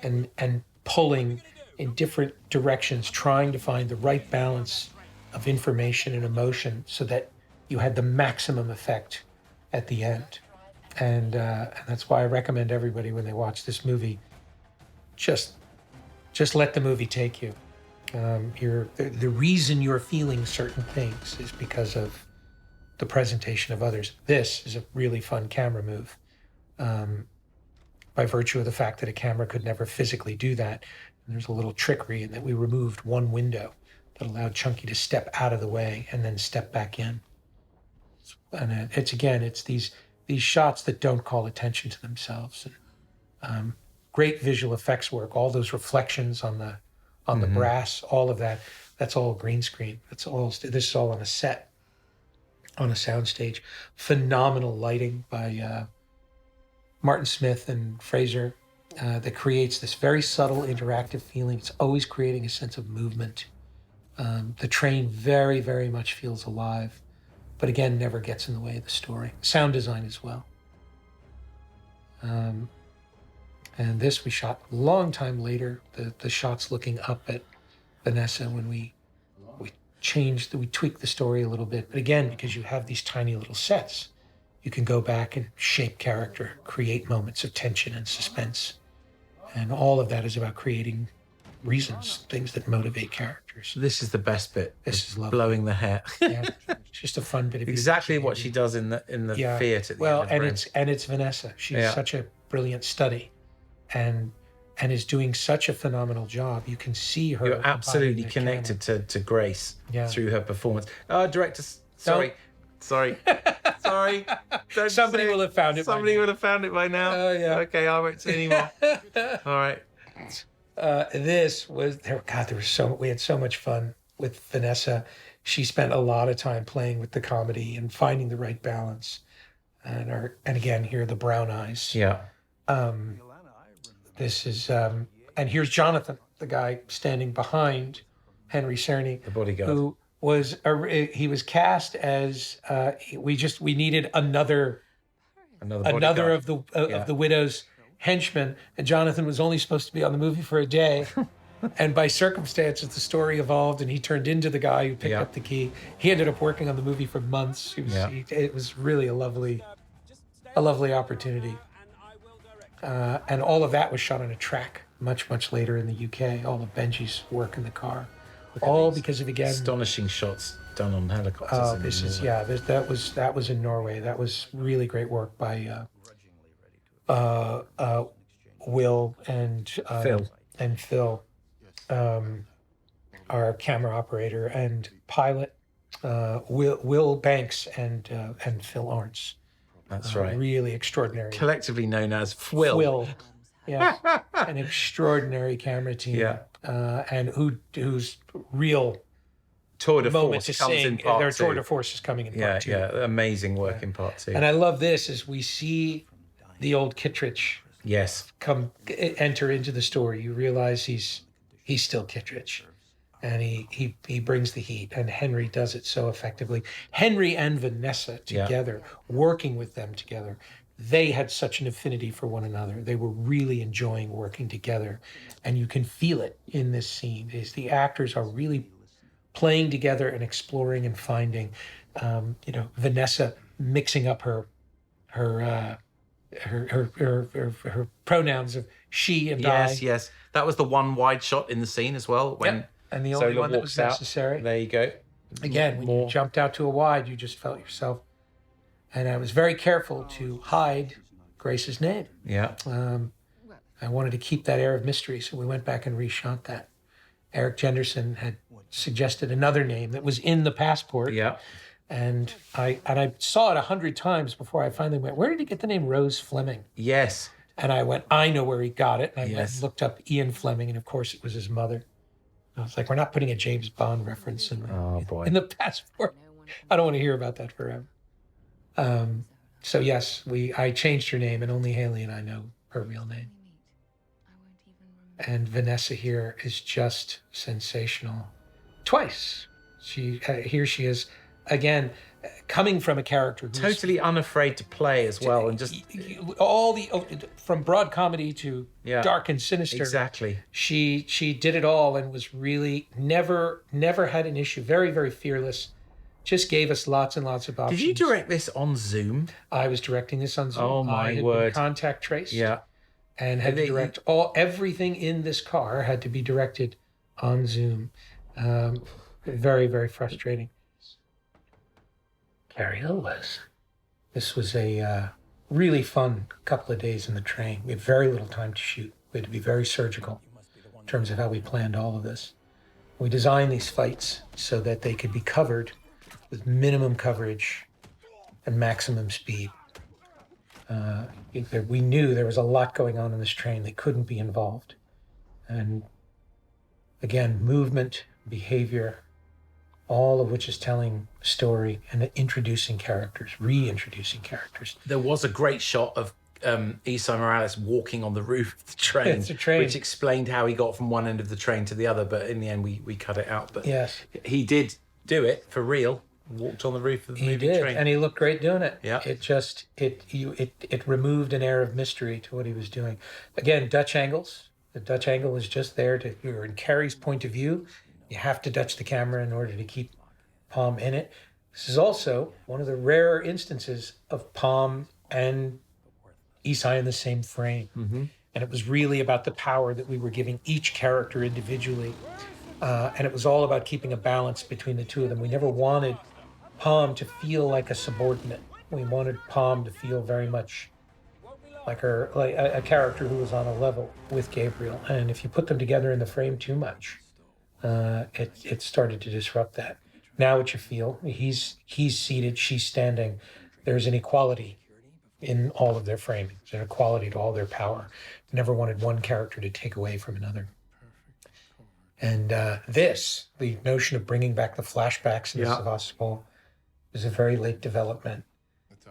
and pulling in different directions, trying to find the right balance of information and emotion so that you had the maximum effect at the end. And that's why I recommend everybody when they watch this movie, just let the movie take you. The reason you're feeling certain things is because of the presentation of others. This is a really fun camera move, by virtue of the fact that a camera could never physically do that. And there's a little trickery in that we removed one window that allowed Chunky to step out of the way and then step back in. And it's these shots that don't call attention to themselves. And great visual effects work. All those reflections on the brass, all of that. That's all green screen. This is all on a set, on a soundstage. Phenomenal lighting by Martin Smith and Fraser that creates this very subtle interactive feeling. It's always creating a sense of movement. The train very, very much feels alive, but again, never gets in the way of the story. Sound design as well. And this we shot a long time later, the shots looking up at Vanessa when we tweaked the story a little bit. But again, because you have these tiny little sets, you can go back and shape character, create moments of tension and suspense. And all of that is about creating reasons, things that motivate characters. This is the best bit. This is lovely. Blowing the hair. Yeah, it's just a fun bit of Exactly what she does in the theatre. Well, and it's Vanessa. She's such a brilliant study, and is doing such a phenomenal job. You can see her. You're absolutely behind the connected to Grace through her performance. Director, sorry. Don't Somebody will have found it. Somebody would have found it by now. Oh yeah. Okay, I won't say anymore. All right. This was there. God, we had so much fun with Vanessa. She spent a lot of time playing with the comedy and finding the right balance. And again, here are the brown eyes. Yeah. This is and here's Jonathan, the guy standing behind Henry Cerny, The bodyguard. who was he was cast as we needed another bodyguard. of the widow's henchmen, and Jonathan was only supposed to be on the movie for a day. And by circumstances, the story evolved, and he turned into the guy who picked up the key. He ended up working on the movie for months. It was really a lovely opportunity. And all of that was shot on a track much later in the UK. All of Benji's work in the car, all because of, again, astonishing shots done on helicopters. That was in Norway. That was really great work by Will and Phil, our camera operator and pilot, Will Banks and Phil Lawrence. That's right. Really extraordinary. Collectively known as Will. Yes, an extraordinary camera team. Yeah. And whose real tour de moment force to comes sing, in part their two. tour de force is coming in part two. Yeah, amazing work in part two. And I love this as we see the old Kittredge enter into the story. You realize he's still Kittredge, and he brings the heat, and Henry does it so effectively. Henry and Vanessa together, working with them together, they had such an affinity for one another. They were really enjoying working together, and you can feel it in this scene. Is the actors are really playing together and exploring and finding. Vanessa mixing up her pronouns of she and I. Yes. That was the one wide shot in the scene as well. When and the only Zola one that was walks out. necessary. There you go. Again, when you jumped out to a wide, you just felt yourself. And I was very careful to hide Grace's name. Yeah. I wanted to keep that air of mystery, so we went back and reshot that. Eric Jenderson had suggested another name that was in the passport. Yeah. And I saw it 100 times before I finally went, where did he get the name Rose Fleming? Yes. And I went, I know where he got it. And I went and looked up Ian Fleming, and of course it was his mother. I was like, we're not putting a James Bond reference in the passport. I don't want to hear about that forever. So yes, I changed her name, and only Haley and I know her real name. And Vanessa here is just sensational. Twice. Here she is, again, coming from a character who's Totally unafraid to play as well, and just from broad comedy to dark and sinister. Exactly. She did it all and was really never had an issue. Very, very fearless. Just gave us lots and lots of options. Did you direct this on Zoom? I was directing this on Zoom. Oh my I had word! Been contact traced. Yeah. And had to direct everything in this car had to be directed on Zoom. Very, very frustrating. Carrie Hill was. This was a really fun couple of days in the train. We had very little time to shoot. We had to be very surgical in terms of how we planned all of this. We designed these fights so that they could be covered with minimum coverage and maximum speed. We knew there was a lot going on in this train. They couldn't be involved. And again, movement, behavior, all of which is telling a story and introducing characters, reintroducing characters. There was a great shot of Esai Morales walking on the roof of the train, It's a train, which explained how he got from one end of the train to the other. But in the end, we cut it out. But yes, he did do it for real. Walked on the roof of the moving train. And he looked great doing it. Yeah. It removed an air of mystery to what he was doing. Again, Dutch angles. The Dutch angle is just there you're in Carrie's point of view. You have to Dutch the camera in order to keep Palm in it. This is also one of the rarer instances of Palm and Esai in the same frame. Mm-hmm. And it was really about the power that we were giving each character individually. And it was all about keeping a balance between the two of them. We never wanted Palm to feel like a subordinate. We wanted Palm to feel very much like a character who was on a level with Gabriel. And if you put them together in the frame too much, it started to disrupt that. Now what you feel, he's seated, she's standing. There's an equality in all of their framing. There's an equality to all their power. Never wanted one character to take away from another. And the notion of bringing back the flashbacks in the Sevastopol is a very late development.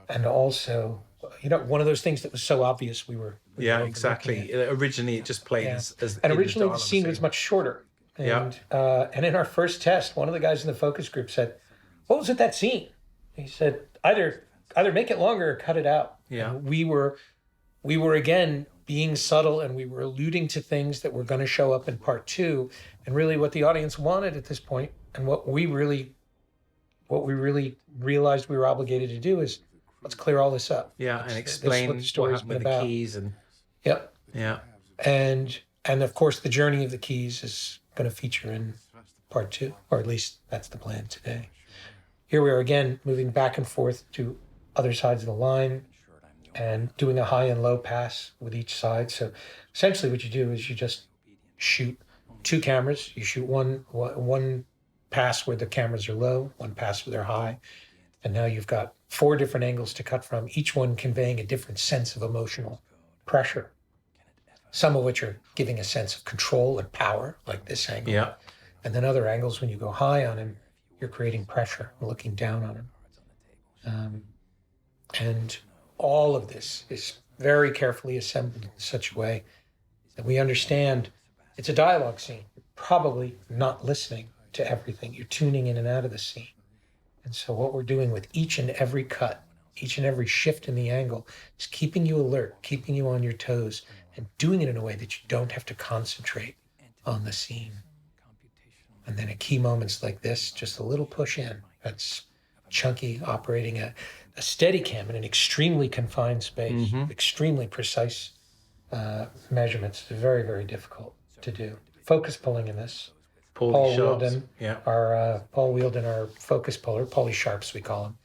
And also, one of those things that was so obvious we were exactly. Originally, it just played as and originally the scene was much shorter. And in our first test, one of the guys in the focus group said, "What was with that scene?" He said, "Either make it longer or cut it out." Yeah. And we were again being subtle, and we were alluding to things that were going to show up in part 2, and really what the audience wanted at this point, and what we really realized we were obligated to do is, let's clear all this up. Yeah, This and is explain what the story's happened with been the about. keys and Yep. yeah. And of course, the journey of the keys is going to feature in part 2, or at least that's the plan today. Here we are again, moving back and forth to other sides of the line and doing a high and low pass with each side. So essentially what you do is you just shoot 2 cameras. You shoot one pass where the cameras are low, one pass where they're high. And now you've got 4 different angles to cut from, each one conveying a different sense of emotional pressure. Some of which are giving a sense of control and power, like this angle. Yeah. And then other angles, when you go high on him, you're creating pressure and looking down on him. And all of this is very carefully assembled in such a way that we understand it's a dialogue scene. You're probably not listening to everything. You're tuning in and out of the scene. And so what we're doing with each and every cut, each and every shift in the angle is keeping you alert, keeping you on your toes, and doing it in a way that you don't have to concentrate on the scene. And then at key moments like this, just a little push in. That's Chunky operating a Steadicam in an extremely confined space, extremely precise measurements. Very, very difficult to do. Focus pulling in this. Paul Wheeldon, our focus puller, Paulie Sharps we call him.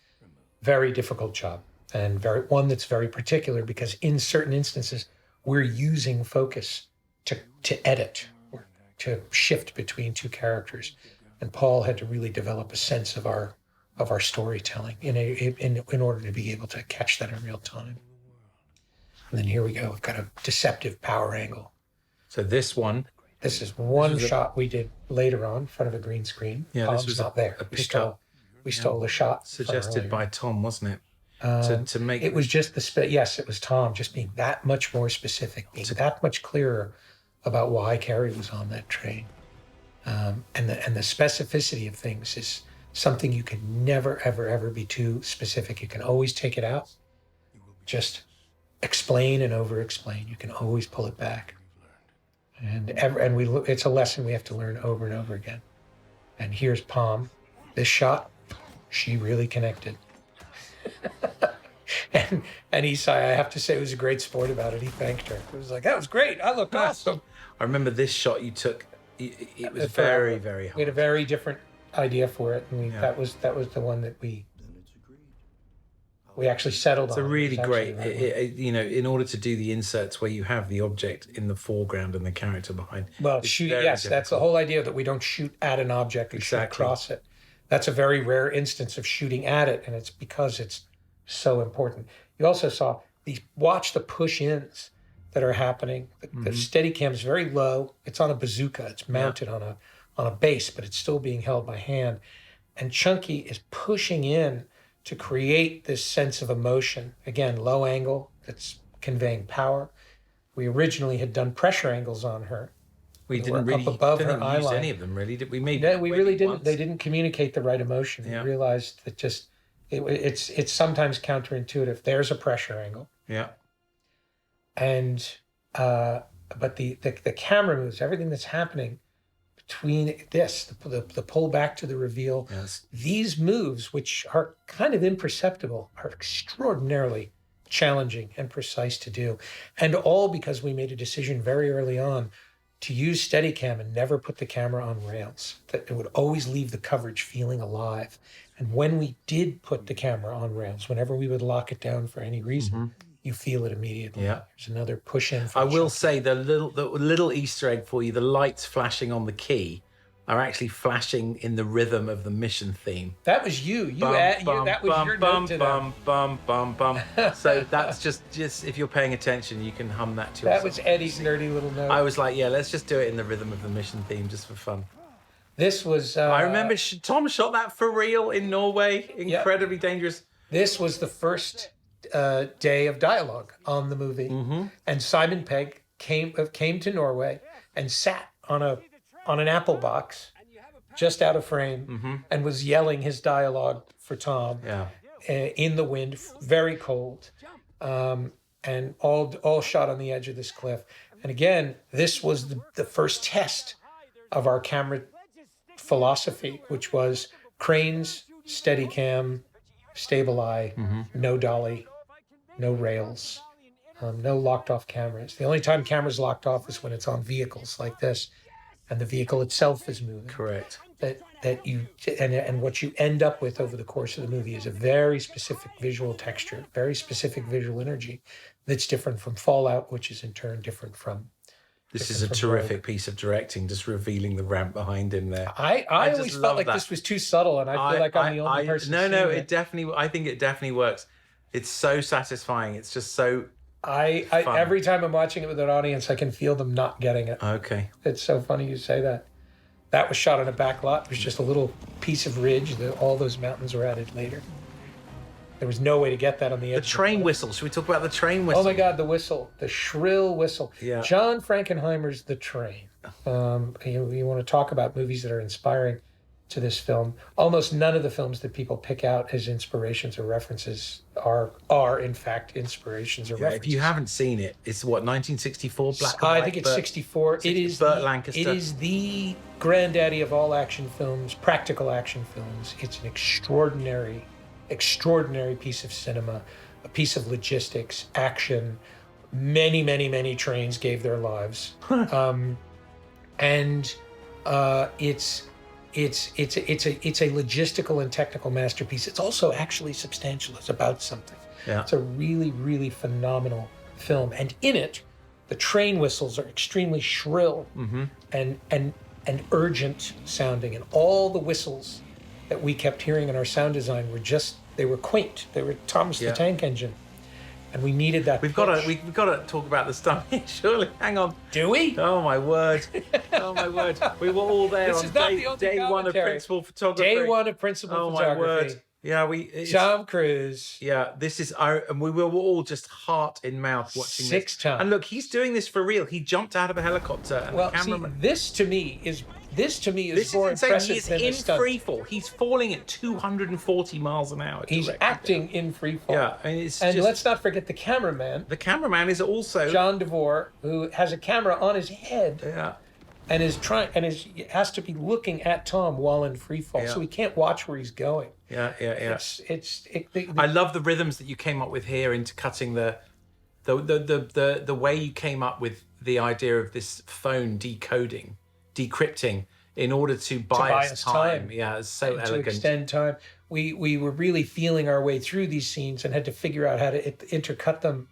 Very difficult job, and one that's very particular because in certain instances we're using focus to edit or to shift between 2 characters, and Paul had to really develop a sense of our storytelling in order to be able to catch that in real time. And then here we go. We've got a deceptive power angle. So this is one shot we did later on in front of a green screen. Yeah, Tom's this was not there. We stole the shot. suggested by Tom, wasn't it? To make it was just yes, it was Tom just being that much more specific, being that much clearer about why Carrie was on that train. And the specificity of things is something you can never, ever, ever be too specific. You can always take it out. Just explain and over-explain. You can always pull it back. It's a lesson we have to learn over and over again. And here's Palm. This shot, she really connected. and he said, I have to say, it was a great sport about it. He thanked her. It was like, that was great. I look awesome. I remember this shot you took. It was very, very hard. We had a very different idea for it, and that was the one that we actually settled on. It's a really great, right in order to do the inserts where you have the object in the foreground and the character behind. Well, that's the whole idea, that we don't shoot at an object, we shoot across it. That's a very rare instance of shooting at it, and it's because it's so important. You also watch the push-ins that are happening. The Steadicam is very low. It's on a bazooka. It's mounted on a base, but it's still being held by hand. And Chunky is pushing in to create this sense of emotion. Again, low angle that's conveying power. We originally had done pressure angles on her. We didn't really up above her eye use line. any of them, really, did we? Maybe we really didn't. They didn't communicate the right emotion. Yeah. We realized that it's sometimes counterintuitive. There's a pressure angle. Yeah. And but the camera moves, everything that's happening between this, the pull back to the reveal, these moves, which are kind of imperceptible, are extraordinarily challenging and precise to do. And all because we made a decision very early on to use Steadicam and never put the camera on rails, that it would always leave the coverage feeling alive. And when we did put the camera on rails, whenever we would lock it down for any reason, you feel it immediately. Yeah. There's another push in. I will say the little Easter egg for you, the lights flashing on the key are actually flashing in the rhythm of the mission theme. That was you. That was your note to that. So that's just if you're paying attention, you can hum that to yourself. That was Eddie's nerdy little note. I was like, let's just do it in the rhythm of the mission theme, just for fun. This was... I remember Tom shot that for real in Norway. Incredibly dangerous. This was the first day of dialogue on the movie. And Simon Pegg came to Norway and sat on a on an Apple box, just out of frame, and was yelling his dialogue for Tom in the wind, very cold, and all shot on the edge of this cliff. And again, this was the first test of our camera philosophy, which was cranes, steady cam, stable eye, no dolly, no rails, no locked off cameras. The only time cameras locked off is when it's on vehicles like this, and the vehicle itself is moving. Correct. That you and what you end up with over the course of the movie is a very specific visual texture, very specific visual energy that's different from Fallout, which is in turn different from. This is a terrific piece of directing, just revealing the ramp behind him there. I always felt like this was too subtle, and I feel like I'm the only person. No, it definitely. I think it definitely works. It's so satisfying. It's just so. I every time I'm watching it with an audience, I can feel them not getting it. Okay. It's so funny you say that. That was shot on a back lot. It was just a little piece of ridge that all those mountains were added later. There was no way to get that on the edge. The train whistle. Should we talk about the train whistle? Oh my God, the whistle, the shrill whistle. Yeah. John Frankenheimer's The Train. You want to talk about movies that are inspiring to this film. Almost none of the films that people pick out as inspirations or references are in fact inspirations or references. If you haven't seen it, it's what, 1964 black and white? I think it's 64. It is Burt Lancaster. It is the granddaddy of all action films, practical action films. It's an extraordinary piece of cinema, a piece of logistics, action. Many trains gave their lives, and it's a logistical and technical masterpiece. It's also actually substantial. It's about something. Yeah. It's a really phenomenal film, and in it, the train whistles are extremely shrill and urgent sounding, and all the whistles that we kept hearing in our sound design they were quaint. They were Thomas the Tank Engine, and we needed that. We've got to talk about the stunt. Surely, hang on. Do we? Oh my word! Oh my word! We were all there This on is not the only day one of commentary. principal photography. Day one of principal Oh photography. my word! Yeah, Tom Cruise. Yeah, this is and we were all just heart in mouth watching Six this. times. And look, he's doing this for real. He jumped out of a helicopter. And Well, the cameraman. see, this to me is This more is insane. impressive He's than the in stunt. free fall. He's falling at 240 miles an hour. He's directly. acting in free fall. Yeah, I mean, it's and just, let's not forget the cameraman, the cameraman is also John DeVore, who has a camera on his head Yeah. and has to be looking at Tom while in free fall, Yeah. so he can't watch where he's going. Yeah. I I love the rhythms that you came up with here into cutting the way you came up with the idea of this phone decrypting in order to buy us time. Yeah, it's so elegant. To extend time. We were really feeling our way through these scenes and had to figure out how to intercut them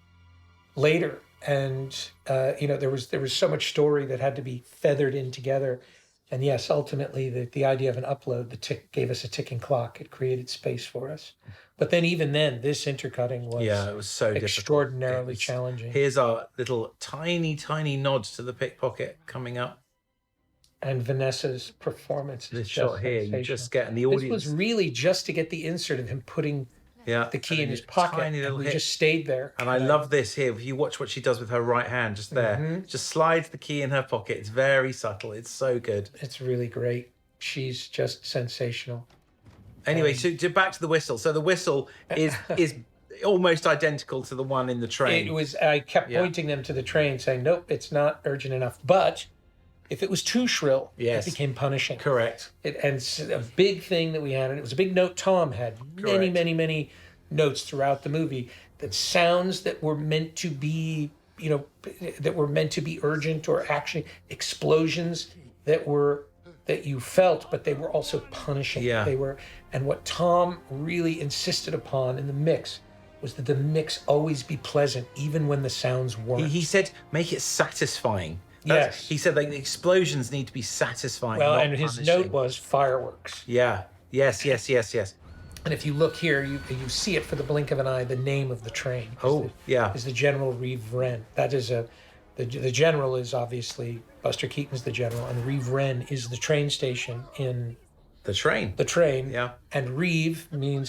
later. And there was so much story that had to be feathered in together. And yes, ultimately the idea of an upload, gave us a ticking clock. It created space for us. But then even then, this intercutting was it was so extraordinarily difficult. challenging. Here's our little tiny nods to the pickpocket coming up. And Vanessa's performance is This just shot here, you sensational. just get, and the audience. This was really just to get the insert of him putting the key in his pocket. Tiny little and we hit. just stayed there. And I love this here. If you watch what she does with her right hand, just there, just slides the key in her pocket. It's very subtle. It's so good. It's really great. She's just sensational. Anyway, so back to the whistle. So the whistle is almost identical to the one in the train. It was. I kept pointing them to the train, saying, "Nope, it's not urgent enough." But if it was too shrill, it became punishing. Correct. And it's a big thing that we had, and it was a big note Tom had. Many notes throughout the movie. That sounds that were meant to be, that were meant to be urgent or actually explosions that you felt, but they were also punishing. Yeah. They were, and what Tom really insisted upon in the mix was that the mix always be pleasant, even when the sounds weren't. He said, make it satisfying. Yes. He said, like, the explosions need to be satisfying. Well, not and his punishing. note was fireworks. Yeah. Yes. And if you look here, you see it for the blink of an eye, the name of the train. Is the General Reeve Wren. That is the general is obviously Buster Keaton's the general, and Reeve Wren is the train station in The train. Yeah. And Reeve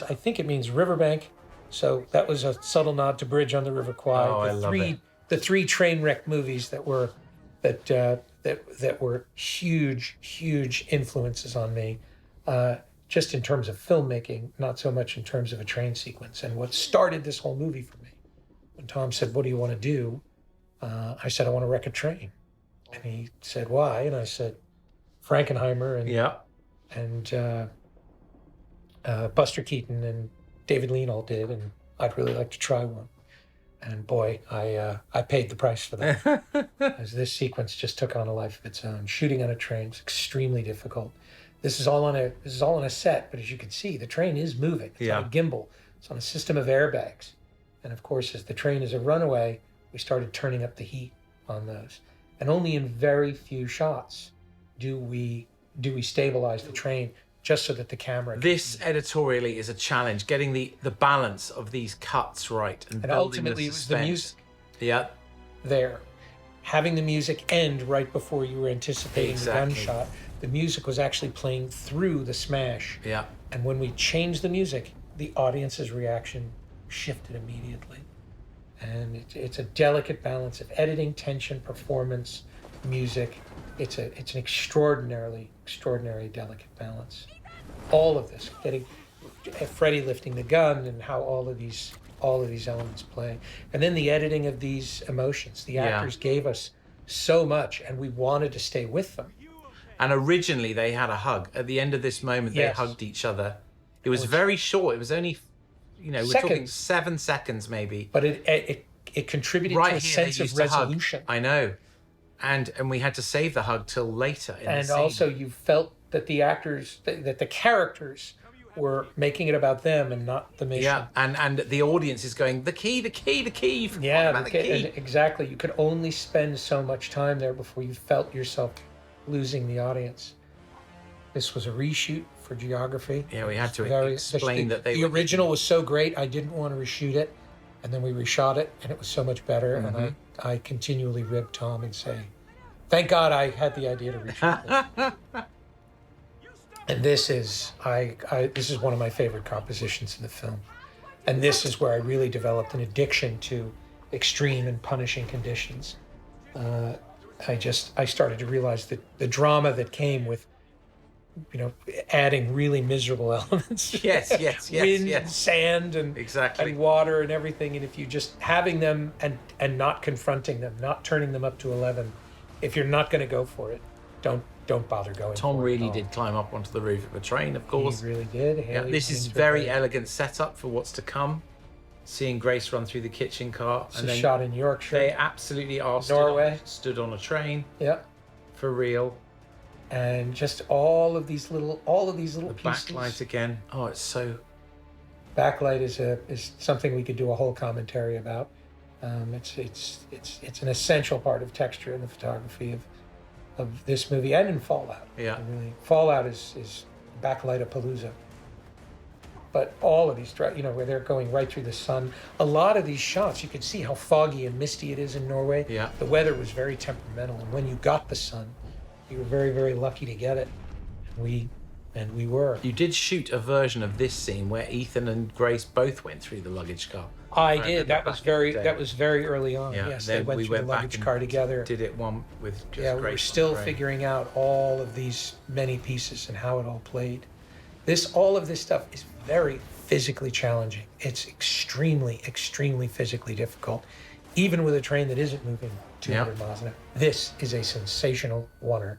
I think it means riverbank. So that was a subtle nod to Bridge on the River Kwai. Oh, I love it. The three train wreck movies that that were huge influences on me, just in terms of filmmaking, not so much in terms of a train sequence. And what started this whole movie for me, when Tom said, "What do you want to do?" I said, "I want to wreck a train." And he said, "Why?" And I said, "Frankenheimer and Buster Keaton and David Lean all did, and I'd really like to try one." And boy, I paid the price for that. As this sequence just took on a life of its own. Shooting on a train was extremely difficult. This is all on a set, but as you can see, the train is moving. It's on a gimbal. It's on a system of airbags. And of course, as the train is a runaway, we started turning up the heat on those. And only in very few shots do we stabilize the train, just so that the camera. This editorially is a challenge, getting the balance of these cuts right, and building ultimately the it was the suspense. music. Yeah, There, having the music end right before you were anticipating Exactly. the gunshot. The music was actually playing through the smash. yeah. And when we changed the music, the audience's reaction shifted immediately. And it's a delicate balance of editing, tension, performance, music. It's an extraordinary delicate balance. All of this, getting Freddie lifting the gun, and how all of these elements play, and then the editing of these emotions. The actors gave us so much, and we wanted to stay with them. And originally they had a hug. At the end of this moment, they Yes. hugged each other. It was very short. It was only, we're talking Seconds. 7 seconds maybe. But it contributed Right to a here, sense they of used to hug. resolution. I know. And we had to save the hug till later in the And scene. also you felt that the actors, that the characters were making it about them and not the mission. Yeah, and the audience is going, the key. You forgot Yeah, about the key. and exactly. You could only spend so much time there before you felt yourself losing the audience. This was a reshoot for geography. Yeah, we had to Very- explain that they the were original was so great, I didn't want to reshoot it, and then we reshot it, and it was so much better. Mm-hmm. And I continually rib Tom and say, "Thank God I had the idea to reshoot it." And this is this is one of my favorite compositions in the film, and this is where I really developed an addiction to extreme and punishing conditions. I started to realize that the drama that came with, adding really miserable elements. Yes, Wind, yes. and sand, and Exactly. and water and everything. And if you just having them and not confronting them, not turning them up to 11, if you're not going to go for it, don't bother going. Tom for it at really all. did climb up onto the roof of a train, of course. He really did. Yeah, Haley this is James very Whitney. elegant setup for what's to come. Seeing Grace run through the kitchen car, This is shot in Yorkshire. they absolutely are Norway. stood on a train Yeah. for real. And just all of these little pieces. Backlight again. Oh, it's so. Backlight is something we could do a whole commentary about. It's an essential part of texture in the photography of this movie and in Fallout. Yeah. Really, Fallout is backlight-a-palooza. But all of these, where they're going right through the sun. A lot of these shots, you could see how foggy and misty it is in Norway. Yeah. The weather was very temperamental, and when you got the sun, you were very, very lucky to get it. We were. You did shoot a version of this scene where Ethan and Grace both went through the luggage car. I remember did. That back was in the very. day. That was very early on. Yeah. Yes, then they went we through went the back luggage and car together. Did it one with just Yeah, Grace. we were on still the train. figuring out all of these many pieces and how it all played. All of this stuff is very physically challenging. It's extremely physically difficult, even with a train that isn't moving 200 miles an hour. This is a sensational oneer,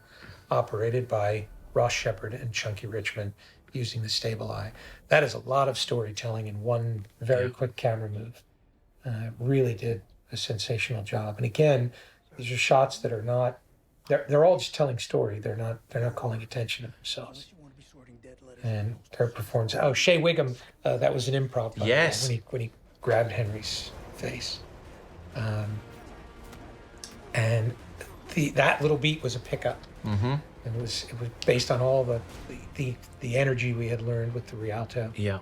operated by Ross Shepard and Chunky Richmond, using the stable eye. That is a lot of storytelling in one very quick camera move. Really did a sensational job. And again, these are shots that are not. They're all just telling story. They're not calling attention to themselves. And their performance. Oh, Shea Wiggum, that was an improv. by the way, Yes. when he grabbed Henry's face, and that little beat was a pickup. Mm-hmm. And it was based on all the energy we had learned with the Rialto. Yeah.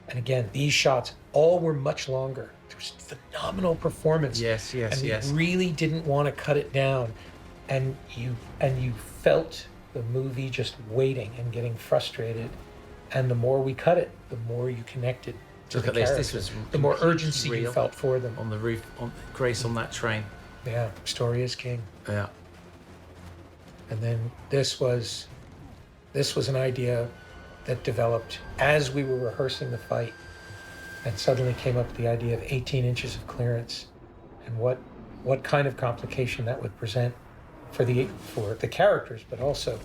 And again, these shots all were much longer. There was phenomenal performance. Yes, yes, and yes. we really didn't want to cut it down. And you felt the movie just waiting and getting frustrated. And the more we cut it, the more you connected to Look the at this. This characters. was the more completely urgency you real. felt for them. On the roof, on Grace on that train. Yeah, story is king. Yeah. And then this was an idea that developed as we were rehearsing the fight, and suddenly came up with the idea of 18 inches of clearance, and what kind of complication that would present for the characters, but also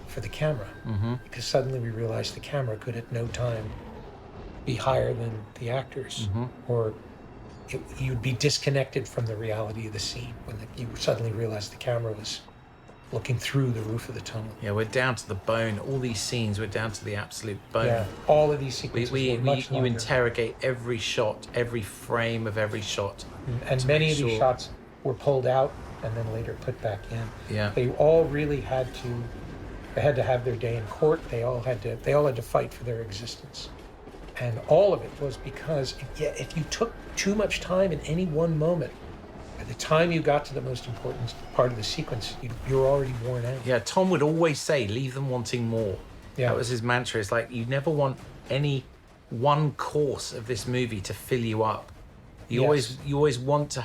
for the camera. Because suddenly we realized the camera could at no time be higher than the actors, or you'd be disconnected from the reality of the scene when you suddenly realized the camera was looking through the roof of the tunnel. Yeah, we're down to the bone. All these scenes, we're down to the absolute bone. Yeah, all of these sequences were much you longer. interrogate every shot, every frame of every shot. And many of these shots were pulled out and then later put back in. Yeah. They all really had to have their day in court. They all had to fight for their existence. And all of it was because if you took too much time in any one moment, by the time you got to the most important part of the sequence, you're already worn out. Yeah, Tom would always say, leave them wanting more. Yeah. That was his mantra. It's like, you never want any one course of this movie to fill you up. You always want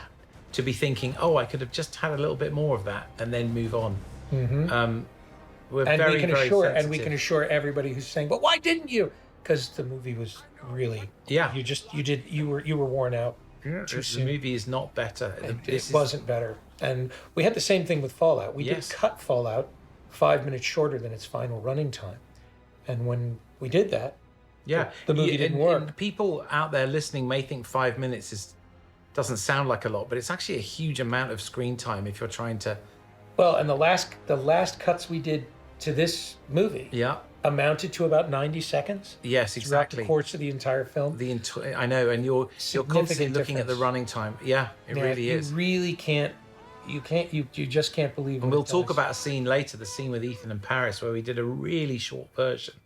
to be thinking, oh, I could have just had a little bit more of that, and then move on. We're very sensitive. We can assure everybody who's saying, but why didn't you? Because the movie was really, you were worn out. Yeah, too the soon. movie is not better. It wasn't better. And we had the same thing with Fallout. We did cut Fallout 5 minutes shorter than its final running time. And when we did that, the movie didn't work. And people out there listening may think 5 minutes doesn't sound like a lot, but it's actually a huge amount of screen time if you're trying to. Well, and the last cuts we did to this movie amounted to about 90 seconds. Yes, exactly. Throughout the course of the entire film. I know, and you're constantly looking at the running time. Yeah, it really is. You really can't. You just can't believe. And we'll talk about a scene later, the scene with Ethan and Paris, where we did a really short version,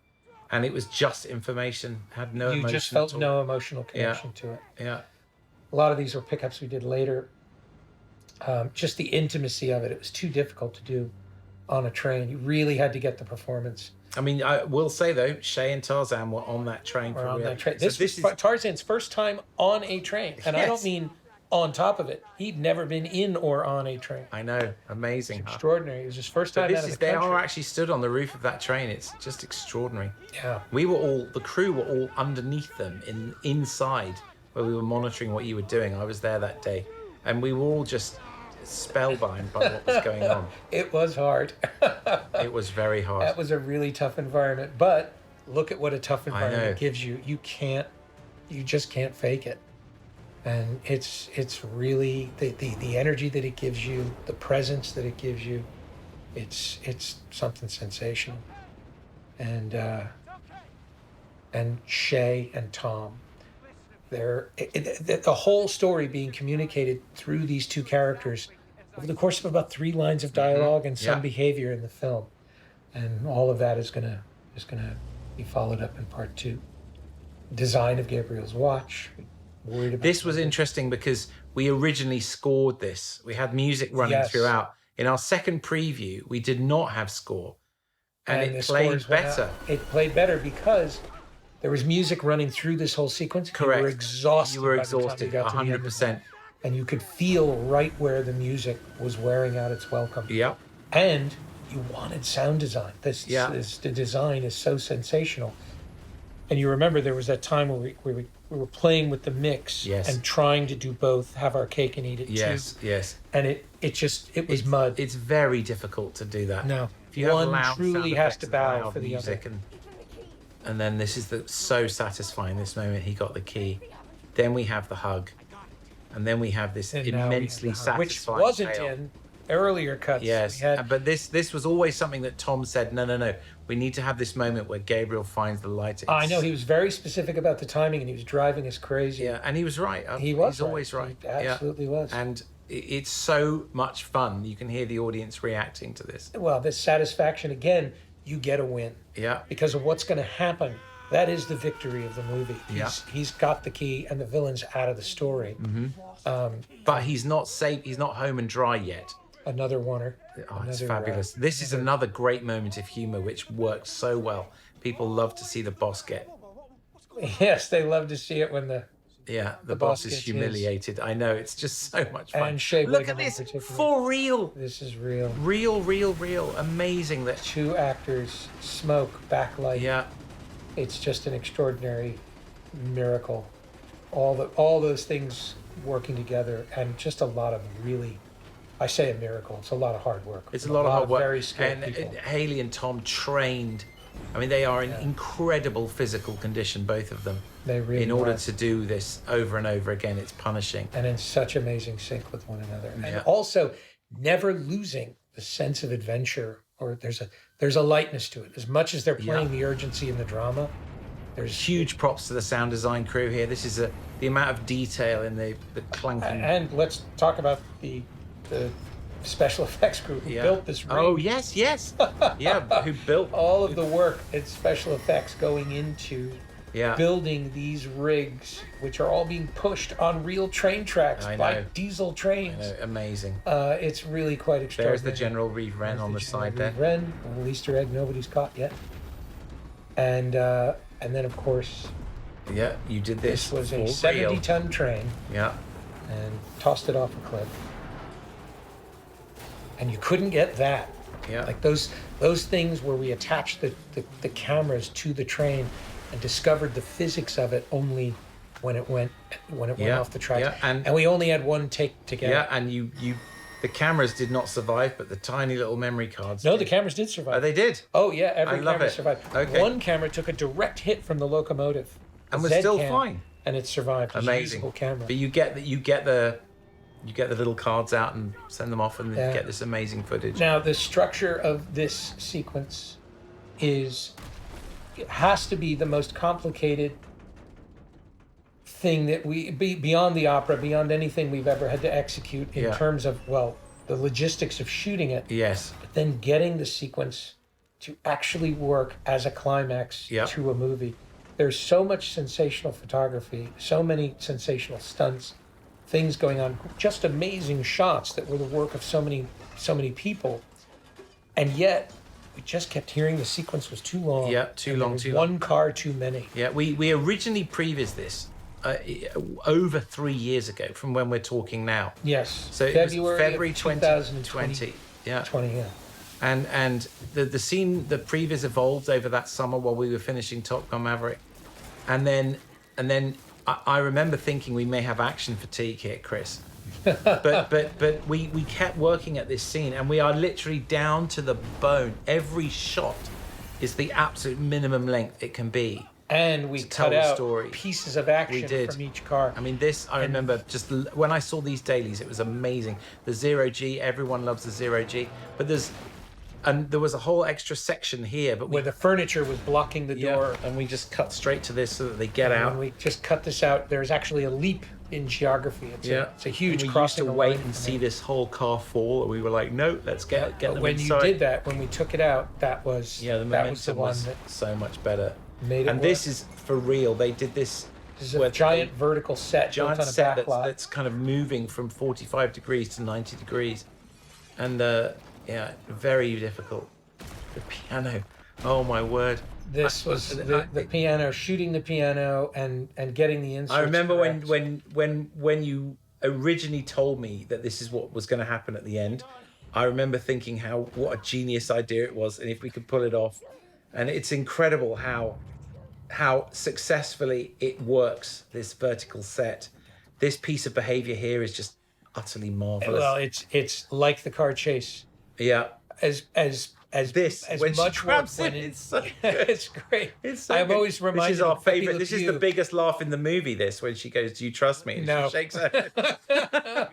and it was just information, had no emotion. You just felt no emotional connection to it. Yeah. A lot of these were pickups we did later. Just the intimacy of it. It was too difficult to do on a train. You really had to get the performance. I mean, I will say though, Shay and Tarzan were on that train for real. This is Tarzan's first time on a train, and I don't mean on top of it. He'd never been in or on a train. I know, amazing, extraordinary. It was his first time out of the country. They are actually stood on the roof of that train. It's just extraordinary. Yeah, the crew were all underneath them inside where we were monitoring what you were doing. I was there that day, and we were all just spellbound by what was going on. It was hard. It was very hard. That was a really tough environment, but look at what a tough environment gives you. You just can't fake it. And it's really the energy that it gives you, the presence that it gives you. It's something sensational. And Shay and Tom, the whole story being communicated through these two characters over the course of about 3 lines of dialogue and some behavior in the film, and all of that is gonna be followed up in part 2. Design of Gabriel's watch. This was interesting because we originally scored this. We had music running throughout. In our second preview, we did not have score, and it played better. It played better because there was music running through this whole sequence. Correct. You were exhausted. You were exhausted, 100%. And you could feel right where the music was wearing out its welcome. Yep. And you wanted sound design. The design is so sensational. And you remember there was that time where we were playing with the mix and trying to do both, have our cake and eat it too. Yes. And it was mud. It's very difficult to do that. No. If you one have truly has to bow for the music other. And then this is so satisfying, this moment he got the key. Then we have the hug. And then we have this immensely satisfying which wasn't tale. in earlier cuts. Yes, but this was always something that Tom said, no. We need to have this moment where Gabriel finds the light. I know, he was very specific about the timing, and he was driving us crazy. Yeah, and he was right. He's always right. He absolutely was. And it's so much fun. You can hear the audience reacting to this. Well, this satisfaction, again, you get a win. Yeah. Because of what's going to happen. That is the victory of the movie. He's got the key, and the villain's out of the story. Mm-hmm. But he's not safe. He's not home and dry yet. Another oneer. It's fabulous. This is another great moment of humor which works so well. People love to see the boss get. Yes, they love to see it when the Yeah, the boss boss is gets his. humiliated. I know, it's just so much fun. And Shea Look Wiggum at in this, particular. for real. This is real. Real. Amazing that. 2 actors, smoke, backlight. Yeah, It's just an extraordinary miracle. All those things working together, and just a lot of really, I say a miracle. It's a lot of hard work. it's a lot of hard work. Very skilled And people. Haley and Tom trained. I mean, they are in incredible physical condition, both of them. They really in order are. to do this over and over again, it's punishing. And in such amazing sync with one another, and Yeah. also never losing the sense of adventure. Or there's a lightness to it. As much as they're playing the urgency and the drama, there's Huge props to the sound design crew here. This is the amount of detail in the clanking. And let's talk about the special effects group who built this ring. Oh yes. Yeah, who built All of the work and special effects going into building these rigs, which are all being pushed on real train tracks I by know. diesel trains. Amazing. It's really quite extraordinary. There's the General Reeve Wren on the side there. Wren, a little Easter egg nobody's caught yet. And then of course Yeah, you did this. this was a for real. 70-ton train Yeah. and tossed it off a cliff. And you couldn't get that. Yeah. Like those things where we attached the cameras to the train and discovered the physics of it only when it went off the tracks. Yeah, and we only had one take to get Yeah, it. and the cameras did not survive, but the tiny little memory cards. No, did. the cameras did survive. Oh, they did. Oh yeah, every I love camera it. survived. Okay. One camera took a direct hit from the locomotive. And a was still Z-cam, fine. And it survived. It was a Amazing. usable camera. But you get the little cards out and send them off, and Yeah. get this amazing footage. Now, the structure of this sequence has to be the most complicated thing that beyond the opera, beyond anything we've ever had to execute in terms of, the logistics of shooting it, Yes. but then getting the sequence to actually work as a climax to a movie. There's so much sensational photography, so many sensational stunts, things going on, just amazing shots that were the work of so many people. And yet, we just kept hearing the sequence was too long. Yeah, too and there long, was too long. one car too many. Yeah, we originally previewed this over 3 years ago from when we're talking now. Yes. So February it was February of 2020. Yeah. 20, yeah. And the scene, the previs evolved over that summer while we were finishing Top Gun Maverick. And then I remember thinking we may have action fatigue here, Chris. but we kept working at this scene, and we are literally down to the bone. Every shot is the absolute minimum length it can be. And we tell cut the out story. pieces of action We did. from each car. I mean, I remember just when I saw these dailies, it was amazing. The 0G, everyone loves the 0G, but there was a whole extra section here, but where the furniture was blocking the door. and we just cut straight to this so that they get out. And we just cut this out. There's actually a leap in geography. It's a huge and we crossing. used to the wait line and from see it. this whole car fall, and we were like, no, let's get But them when inside. you did that, when we took it out, that was the that momentum was the one that so much better. made it And work. this is for real. They did this. This is a with giant vertical set giant built on a set back lot. that's kind of moving from 45 degrees to 90 degrees, and very difficult. The piano, oh my word! This was the piano, shooting the piano and getting the inserts. I remember correct. when you originally told me that this is what was going to happen at the end. I remember thinking what a genius idea it was, and if we could pull it off. And it's incredible how successfully it works, this vertical set. This piece of behavior here is just utterly marvelous. Well, it's like the car chase. Yeah. As This, as when she much grabs work it, went in. it's so good. It's great. It's so I'm good. always reminded. This is our of Pepe favorite. Le This is Pew. the biggest laugh in the movie. This when she goes, "Do you trust me?" And No. she shakes her head.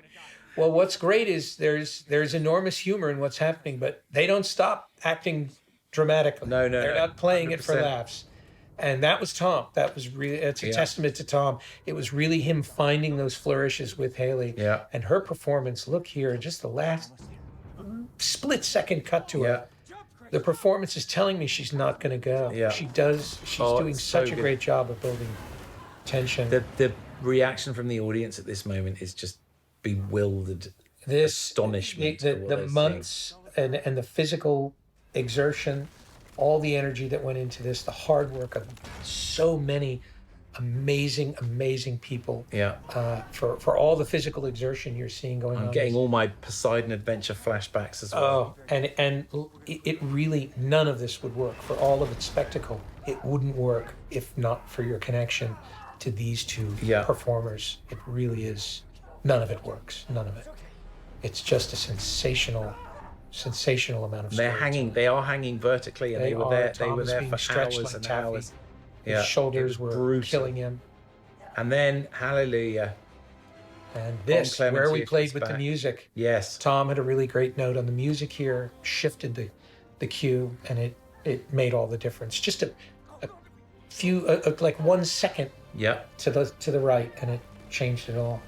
Well, what's great is there's enormous humor in what's happening, but they don't stop acting dramatically. No, They're not playing it for 100%. laughs. And that was Tom. That was really, it's a testament to Tom. It was really him finding those flourishes with Haley. Yeah. And her performance, look here, just the last split second cut to her. The performance is telling me she's not going to go. Yeah. She's doing it's so such a good. great job of building tension. The reaction from the audience at this moment is just bewildered. Astonishment the at what they're months and the physical exertion, all the energy that went into this, the hard work of so many amazing people. Yeah. For all the physical exertion you're seeing going on. I'm getting all my Poseidon Adventure flashbacks as well. Oh, and it really, none of this would work. For all of its spectacle, it wouldn't work if not for your connection to these two performers. It really is, none of it works. None of it. It's just a sensational amount of storytelling. They are hanging vertically, and they were there Tom was being for stretched hours like and taffy. hours. His shoulders it was were brutal. killing him. And then, hallelujah. And this, Clements where we Houston's played with back. the music. Yes. Tom had a really great note on the music here, shifted the cue, and it made all the difference. Just a few, like 1 second to the right, and it changed it all.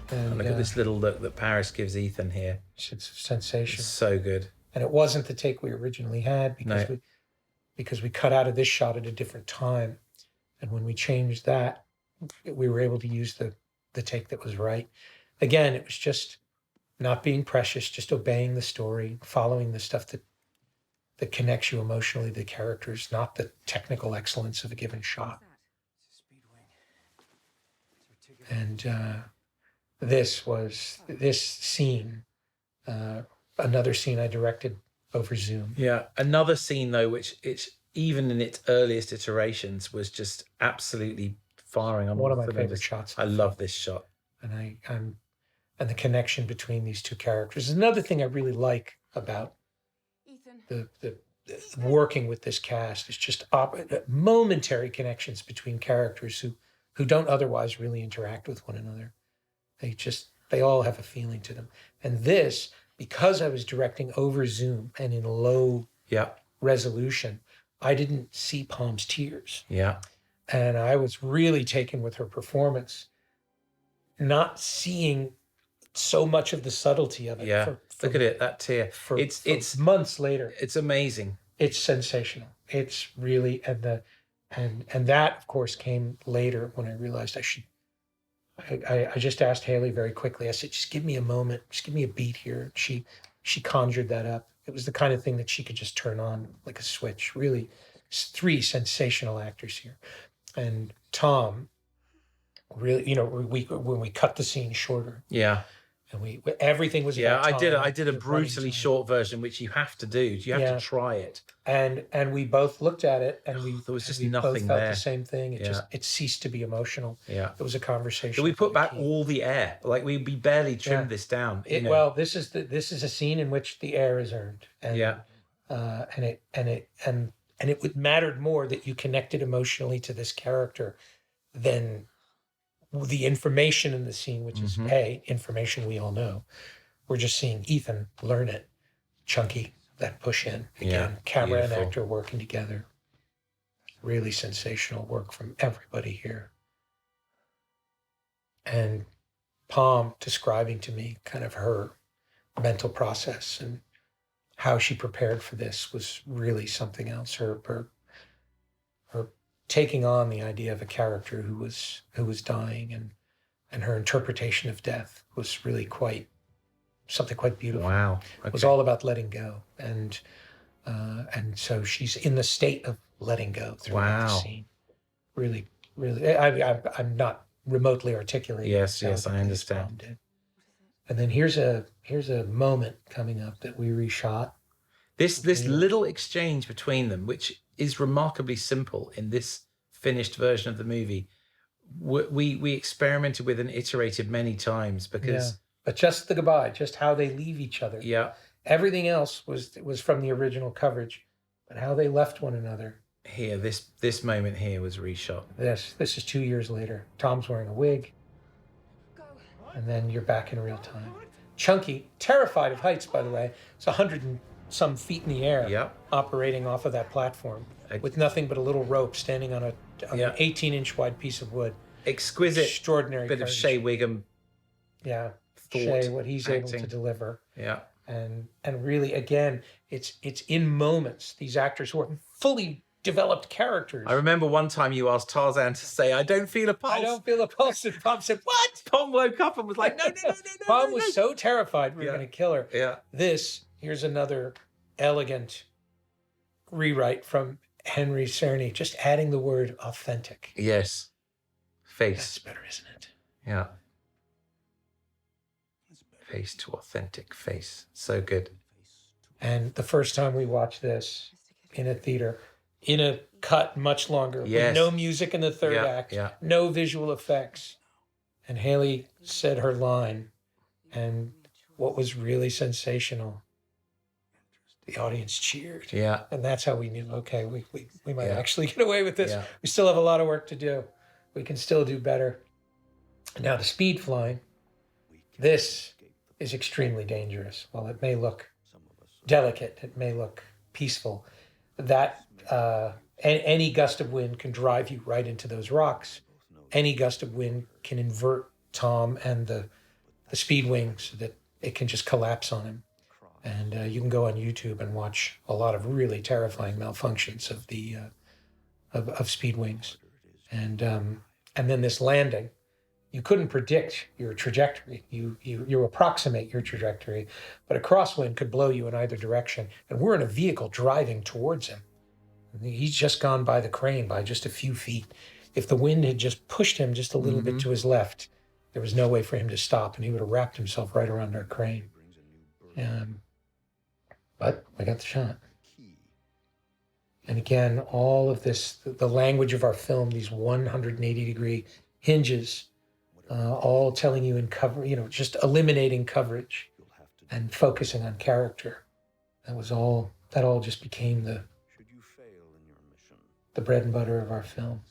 And look at this little look that Paris gives Ethan here. It's sensational. It's so good. And it wasn't the take we originally had because we cut out of this shot at a different time. And when we changed that, we were able to use the take that was right. Again, it was just not being precious, just obeying the story, following the stuff that connects you emotionally, the characters, not the technical excellence of a given shot. And this scene, another scene I directed over Zoom. Yeah. Another scene, though, which even in its earliest iterations was just absolutely firing on One of all my favorite cylinders. shots. I love this shot. And and the connection between these two characters. Another thing I really like about the working with this cast is just momentary connections between characters who don't otherwise really interact with one another. They all have a feeling to them. And this, because I was directing over Zoom and in low resolution, I didn't see Palm's tears. Yeah. And I was really taken with her performance, not seeing so much of the subtlety of it. Yeah. Look at it, that tear. It's months later. It's amazing. It's sensational. It's really, and that of course came later when I realized I just asked Haley very quickly. I said, just give me a moment, just give me a beat here. She conjured that up. It was the kind of thing that she could just turn on like a switch. Really, three sensational actors here. And Tom, really, when we cut the scene shorter. Yeah. And everything was about Tom. I did a brutally short version, which you have to do. You have to try it. And we both looked at it, and there was just we nothing both felt there. The same thing. It ceased to be emotional. Yeah, it was a conversation. We put back all the air. Like we barely trimmed this down. Well, this is a scene in which the air is earned. And, and it mattered more that you connected emotionally to this character than the information in the scene, which is information we all know. We're just seeing Ethan learn it. Chunky, that push in again, camera and actor working together. Really sensational work from everybody here. And Palm describing to me kind of her mental process and how she prepared for this was really something else. Her taking on the idea of a character who was dying and her interpretation of death was really something quite beautiful. Wow. Okay. It was all about letting go. And so she's in the state of letting go throughout the scene. Really, really, I'm not remotely articulating. Yes, I understand. And then here's a moment coming up that we reshot. This little exchange between them, which is remarkably simple in this finished version of the movie, we experimented with and iterated many times because. But just the goodbye, just how they leave each other. Yeah. Everything else was from the original coverage, but how they left one another. Here, this moment here was reshot. This is 2 years later. Tom's wearing a wig. And then you're back in real time. Chunky, terrified of heights, by the way. It's 100 and some feet in the air, operating off of that platform with nothing but a little rope standing on an 18-inch wide piece of wood. Exquisite, extraordinary bit courage. of Shea Wiggum. Yeah, Shea, what he's able to deliver. Yeah, and really, again, it's in moments. These actors who are fully developed characters. I remember one time you asked Tarzan to say, "I don't feel a pulse." I don't feel a pulse. And Palm said, "What?" Palm woke up and was like, "No." Palm was so terrified we were going to kill her. Yeah. Here's another elegant rewrite from Henry Cerny, just adding the word authentic. Yes. That's Face. better, isn't it? Yeah. Face to authentic face. So good. And the first time we watched this in a theater, in a cut much longer, with Yes. no music in the third act, Yeah. no visual effects. And Haley said her line, and what was really sensational, the audience cheered. Yeah. And that's how we knew, okay, we might Yeah. actually get away with this. Yeah. We still have a lot of work to do. We can still do better. Now, the speed flying, this is extremely dangerous. While it may look delicate, it may look peaceful, that any gust of wind can drive you right into those rocks. Any gust of wind can invert Tom and the speed wing so that it can just collapse on him. And you can go on YouTube and watch a lot of really terrifying malfunctions of the of speed wings. And then this landing, you couldn't predict your trajectory. You approximate your trajectory, but a crosswind could blow you in either direction. And we're in a vehicle driving towards him. He's just gone by the crane by just a few feet. If the wind had just pushed him just a little bit to his left, there was no way for him to stop, and he would have wrapped himself right around our crane. But I got the shot. And again, all of this, the language of our film, these 180-degree hinges, all telling you in cover, just eliminating coverage and focusing on character. That all just became the bread and butter of our film.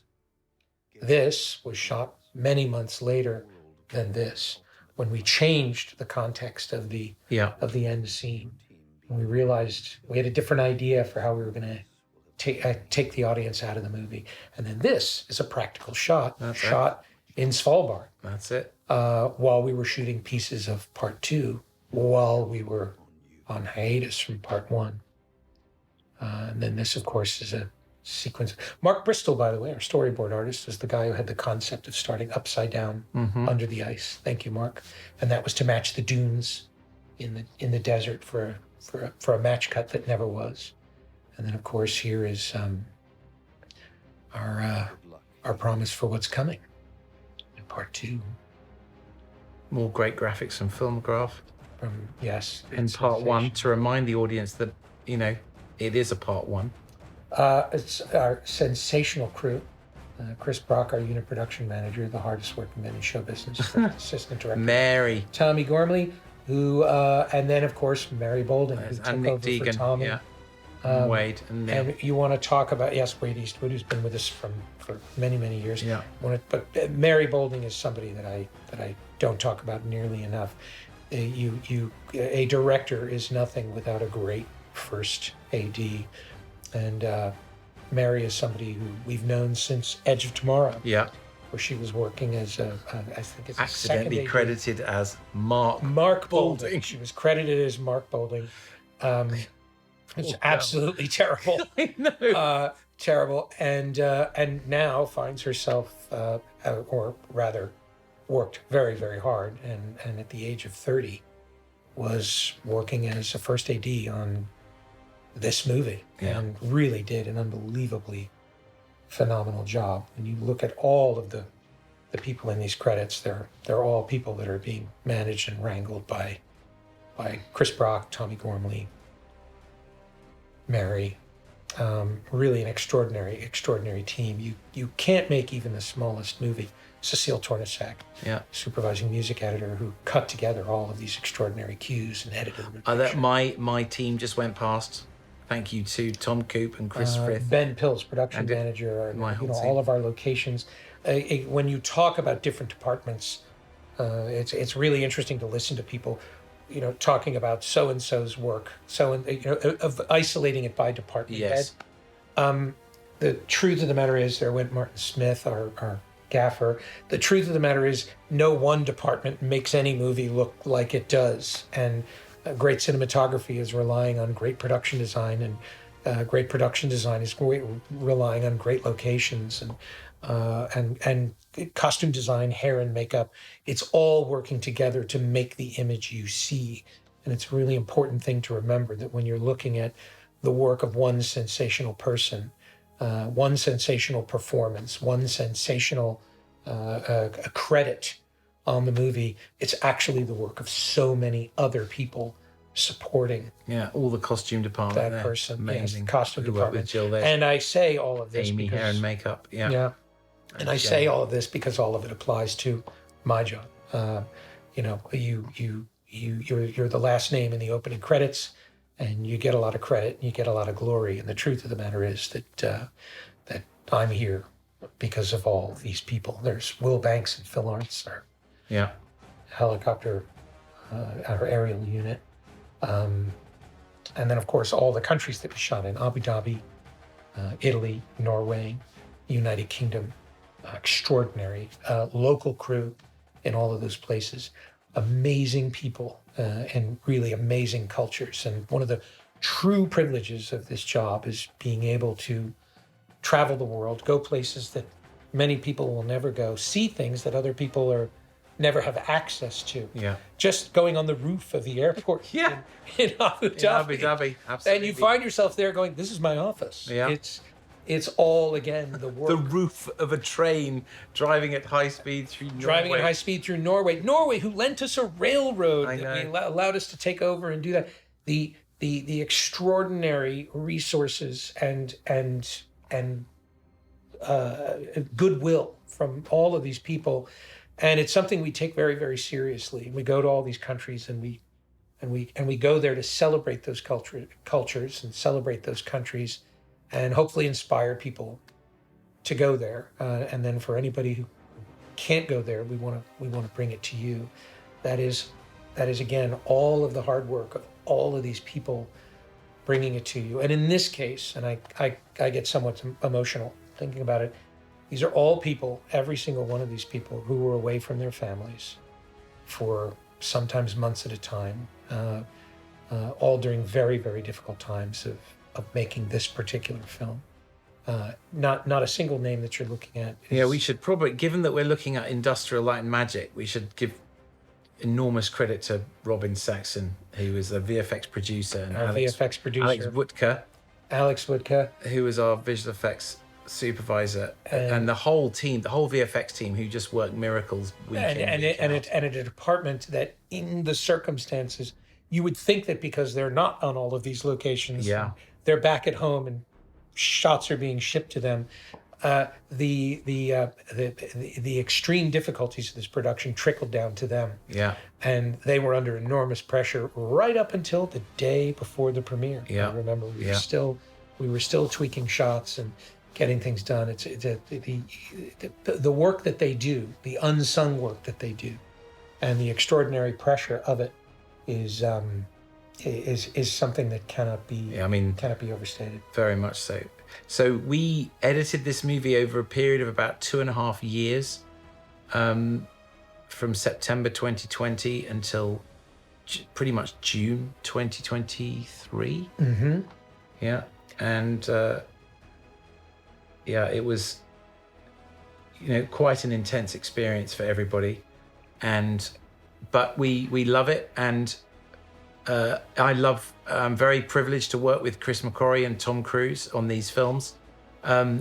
This was shot many months later than this, when we changed the context of the end scene. And we realized we had a different idea for how we were going to take the audience out of the movie. And then this is a practical shot, in Svalbard. That's it. While we were shooting pieces of part 2, while we were on hiatus from part 1. And then this, of course, is a sequence. Mark Bristol, by the way, our storyboard artist, is the guy who had the concept of starting upside down under the ice. Thank you, Mark. And that was to match the dunes in the desert for a match cut that never was. And then, of course, here is our promise for what's coming in part 2. More great graphics and filmograph. Yes. In part 1, to remind the audience that, it is a part 1. It's our sensational crew. Chris Brock, our unit production manager, the hardest working man in show business, assistant director. Mary. Tommy Gormley, who, and then, of course, Mary Bolden, who took and Nick over Deegan, for Tommy. and Wade. And you want to talk about, Wade Eastwood, who's been with us for many, many years. Yeah. But Mary Bolden is somebody that I don't talk about nearly enough. A director is nothing without a great first AD. And Mary is somebody who we've known since Edge of Tomorrow, where she was working as I think it's accidentally credited as Mark Boulding. She was credited as Mark Boulding. It's absolutely terrible. I know. Terrible. And now finds herself, or rather, worked very, very hard. And at the age of 30, was working as a first AD on this movie, and really did an unbelievably phenomenal job. When you look at all of the people in these credits, they're all people that are being managed and wrangled by Chris Brock, Tommy Gormley, Mary. Really an extraordinary team. You can't make even the smallest movie. Cecile Tornasac, supervising music editor, who cut together all of these extraordinary cues and edited them. My team just went past. Thank you to Tom Coop and Chris Frith. Ben Pills, production manager, all of our locations. When you talk about different departments, it's really interesting to listen to people, talking about so-and-so's work, of isolating it by department Yes. head. The truth of the matter is, there went Martin Smith, our gaffer. The truth of the matter is, no one department makes any movie look like it does. And great cinematography is relying on great production design, and great production design is relying on great locations, and costume design, hair and makeup. It's all working together to make the image you see. And it's a really important thing to remember, that when you're looking at the work of one sensational person, one sensational performance, one sensational a credit on the movie. It's actually the work of so many other people supporting all the costume department that there. person. Amazing. Yes, the costume Who worked with department. Jill there. And I say all of this Amy, because, hair and makeup. Yeah. yeah. And I say all of this because all of it applies to my job. You know, you're the last name in the opening credits, and you get a lot of credit and you get a lot of glory. And the truth of the matter is that that I'm here because of all these people. There's Will Banks and Phil Arntz, our helicopter, our aerial unit. And then, of course, all the countries that we shot in: Abu Dhabi, Italy, Norway, United Kingdom. Extraordinary local crew in all of those places. Amazing people and really amazing cultures. And one of the true privileges of this job is being able to travel the world, go places that many people will never go, see things that other people never have access to. Yeah. Just going on the roof of the airport in Abu Dhabi. In Abu Dhabi, absolutely. And you find yourself there going, this is my office. Yeah. It's all, again, the work. The roof of a train driving at high speed through Norway. Driving at high speed through Norway. Norway, who lent us a railroad that allowed us to take over and do that. The extraordinary resources and goodwill from all of these people. And it's something we take very, very seriously. We go to all these countries and we go there to celebrate those cultures and celebrate those countries, and hopefully inspire people to go there. And then for anybody who can't go there, we want to bring it to you. That is again all of the hard work of all of these people bringing it to you. And in this case, and I get somewhat emotional thinking about it, these are all people, every single one of these people, who were away from their families for sometimes months at a time, all during very, very difficult times of making this particular film. Not a single name that you're looking at. We should probably, given that we're looking at Industrial Light and Magic, we should give enormous credit to Robin Saxon, who was a VFX producer, and Alex Woodker, who was our visual effects supervisor, and the whole team, the whole VFX team, who just worked miracles week in, week out. And a department that, in the circumstances, you would think that because they're not on all of these locations, they're back at home and shots are being shipped to them. The extreme difficulties of this production trickled down to them. And they were under enormous pressure right up until the day before the premiere. I remember we were still tweaking shots and getting things done. It's the work that they do, the unsung work that they do, and the extraordinary pressure of it is something that cannot be overstated. Very much so. So we edited this movie over a period of about 2.5 years, from September 2020 until pretty much June 2023. Mm-hmm. And it was, quite an intense experience for everybody, but we love it, and I'm very privileged to work with Chris McQuarrie and Tom Cruise on these films.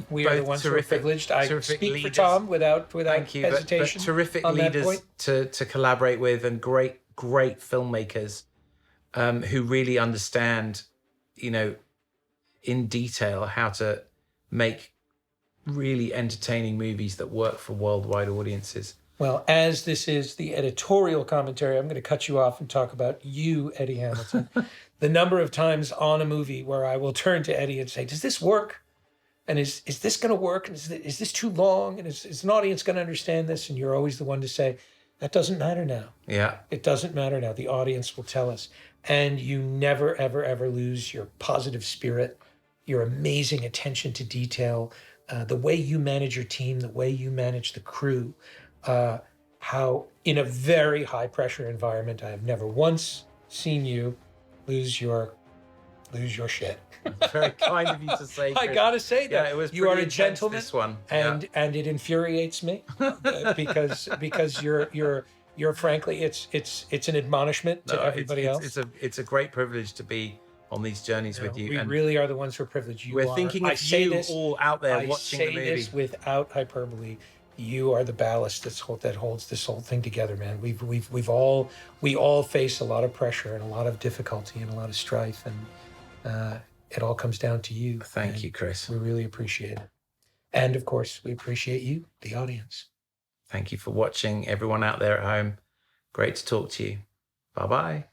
We are the ones who are privileged. I speak leaders. For Tom without hesitation. But terrific leaders to collaborate with, and great filmmakers who really understand, in detail how to make really entertaining movies that work for worldwide audiences. Well, as this is the editorial commentary, I'm going to cut you off and talk about you, Eddie Hamilton. The number of times on a movie where I will turn to Eddie and say, does this work? And is this going to work? And is this too long? And is an audience going to understand this? And you're always the one to say, that doesn't matter now. It doesn't matter now. The audience will tell us. And you never, ever, ever lose your positive spirit, your amazing attention to detail, the way you manage your team, the way you manage the crew. How in a very high pressure environment, I have never once seen you lose your shit. Very kind of you to say, Chris. I gotta say that. It was you are a intense, gentleman, this one. and it infuriates me because you're frankly it's an admonishment to everybody else. It's a great privilege to be on these journeys with you. We And really are the ones who are privileged. You we're are, thinking I of say you this, all out there I watching say the movie. this without hyperbole. You are the ballast that holds this whole thing together, man. We all face a lot of pressure and a lot of difficulty and a lot of strife, and it all comes down to you. Thank you, Chris. We really appreciate it, and of course, we appreciate you, the audience. Thank you for watching, everyone out there at home. Great to talk to you. Bye-bye.